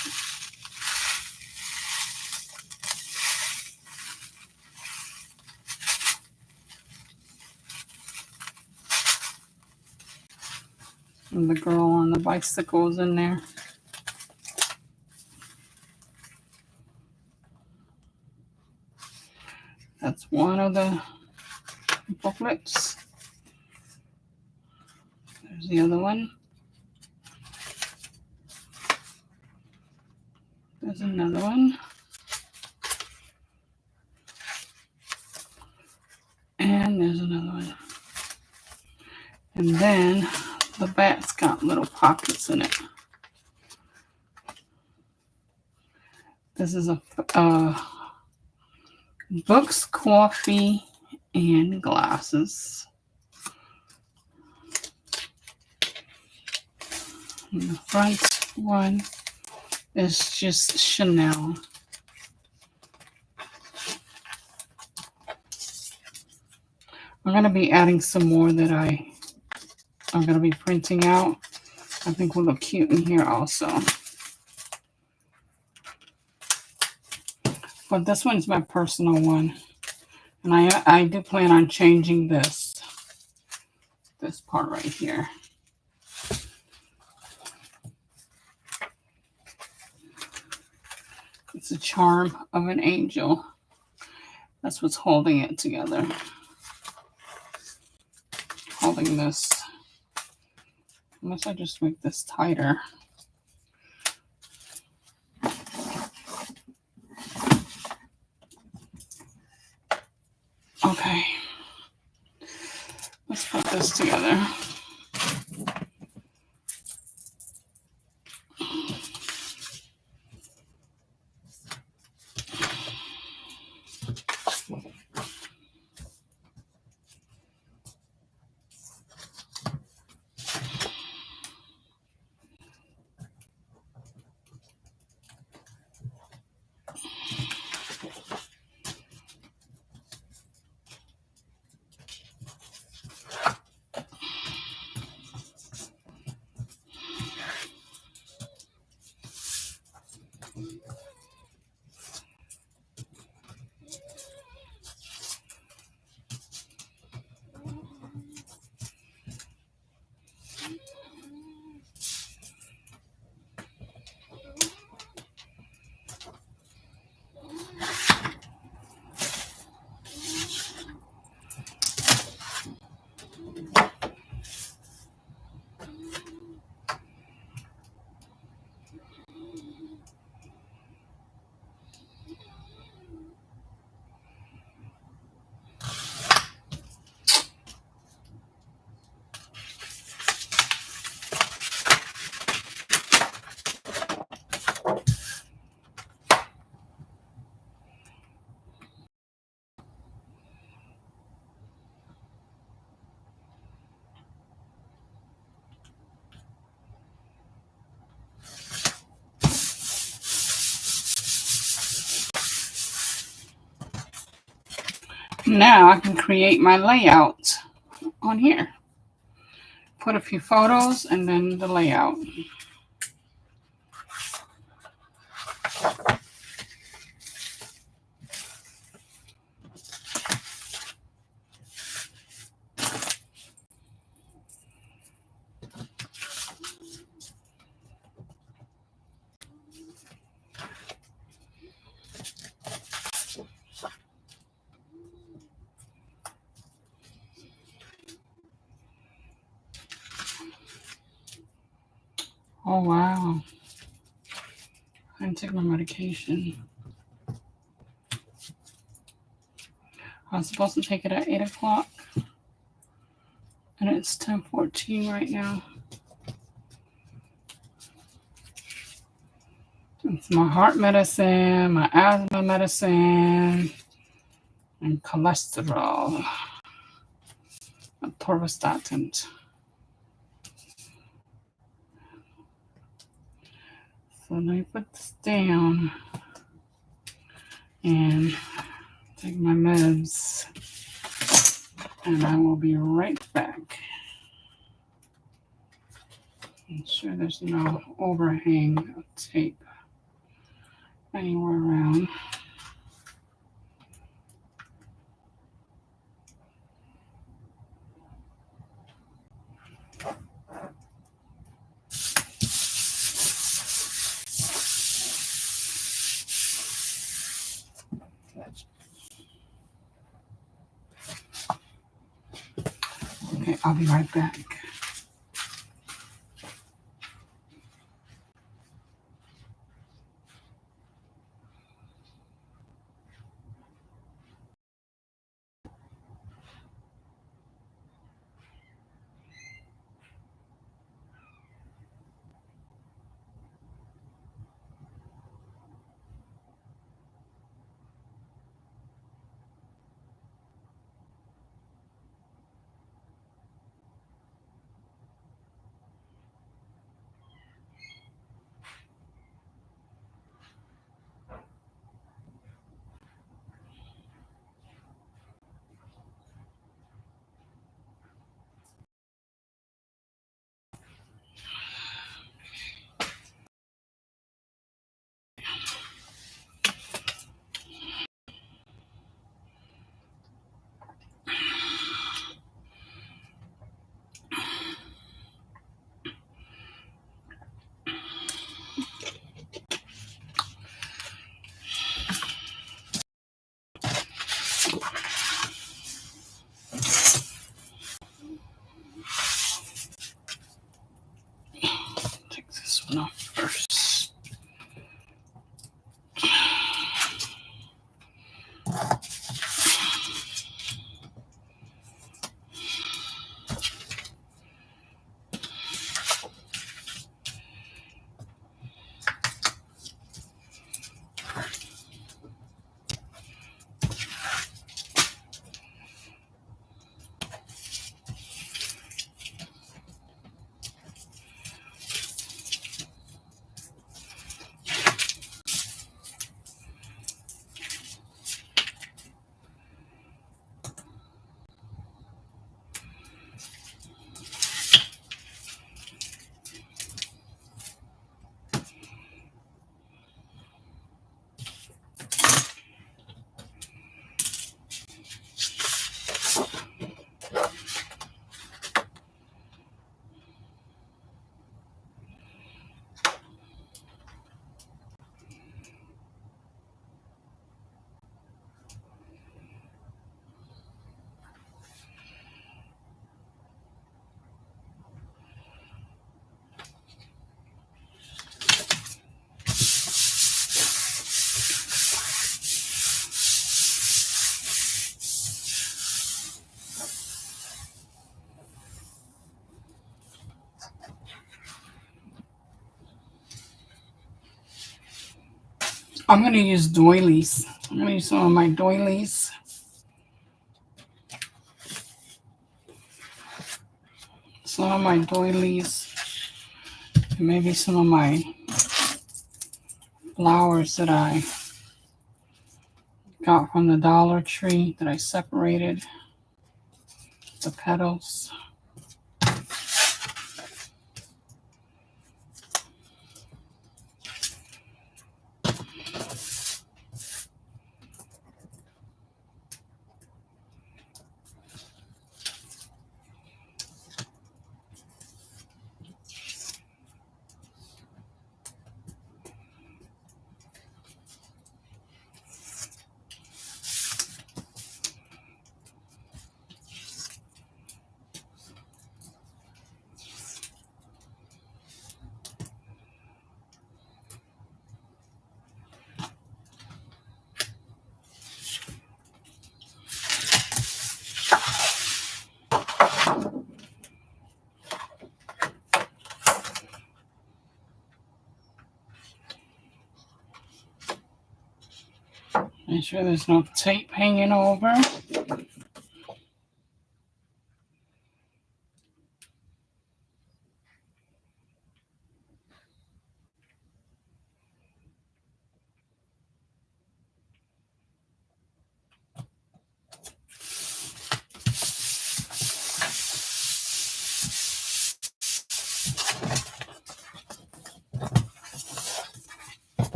A: And the girl on the bicycle is in there. That's one of the booklets. There's the other one. There's another one. And there's another one. And then the back's got little pockets in it. This is a books, coffee, and glasses. And the front one is just Chanel. I'm going to be adding some more that I'm going to be printing out. I think will look cute in here also. But this one's my personal one. And I do plan on changing this part right here. It's a charm of an angel. That's what's holding it together. Holding this. Unless I just make this tighter. Okay. Let's put this together. Now I can create my layout on here. Put a few photos and then the layout. Oh, wow. I didn't take my medication. I was supposed to take it at 8 o'clock. And it's 10:14 right now. It's my heart medicine, my asthma medicine, and cholesterol. Atorvastatin. So let me put this down and take my meds. And I will be right back. Ensure there's no overhang of tape anywhere around. Okay, I'll be right back. I'm going to use doilies. I'm going to use some of my doilies. Some of my doilies. And maybe some of my flowers that I got from the Dollar Tree that I separated the petals. Make sure there's no tape hanging over.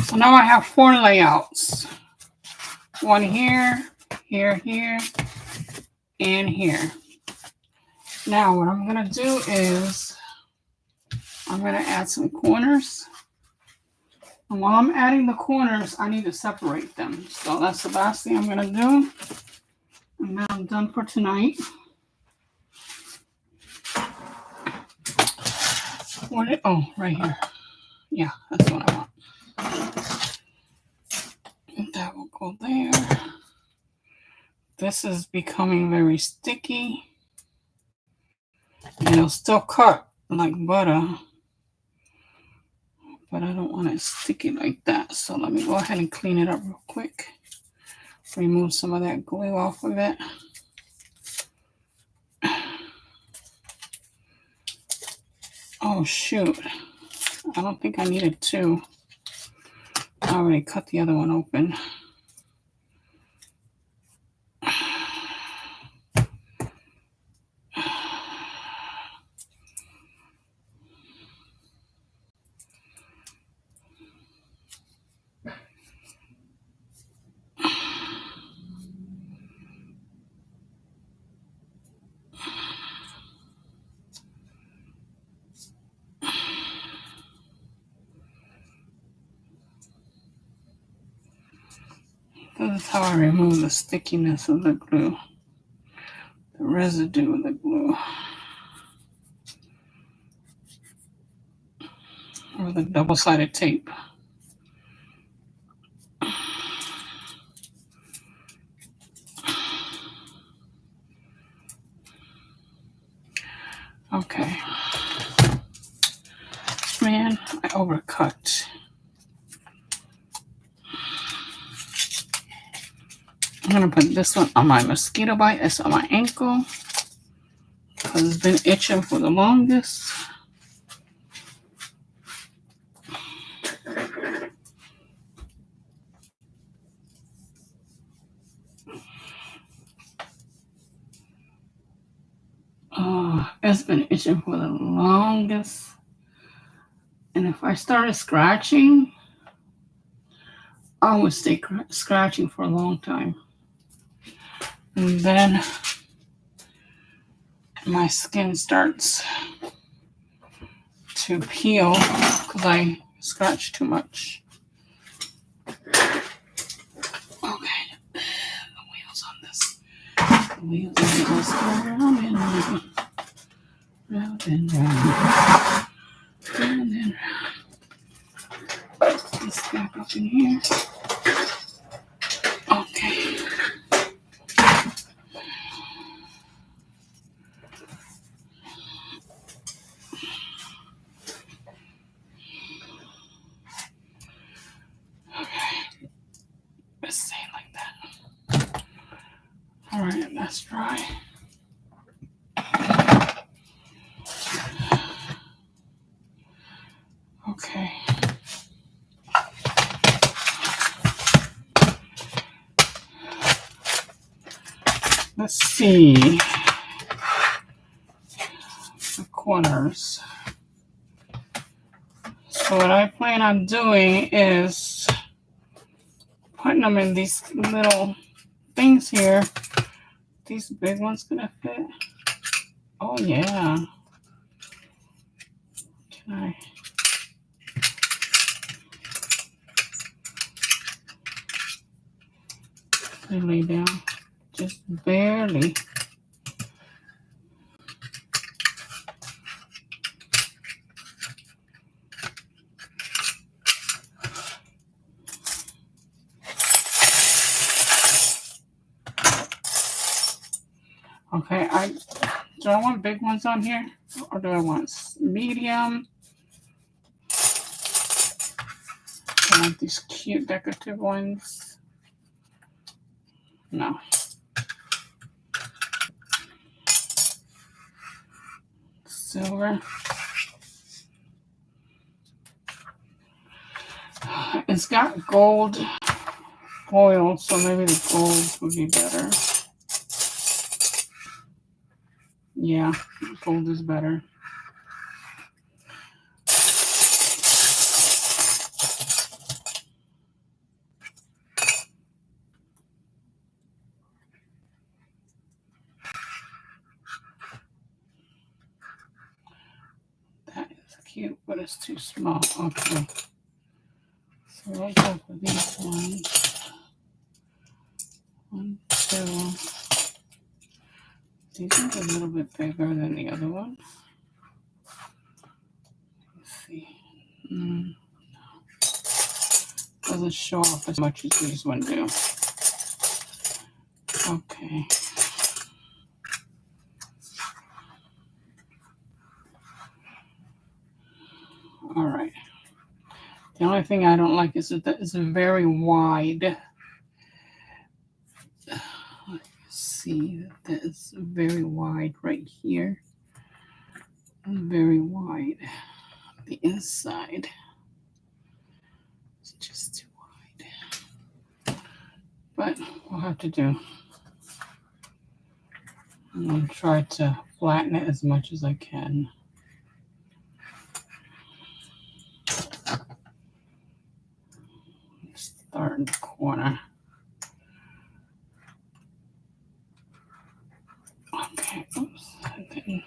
A: So now I have 4 layouts. One here, here, here, and here. Now what I'm going to do is I'm going to add some corners. And while I'm adding the corners, I need to separate them. So that's the last thing I'm going to do. And then I'm done for tonight. Oh, right here. Yeah, that's what I want. That will go there. This is becoming very sticky. And it'll still cut like butter. But I don't want it sticky like that. So let me go ahead and clean it up real quick. Remove some of that glue off of it. Oh, shoot. I don't think I needed 2. I already cut the other one open. This is how I remove the stickiness of the glue, the residue of the glue, or the double-sided tape. Okay. Man, I overcut. I'm going to put this one on my mosquito bite. It's on my ankle because it's been itching for the longest. It's been itching for the longest. And if I started scratching, I would stay scratching for a long time. And then my skin starts to peel because I scratch too much. Okay. The wheels on this. The wheels on this go round and round. Round and round. Round and round. Put this back up in here. Okay. right, that's dry. Okay. Let's see the corners. So what I plan on doing is putting them in these little things here. These big ones gonna fit. Oh yeah. Can I? Lay down, just barely. Okay, do I want big ones on here, or do I want medium? I want these cute decorative ones. No. Silver. It's got gold foil, so maybe the gold would be better. Yeah, gold is better. That is cute, but it's too small. Okay. So right go for these ones. 1, 2. These are a little bit bigger than the other one. Let's see. Doesn't show off as much as these ones do. Okay. All right. The only thing I don't like is that it's very wide. Let's see, that is very wide right here. Very wide. The inside. It's just too wide. But we'll have to do. I'm going to try to flatten it as much as I can. Start in the corner. Okay, oops. And then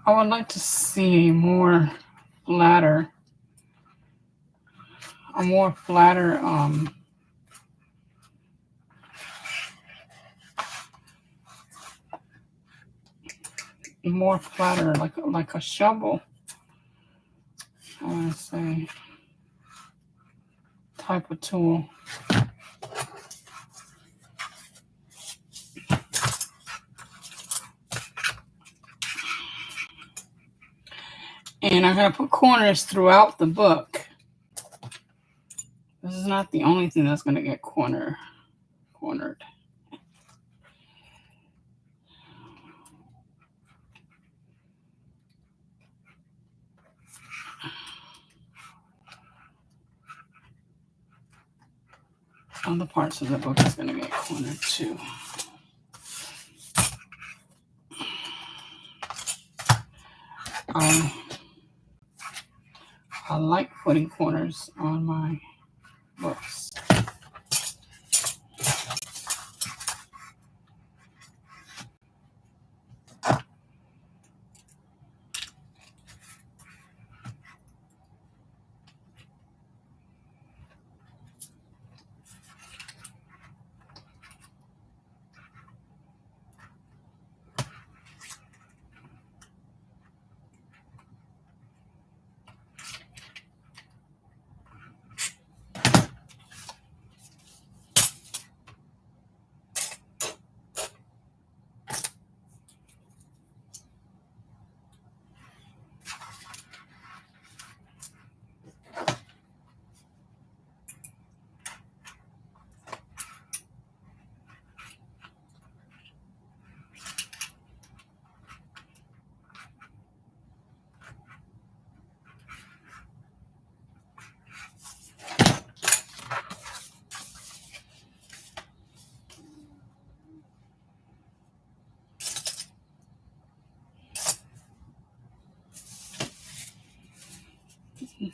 A: I would like to see a more flatter more flatter like a shovel, I want to say, type of tool. And I'm going to put corners throughout the book. This is not the only thing that's going to get cornered. Other parts of the book is going to get cornered too. I like putting corners on my books.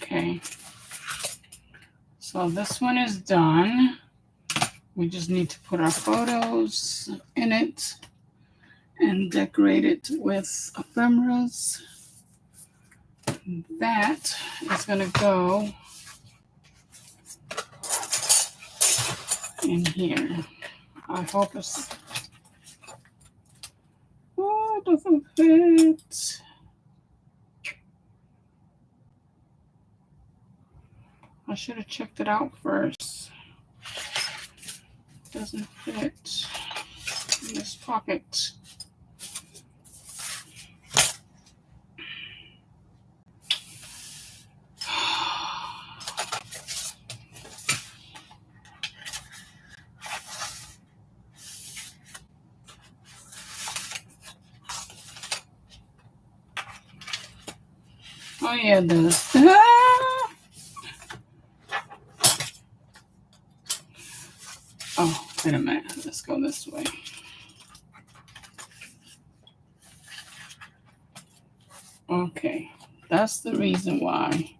A: Okay. So this one is done. We just need to put our photos in it and decorate it with ephemeras. That is going to go in here. I hope it's... Oh, it doesn't fit. I should have checked it out first. It doesn't fit in this pocket. Oh yeah, it does. Oh, wait a minute. Let's go this way. Okay, that's the reason why.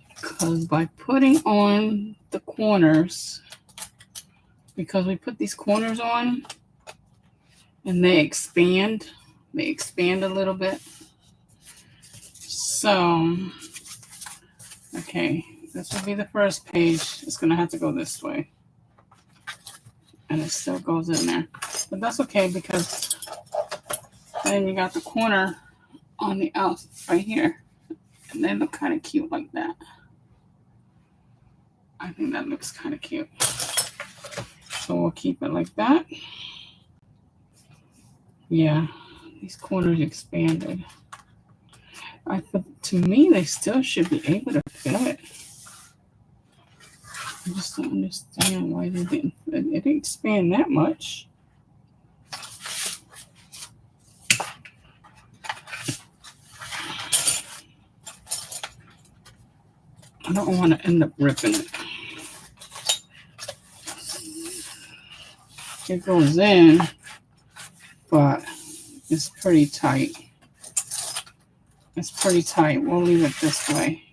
A: Because by putting on the corners, because we put these corners on and they expand a little bit. So, okay, this will be the first page. It's going to have to go this way. And it still goes in there. But that's okay because then you got the corner on the outside right here. And they look kind of cute like that. I think that looks kind of cute. So we'll keep it like that. Yeah, these corners expanded. To me, they still should be able to fit. I just don't understand why they didn't. It didn't expand that much. I don't want to end up ripping it. It goes in, but it's pretty tight. It's pretty tight. We'll leave it this way.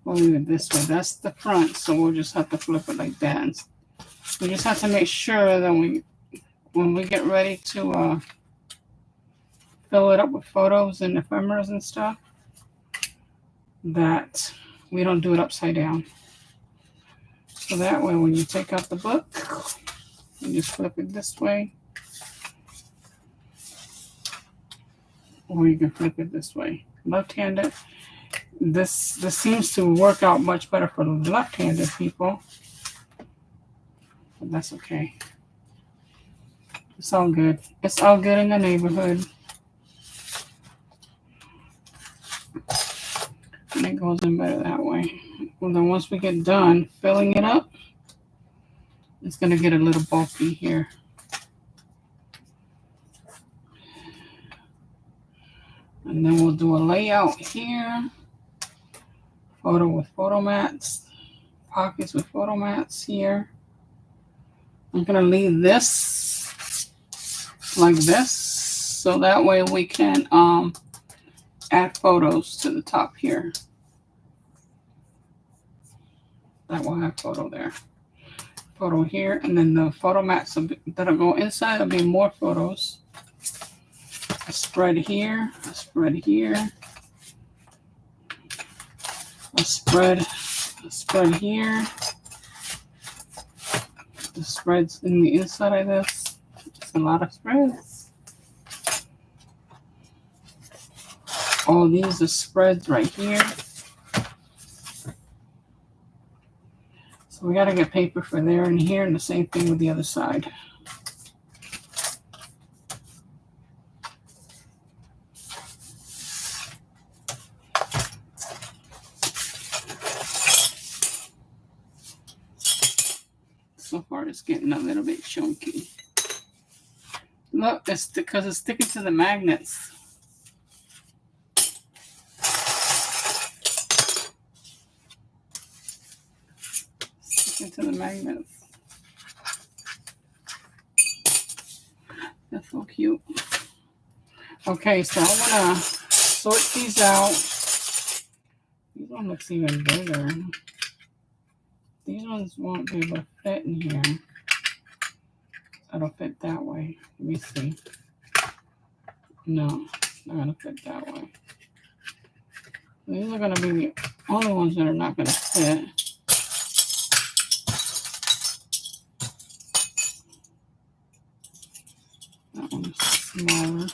A: We'll leave it this way. That's the front, so we'll just have to flip it like that. We just have to make sure that when we get ready to fill it up with photos and ephemeras and stuff, that we don't do it upside down. So that way, when you take out the book, you just flip it this way. Or you can flip it this way. Left-handed. This seems to work out much better for left-handed people. But that's okay. It's all good. It's all good in the neighborhood. And it goes in better that way. Well, then once we get done filling it up, it's going to get a little bulky here. And then we'll do a layout here. Photo with photo mats. Pockets with photo mats here. I'm going to leave this like this. So that way we can add photos to the top here. That will have photo there. Photo here. And then the photo mats that'll go inside will be more photos. A spread here, a spread here, a spread here. The spreads in the inside of this. It's a lot of spreads. All these are spreads right here. So we got to get paper for there and here, and the same thing with the other side. So far, it's getting a little bit chunky. Look, it's because it's sticking to the magnets. Sticking to the magnets. That's so cute. Okay, so I'm gonna sort these out. These one looks even bigger. These ones won't be able to fit in here. It'll fit that way. Let me see. No, it's not gonna fit that way. These are gonna be the only ones that are not gonna fit. That one's smaller.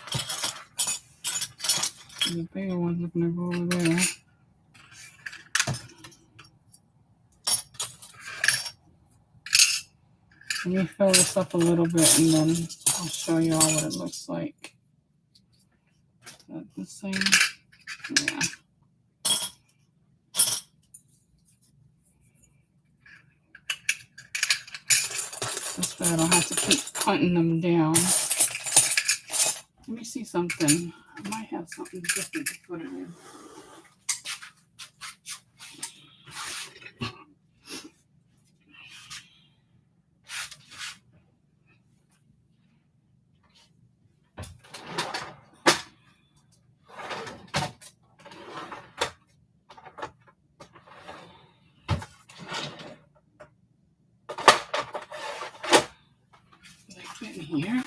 A: And the bigger ones are gonna go over there. Let me fill this up a little bit and then I'll show you all what it looks like. Is that the same? Yeah. This way I don't have to keep cutting them down. Let me see something. I might have something different to put it in. Did I fit in here?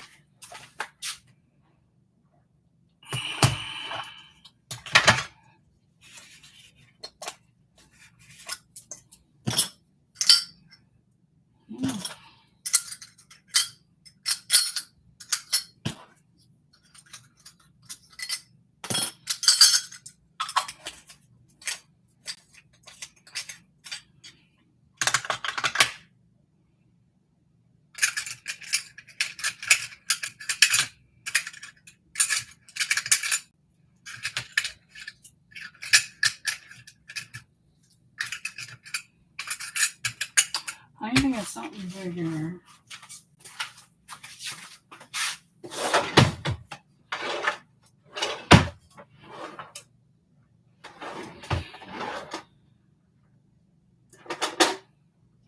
A: I need to get something bigger.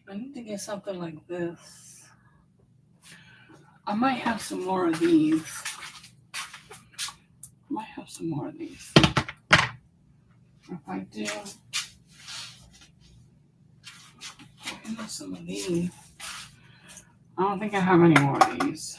A: I need to get something like this. I might have some more of these. If I do, I need some of these. I don't think I have any more of these.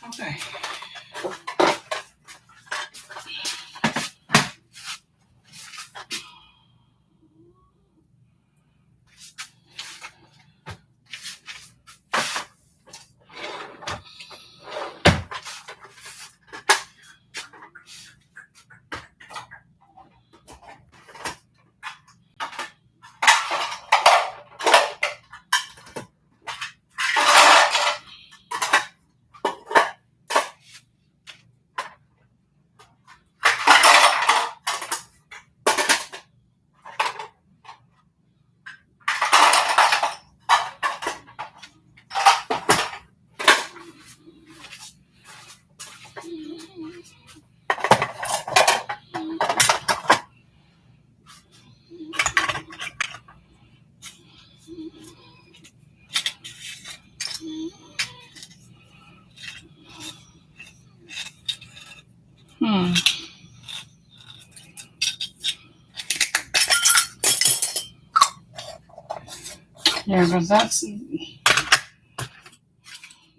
A: Okay. Yeah, because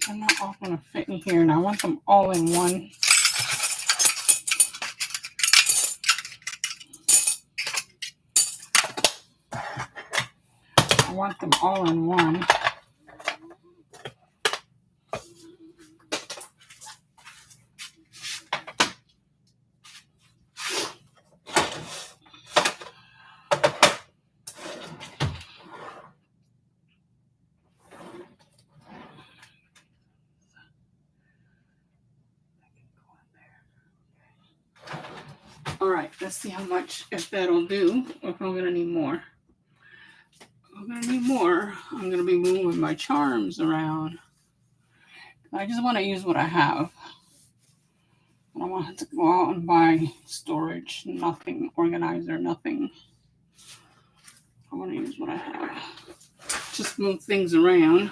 A: they're not all going to fit in here, and I want them all in one. I want them all in one. All right, let's see how much, if that'll do, or if I'm going to need more. I'm going to need more. I'm going to be moving my charms around. I just want to use what I have. I don't want to go out and buy storage, nothing, organizer, nothing. I want to use what I have. Just move things around.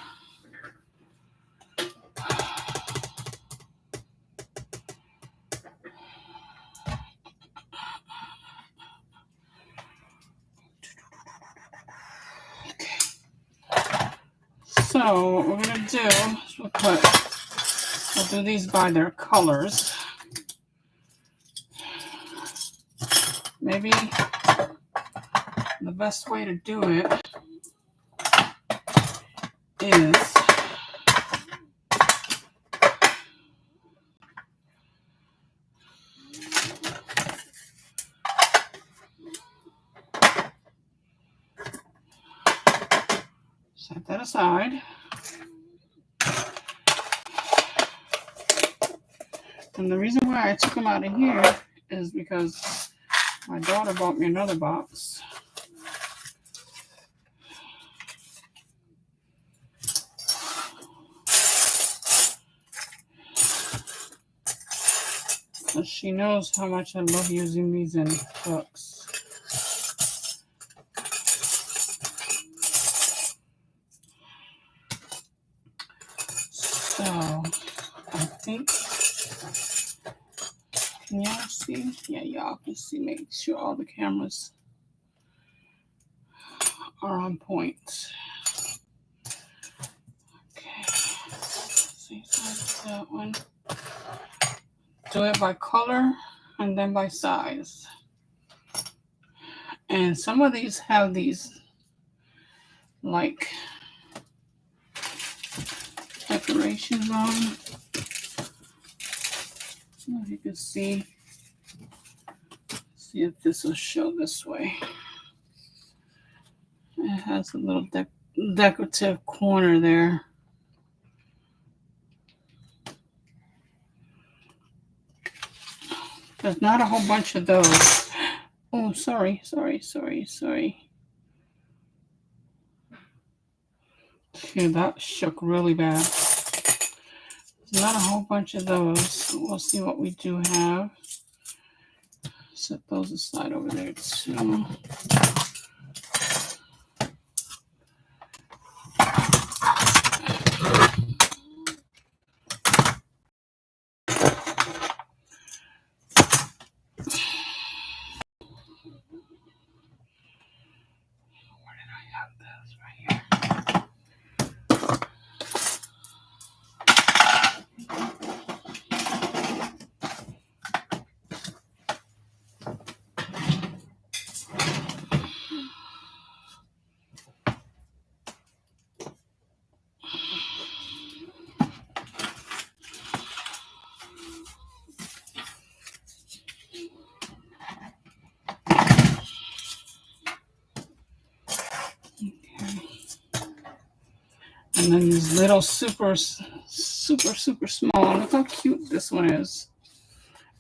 A: So what we're going to do is we'll do these by their colors. Maybe the best way to do it is set that aside. And the reason why I took them out of here is because my daughter bought me another box. Because she knows how much I love using these in books. So, I think, can y'all see? Yeah, y'all can see. Make sure all the cameras are on point. Okay, let's see, so that one. Do it by color and then by size. And some of these have these like decorations on. If you can see if this will show this way. It has a little decorative corner there. There's not a whole bunch of those. Oh, sorry. Okay, that shook really bad. There's not a whole bunch of those. We'll see what we do have. Set those aside over there too. And then these little super small. Look how cute this one is.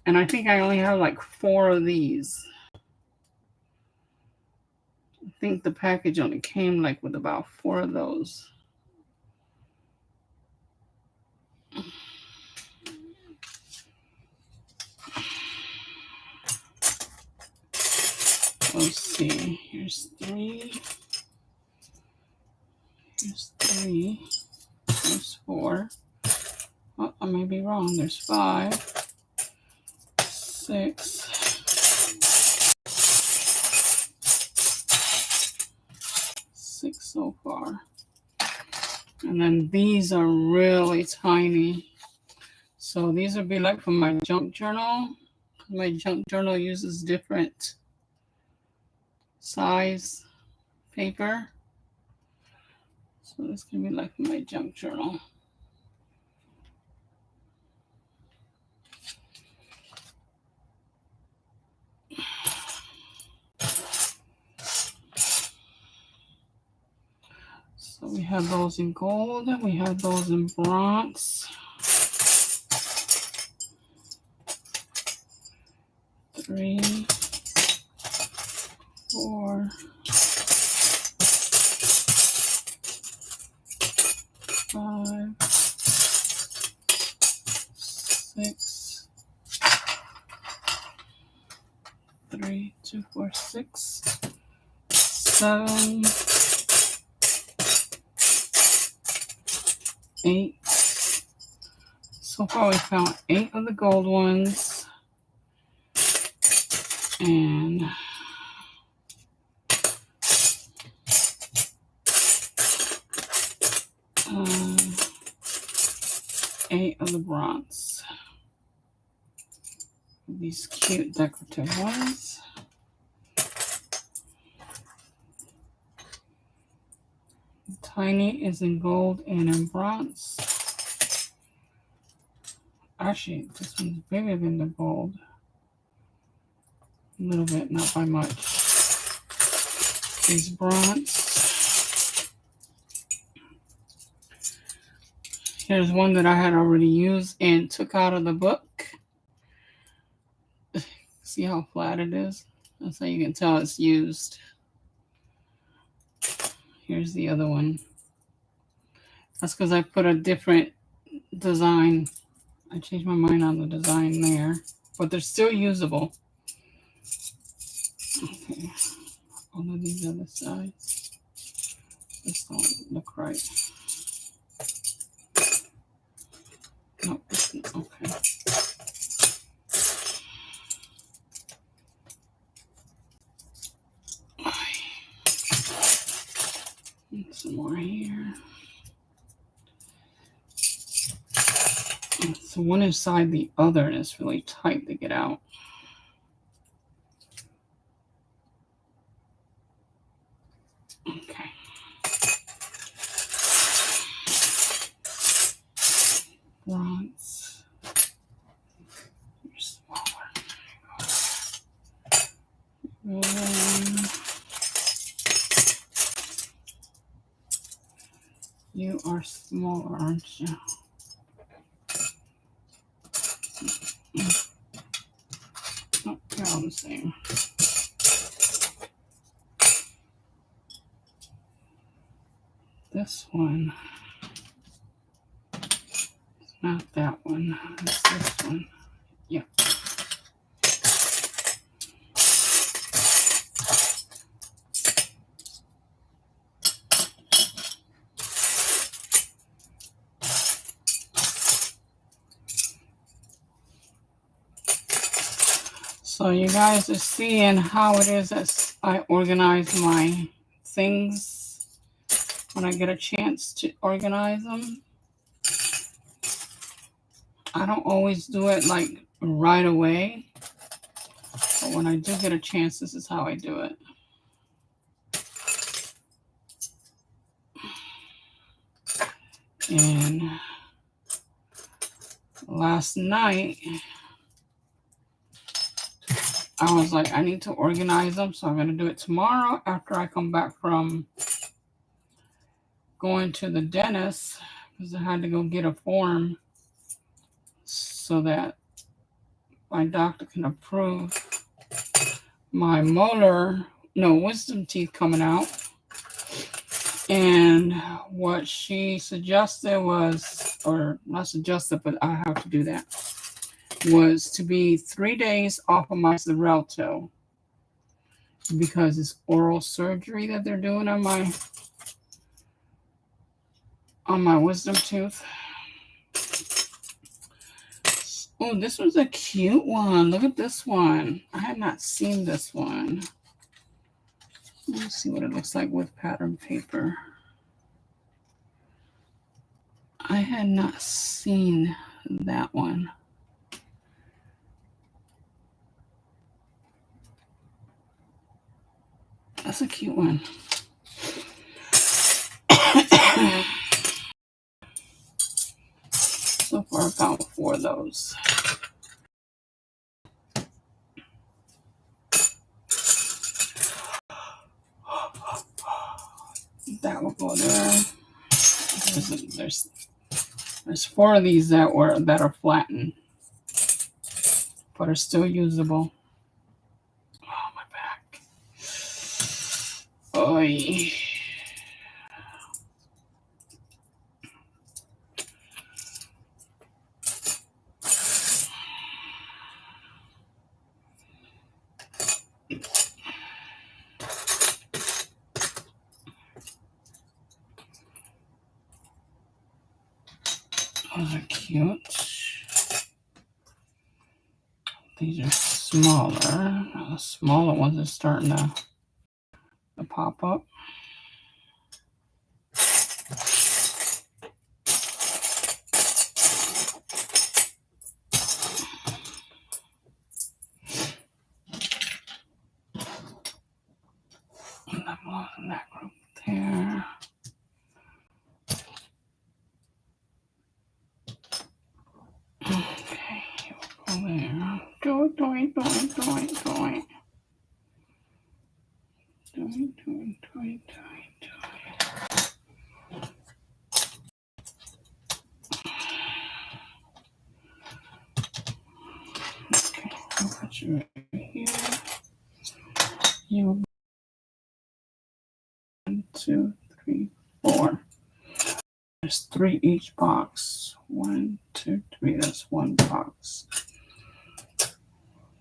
A: And I think I only have like 4 of these. I think the package only came like with about 4 of those. Let's see. Here's 3. Here's 3. There's 4. Oh, I may be wrong. There's 5. 6. 7. 6 so far. And then these are really tiny. So these would be like for my junk journal. My junk journal uses different size paper. So this can be like for my junk journal. So we have those in gold. We have those in bronze. 3, 4, 5, 6, 3, 2, 4, 6, 7, 8. So far we found 8 of the gold ones. And 8 of the bronze. These cute decorative ones. Tiny is in gold and in bronze. Actually, this one's bigger than the gold. A little bit, not by much. These bronze. Here's one that I had already used and took out of the book. See how flat it is? That's how you can tell it's used. Here's the other one. That's because I put a different design. I changed my mind on the design there, but they're still usable. Okay, all of these other sides. This don't look right. No, okay. Some more here. So one inside the other, and it's really tight to get out. Okay. Bronze. You're smaller. You are smaller, aren't you? Oh, they're all the same. This one. It's not that one. It's this one. Yeah. So you guys are seeing how it is as I organize my things when I get a chance to organize them. I don't always do it like right away, but when I do get a chance, this is how I do it. And last night, I was like, I need to organize them, so I'm going to do it tomorrow after I come back from going to the dentist, because I had to go get a form so that my doctor can approve my wisdom teeth coming out. And what she suggested was, or not suggested, but I have to do that, was to be 3 days off of my Xarelto, because it's oral surgery that they're doing on my wisdom tooth. Oh, this was a cute one. Look at this one. I had not seen this one. Let's see what it looks like with pattern paper. I had not seen that one. That's a cute one. So far, I found 4 of those. That will go there. There's 4 of these that are flattened, but are still usable. Oh, my back. Oy. Those are cute. These are smaller. The smaller ones are starting to pop up. And that belongs in that group there. Okay, we'll go there. Do it. Okay, I'll put you right here. You 1, 2, 3, 4. There's 3 each box. 1, 2, 3. That's 1 box.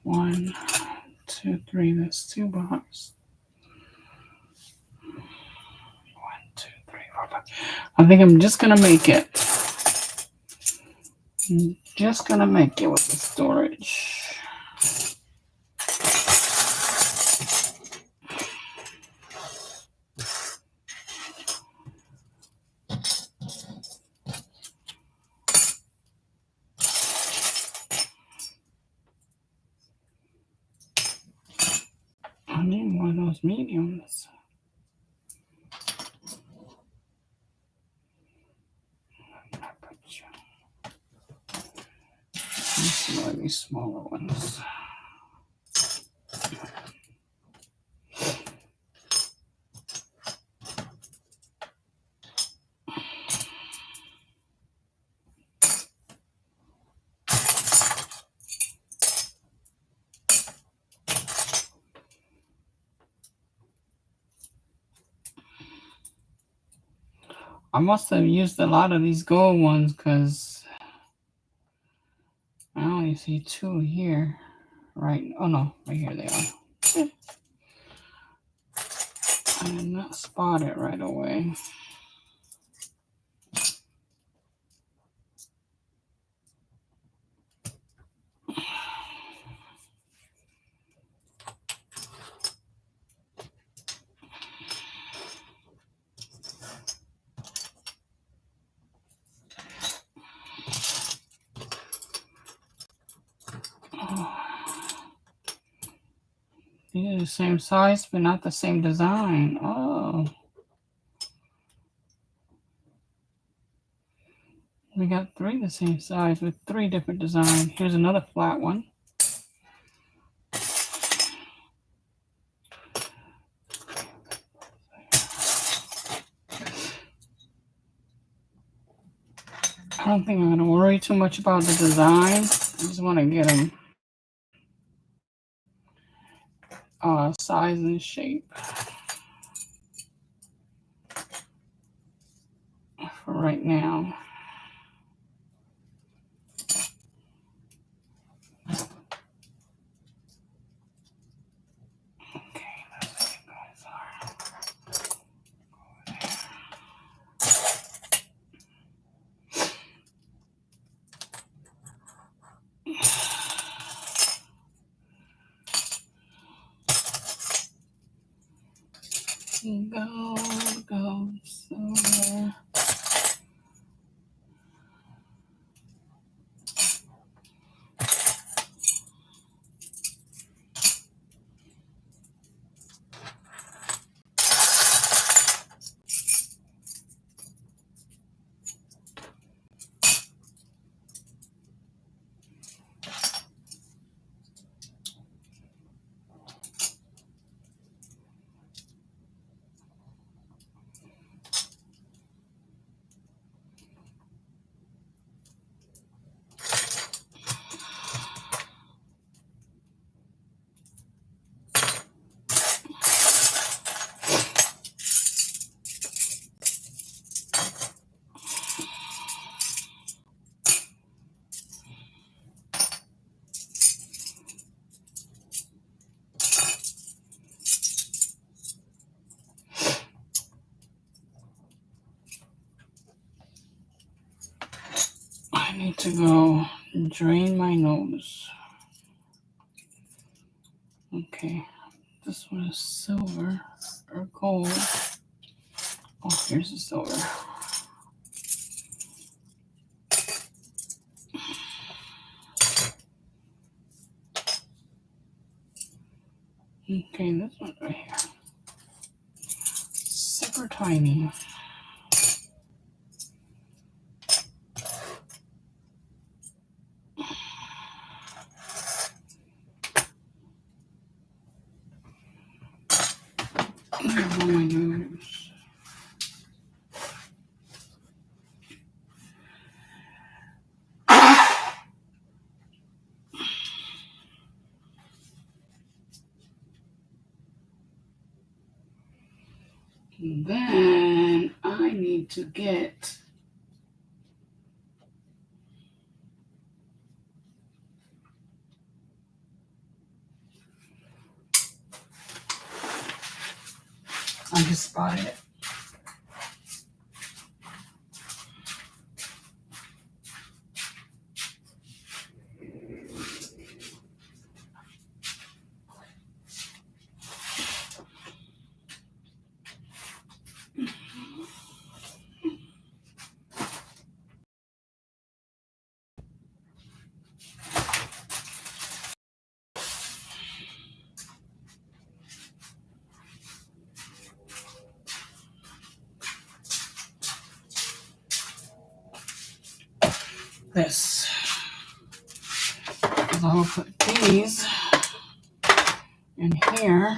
A: 1, 2, 3. That's 2 boxes. 1, 2, 3, 4, 5. I think I'm just gonna make it. I'm just gonna make it with the storage. I need one of those mediums. One of these smaller ones. I must have used a lot of these gold ones because I only see 2 here. Right. Oh no, right here they are. I did not spot it right away. These are the same size, but not the same design. Oh. We got 3 the same size with 3 different designs. Here's another flat one. I don't think I'm going to worry too much about the design. I just want to get them size and shape for right now. Okay, that's what you guys are. gold, silver. I need to go drain my nose. Okay, this one is silver or gold. Oh, here's the silver. Okay, this one right here. Super tiny. There's all my nose. And then I need to get I just spotted it. This. So I'll put these in here,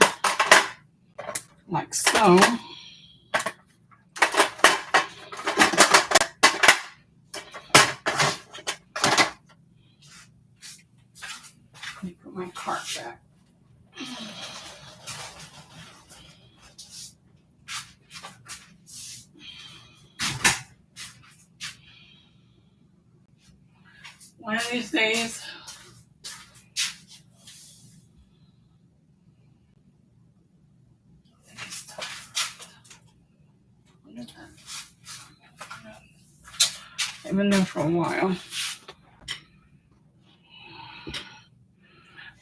A: like so. Let me put my cart back. One of these days, I've been there for a while.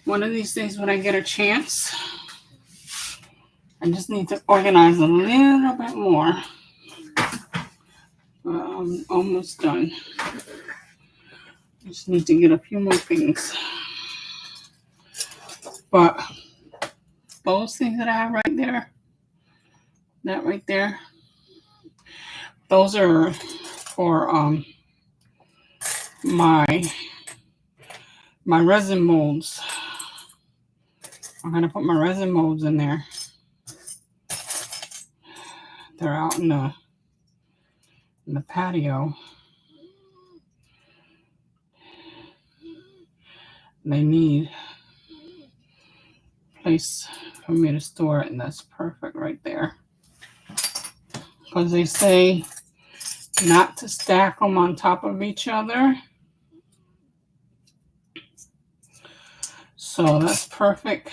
A: One of these days when I get a chance, I just need to organize a little bit more. I'm almost done. Just need to get a few more things. But those things that I have right there, that right there, those are for my resin molds. I'm gonna put my resin molds in there. They're out in the patio. They need a place for me to store it, and that's perfect right there. Because they say not to stack them on top of each other. So that's perfect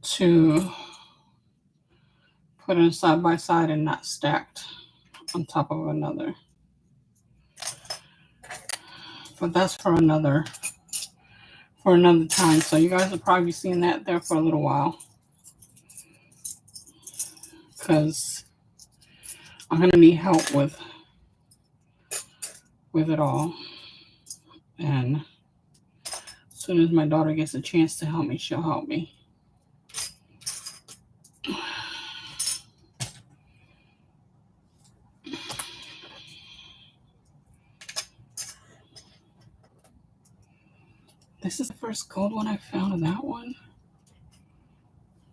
A: to put them side by side and not stacked on top of another. But that's for another time. So you guys will probably be seeing that there for a little while. because I'm going to need help with it all. And as soon as my daughter gets a chance to help me, she'll help me. This is the first gold one I found in that one.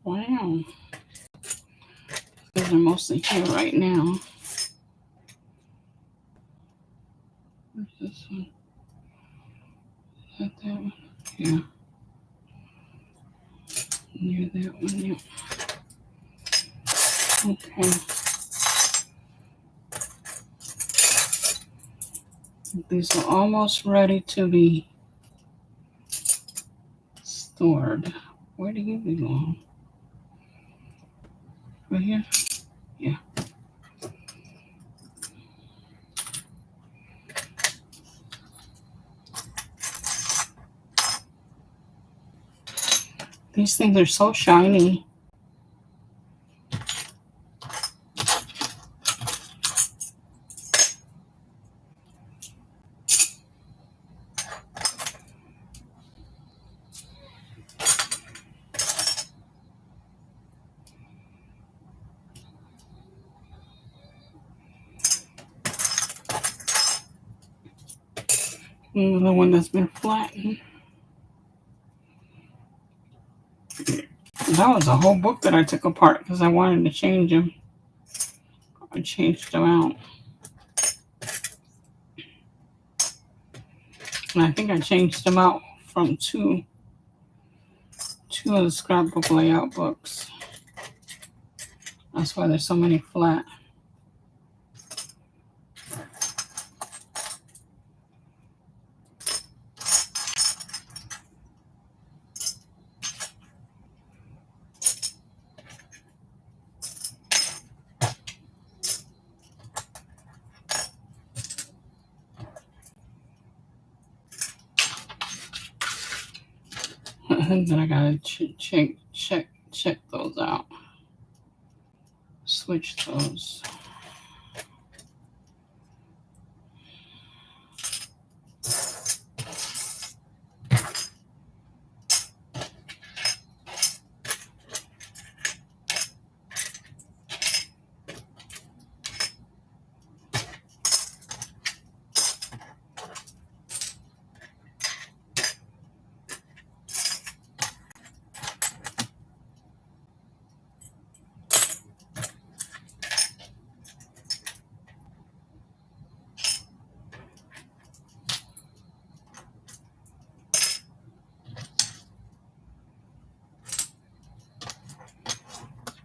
A: Wow. These are mostly here right now. Where's this one? Is that one? Yeah. Near that one, yeah. Okay. These are almost ready to be stored. Where do you belong? Right here? Yeah. These things are so shiny. The one that's been flattened. That was a whole book that I took apart because I wanted to change them. I changed them out. And I think I changed them out from two of the scrapbook layout books. That's why there's so many flat. And then I gotta check those out. Switch those.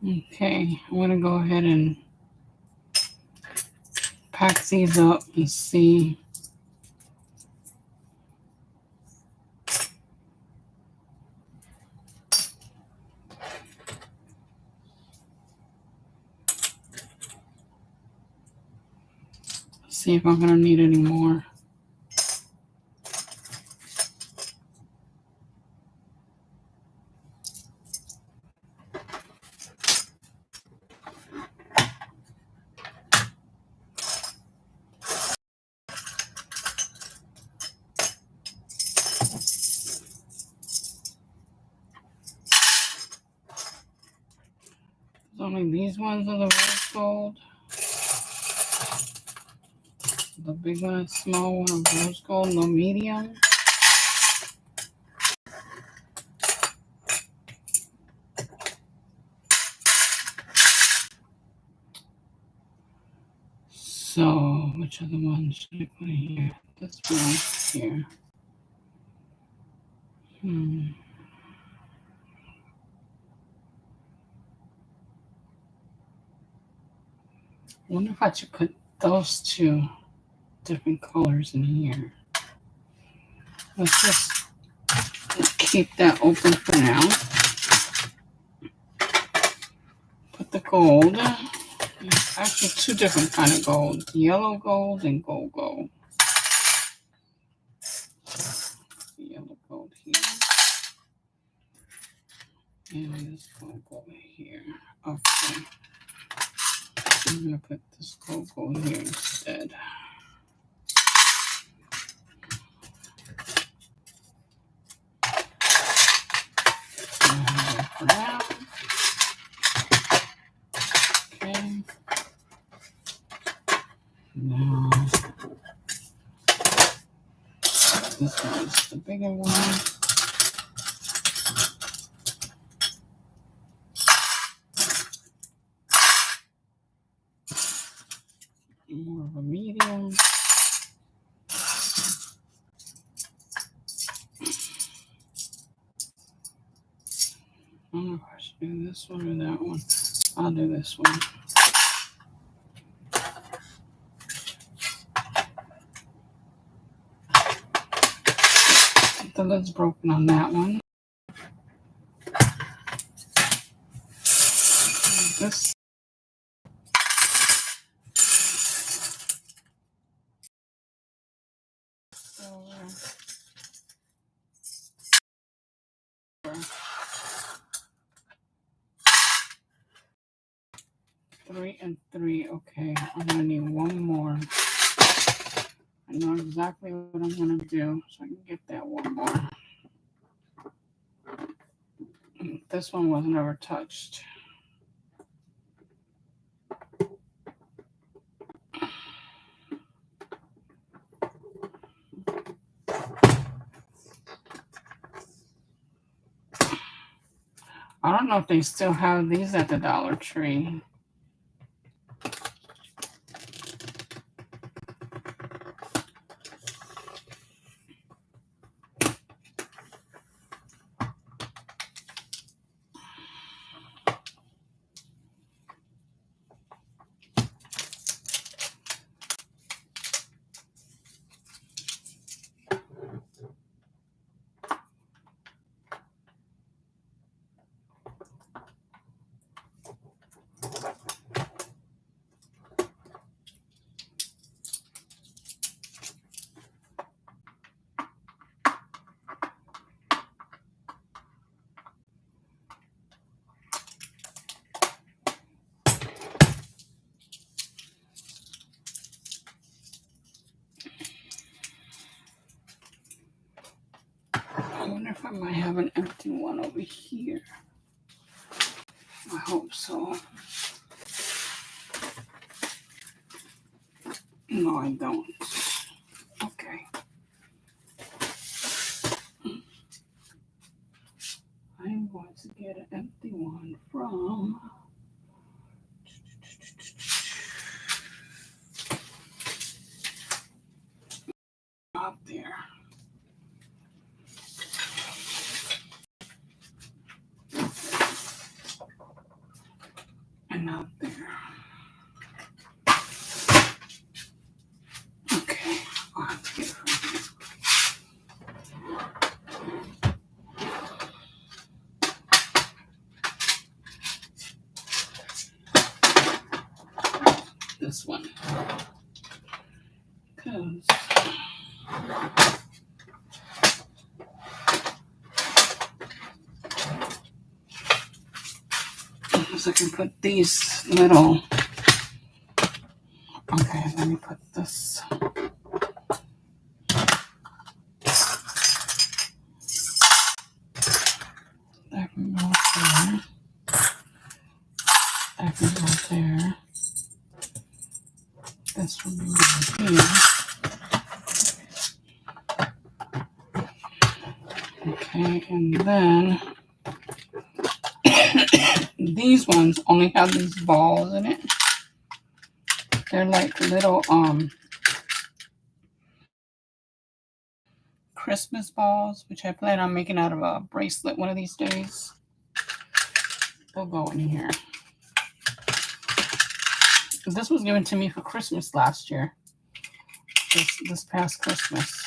A: Okay, I'm gonna go ahead and pack these up and see. See if I'm gonna need any more. Only these ones are the rose gold. The big one and small one of rose gold, no medium. So, which other one should I put in here? This one here. I wonder if I should put those two different colors in here. Let's just keep that open for now. Put the gold. There's actually two different kind of gold. Yellow gold and gold gold. Yellow gold here. And this gold gold here. Okay. I'm going to put this logo here instead. Brown. Okay. Now, this one is the bigger one. More of a medium. I don't know if I should do this one or that one. I'll do this one. The lid's broken on that one. This. Three and three. Okay, I'm gonna need one more. I know exactly what I'm gonna do, so I can get that one more. This one wasn't ever touched. I don't know if they still have these at the Dollar Tree. I wonder if I might have an empty one over here. I hope so. No, I don't. Okay. I'm going to get an empty one from out there. And out there. Okay, I'll have to get it from here. This one. Because I can put these little. Okay, let me put this. That can go there. That can go there. This one will go here. Okay, and then these ones only have these balls in it. They're like little Christmas balls, which I plan on making out of a bracelet one of these days. They'll go in here. This was given to me for Christmas last year. This past Christmas.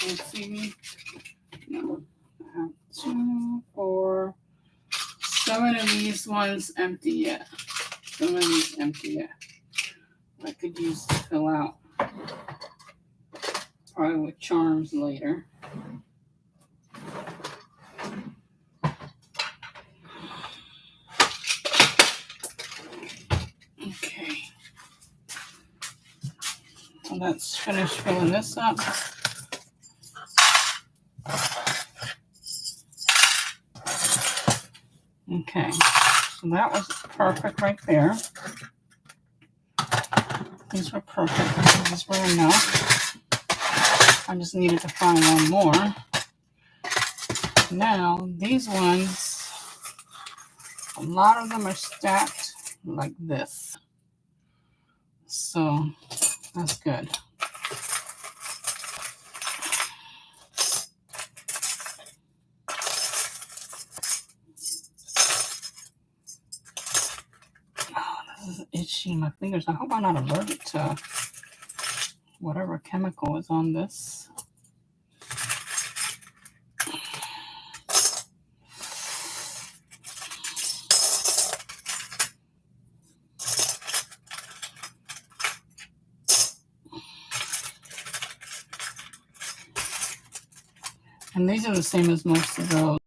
A: Let's see. No, I have 2, 4, 7 of these ones empty yet. 7 of these empty yet. I could use to fill out. Probably with charms later. Okay. So let's finish filling this up. Okay. So that was perfect right there. These were perfect. These were enough. I just needed to find one more. Now, these ones, a lot of them are stacked like this. So, that's good. Oh, this is itchy. My fingers. I hope I'm not allergic to whatever chemical is on this. And these are the same as most of those.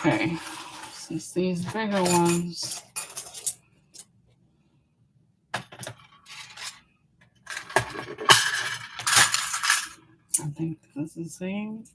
A: Okay, since these bigger ones, I think this is the same.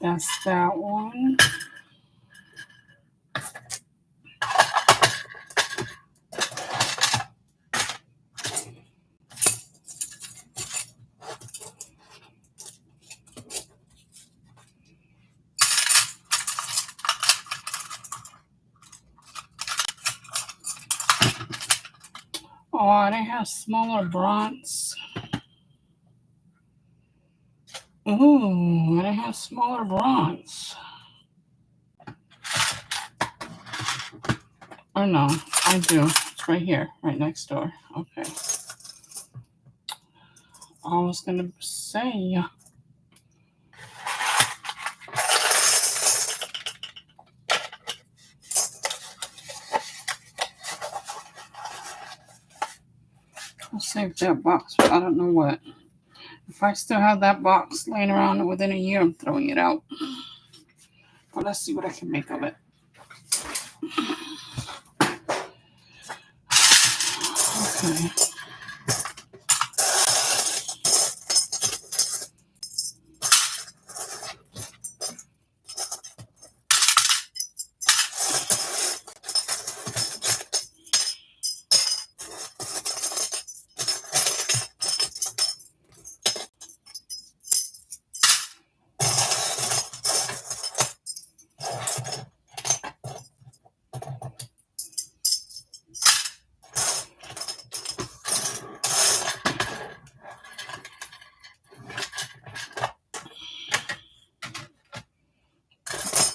A: That's that one. Oh, they have smaller bronze. Ooh, they have smaller bronze. Oh no, I do. It's right here, right next door. Okay. I was gonna say. I'll save that box, but I don't know what. If I still have that box laying around within a year, I'm throwing it out. But let's see what I can make of it. Okay.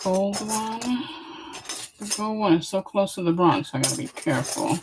A: Gold one. The gold one is so close to the bronze, so I gotta be careful.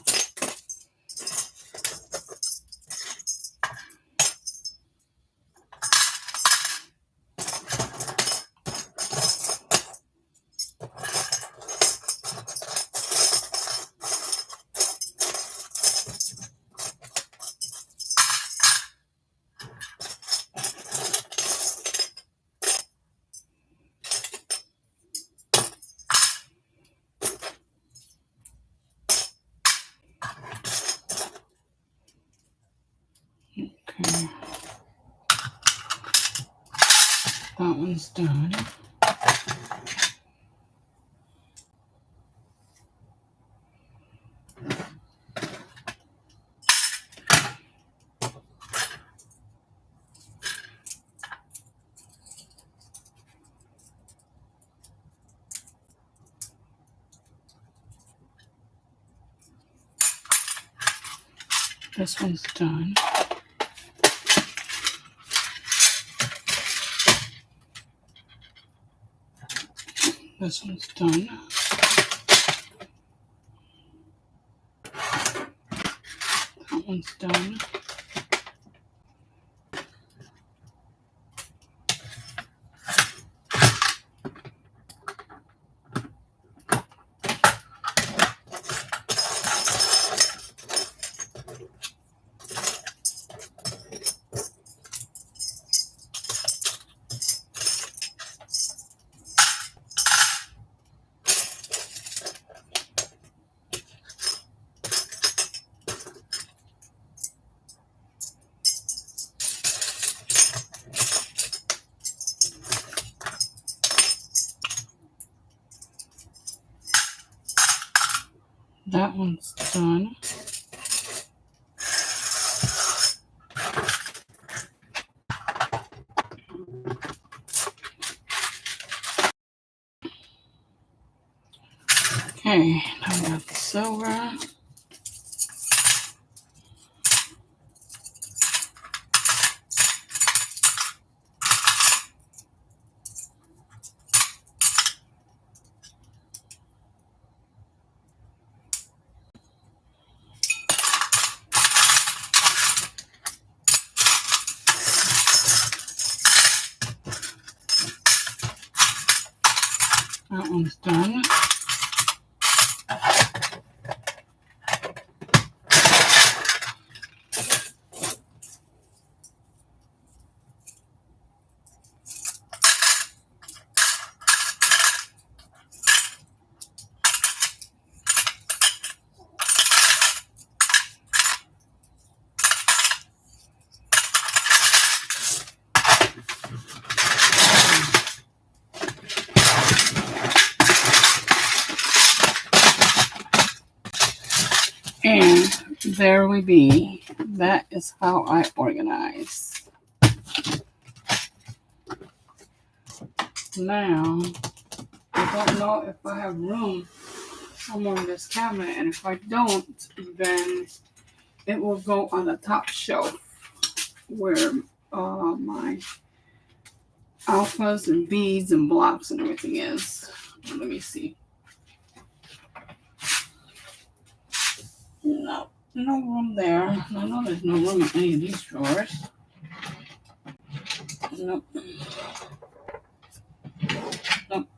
A: Okay. That one's done. This one's done. This one's done. That one's done. That one's done. Okay, now we got the silver. That one's done. And there we be. That is how I organize. Now, I don't know if I have room somewhere in this cabinet, and if I don't, then it will go on the top shelf where my alphas and beads and blocks and everything is. Let me see. No room there. I know there's no room in any of these drawers. Nope. Nope.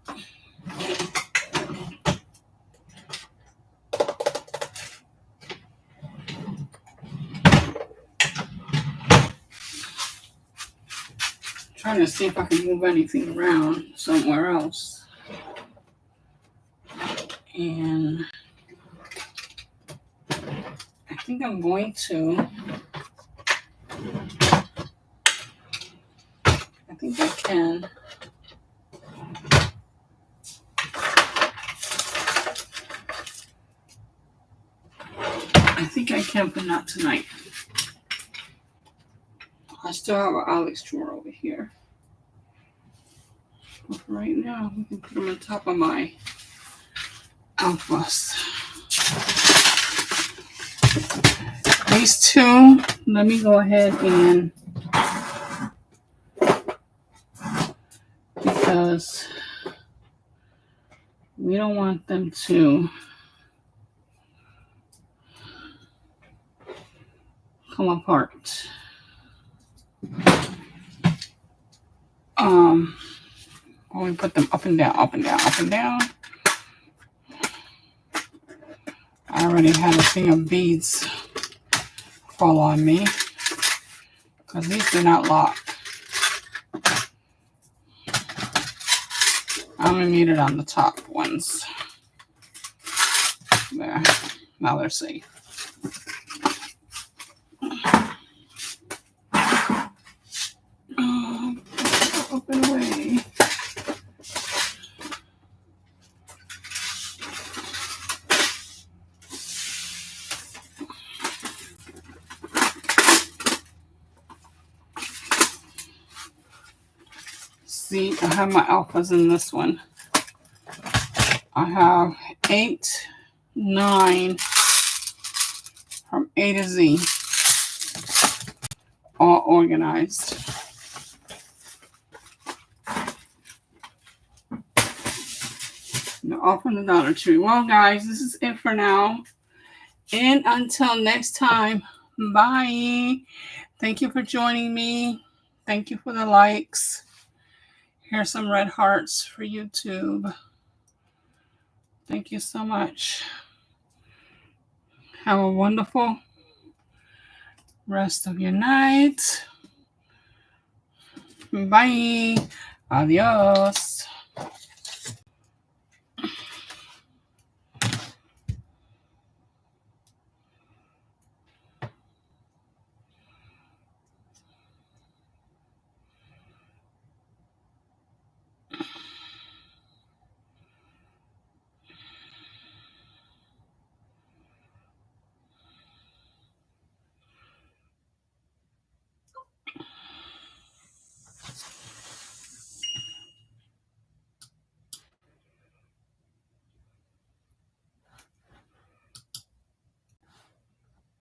A: Trying to see if I can move anything around somewhere else. And I think I'm going to. I think I can. I think I can, but not tonight. I still have an Alex drawer over here. But for right now, we can put them on top of my alphas. These two, let me go ahead and, because we don't want them to come apart. When we put them up and down, up and down, up and down. I already had a thing of beads fall on me because these do not lock. I only need it on the top ones. There. Now they're safe. Up and away. see, I have my alphas in this one. I have 8, 9 from A to Z, all organized. They're all from the Dollar Tree. Well, guys, this is it for now. And until next time, bye. Thank you for joining me. Thank you for the likes. Here's some red hearts for YouTube. Thank you so much. Have a wonderful rest of your night. Bye. Adios.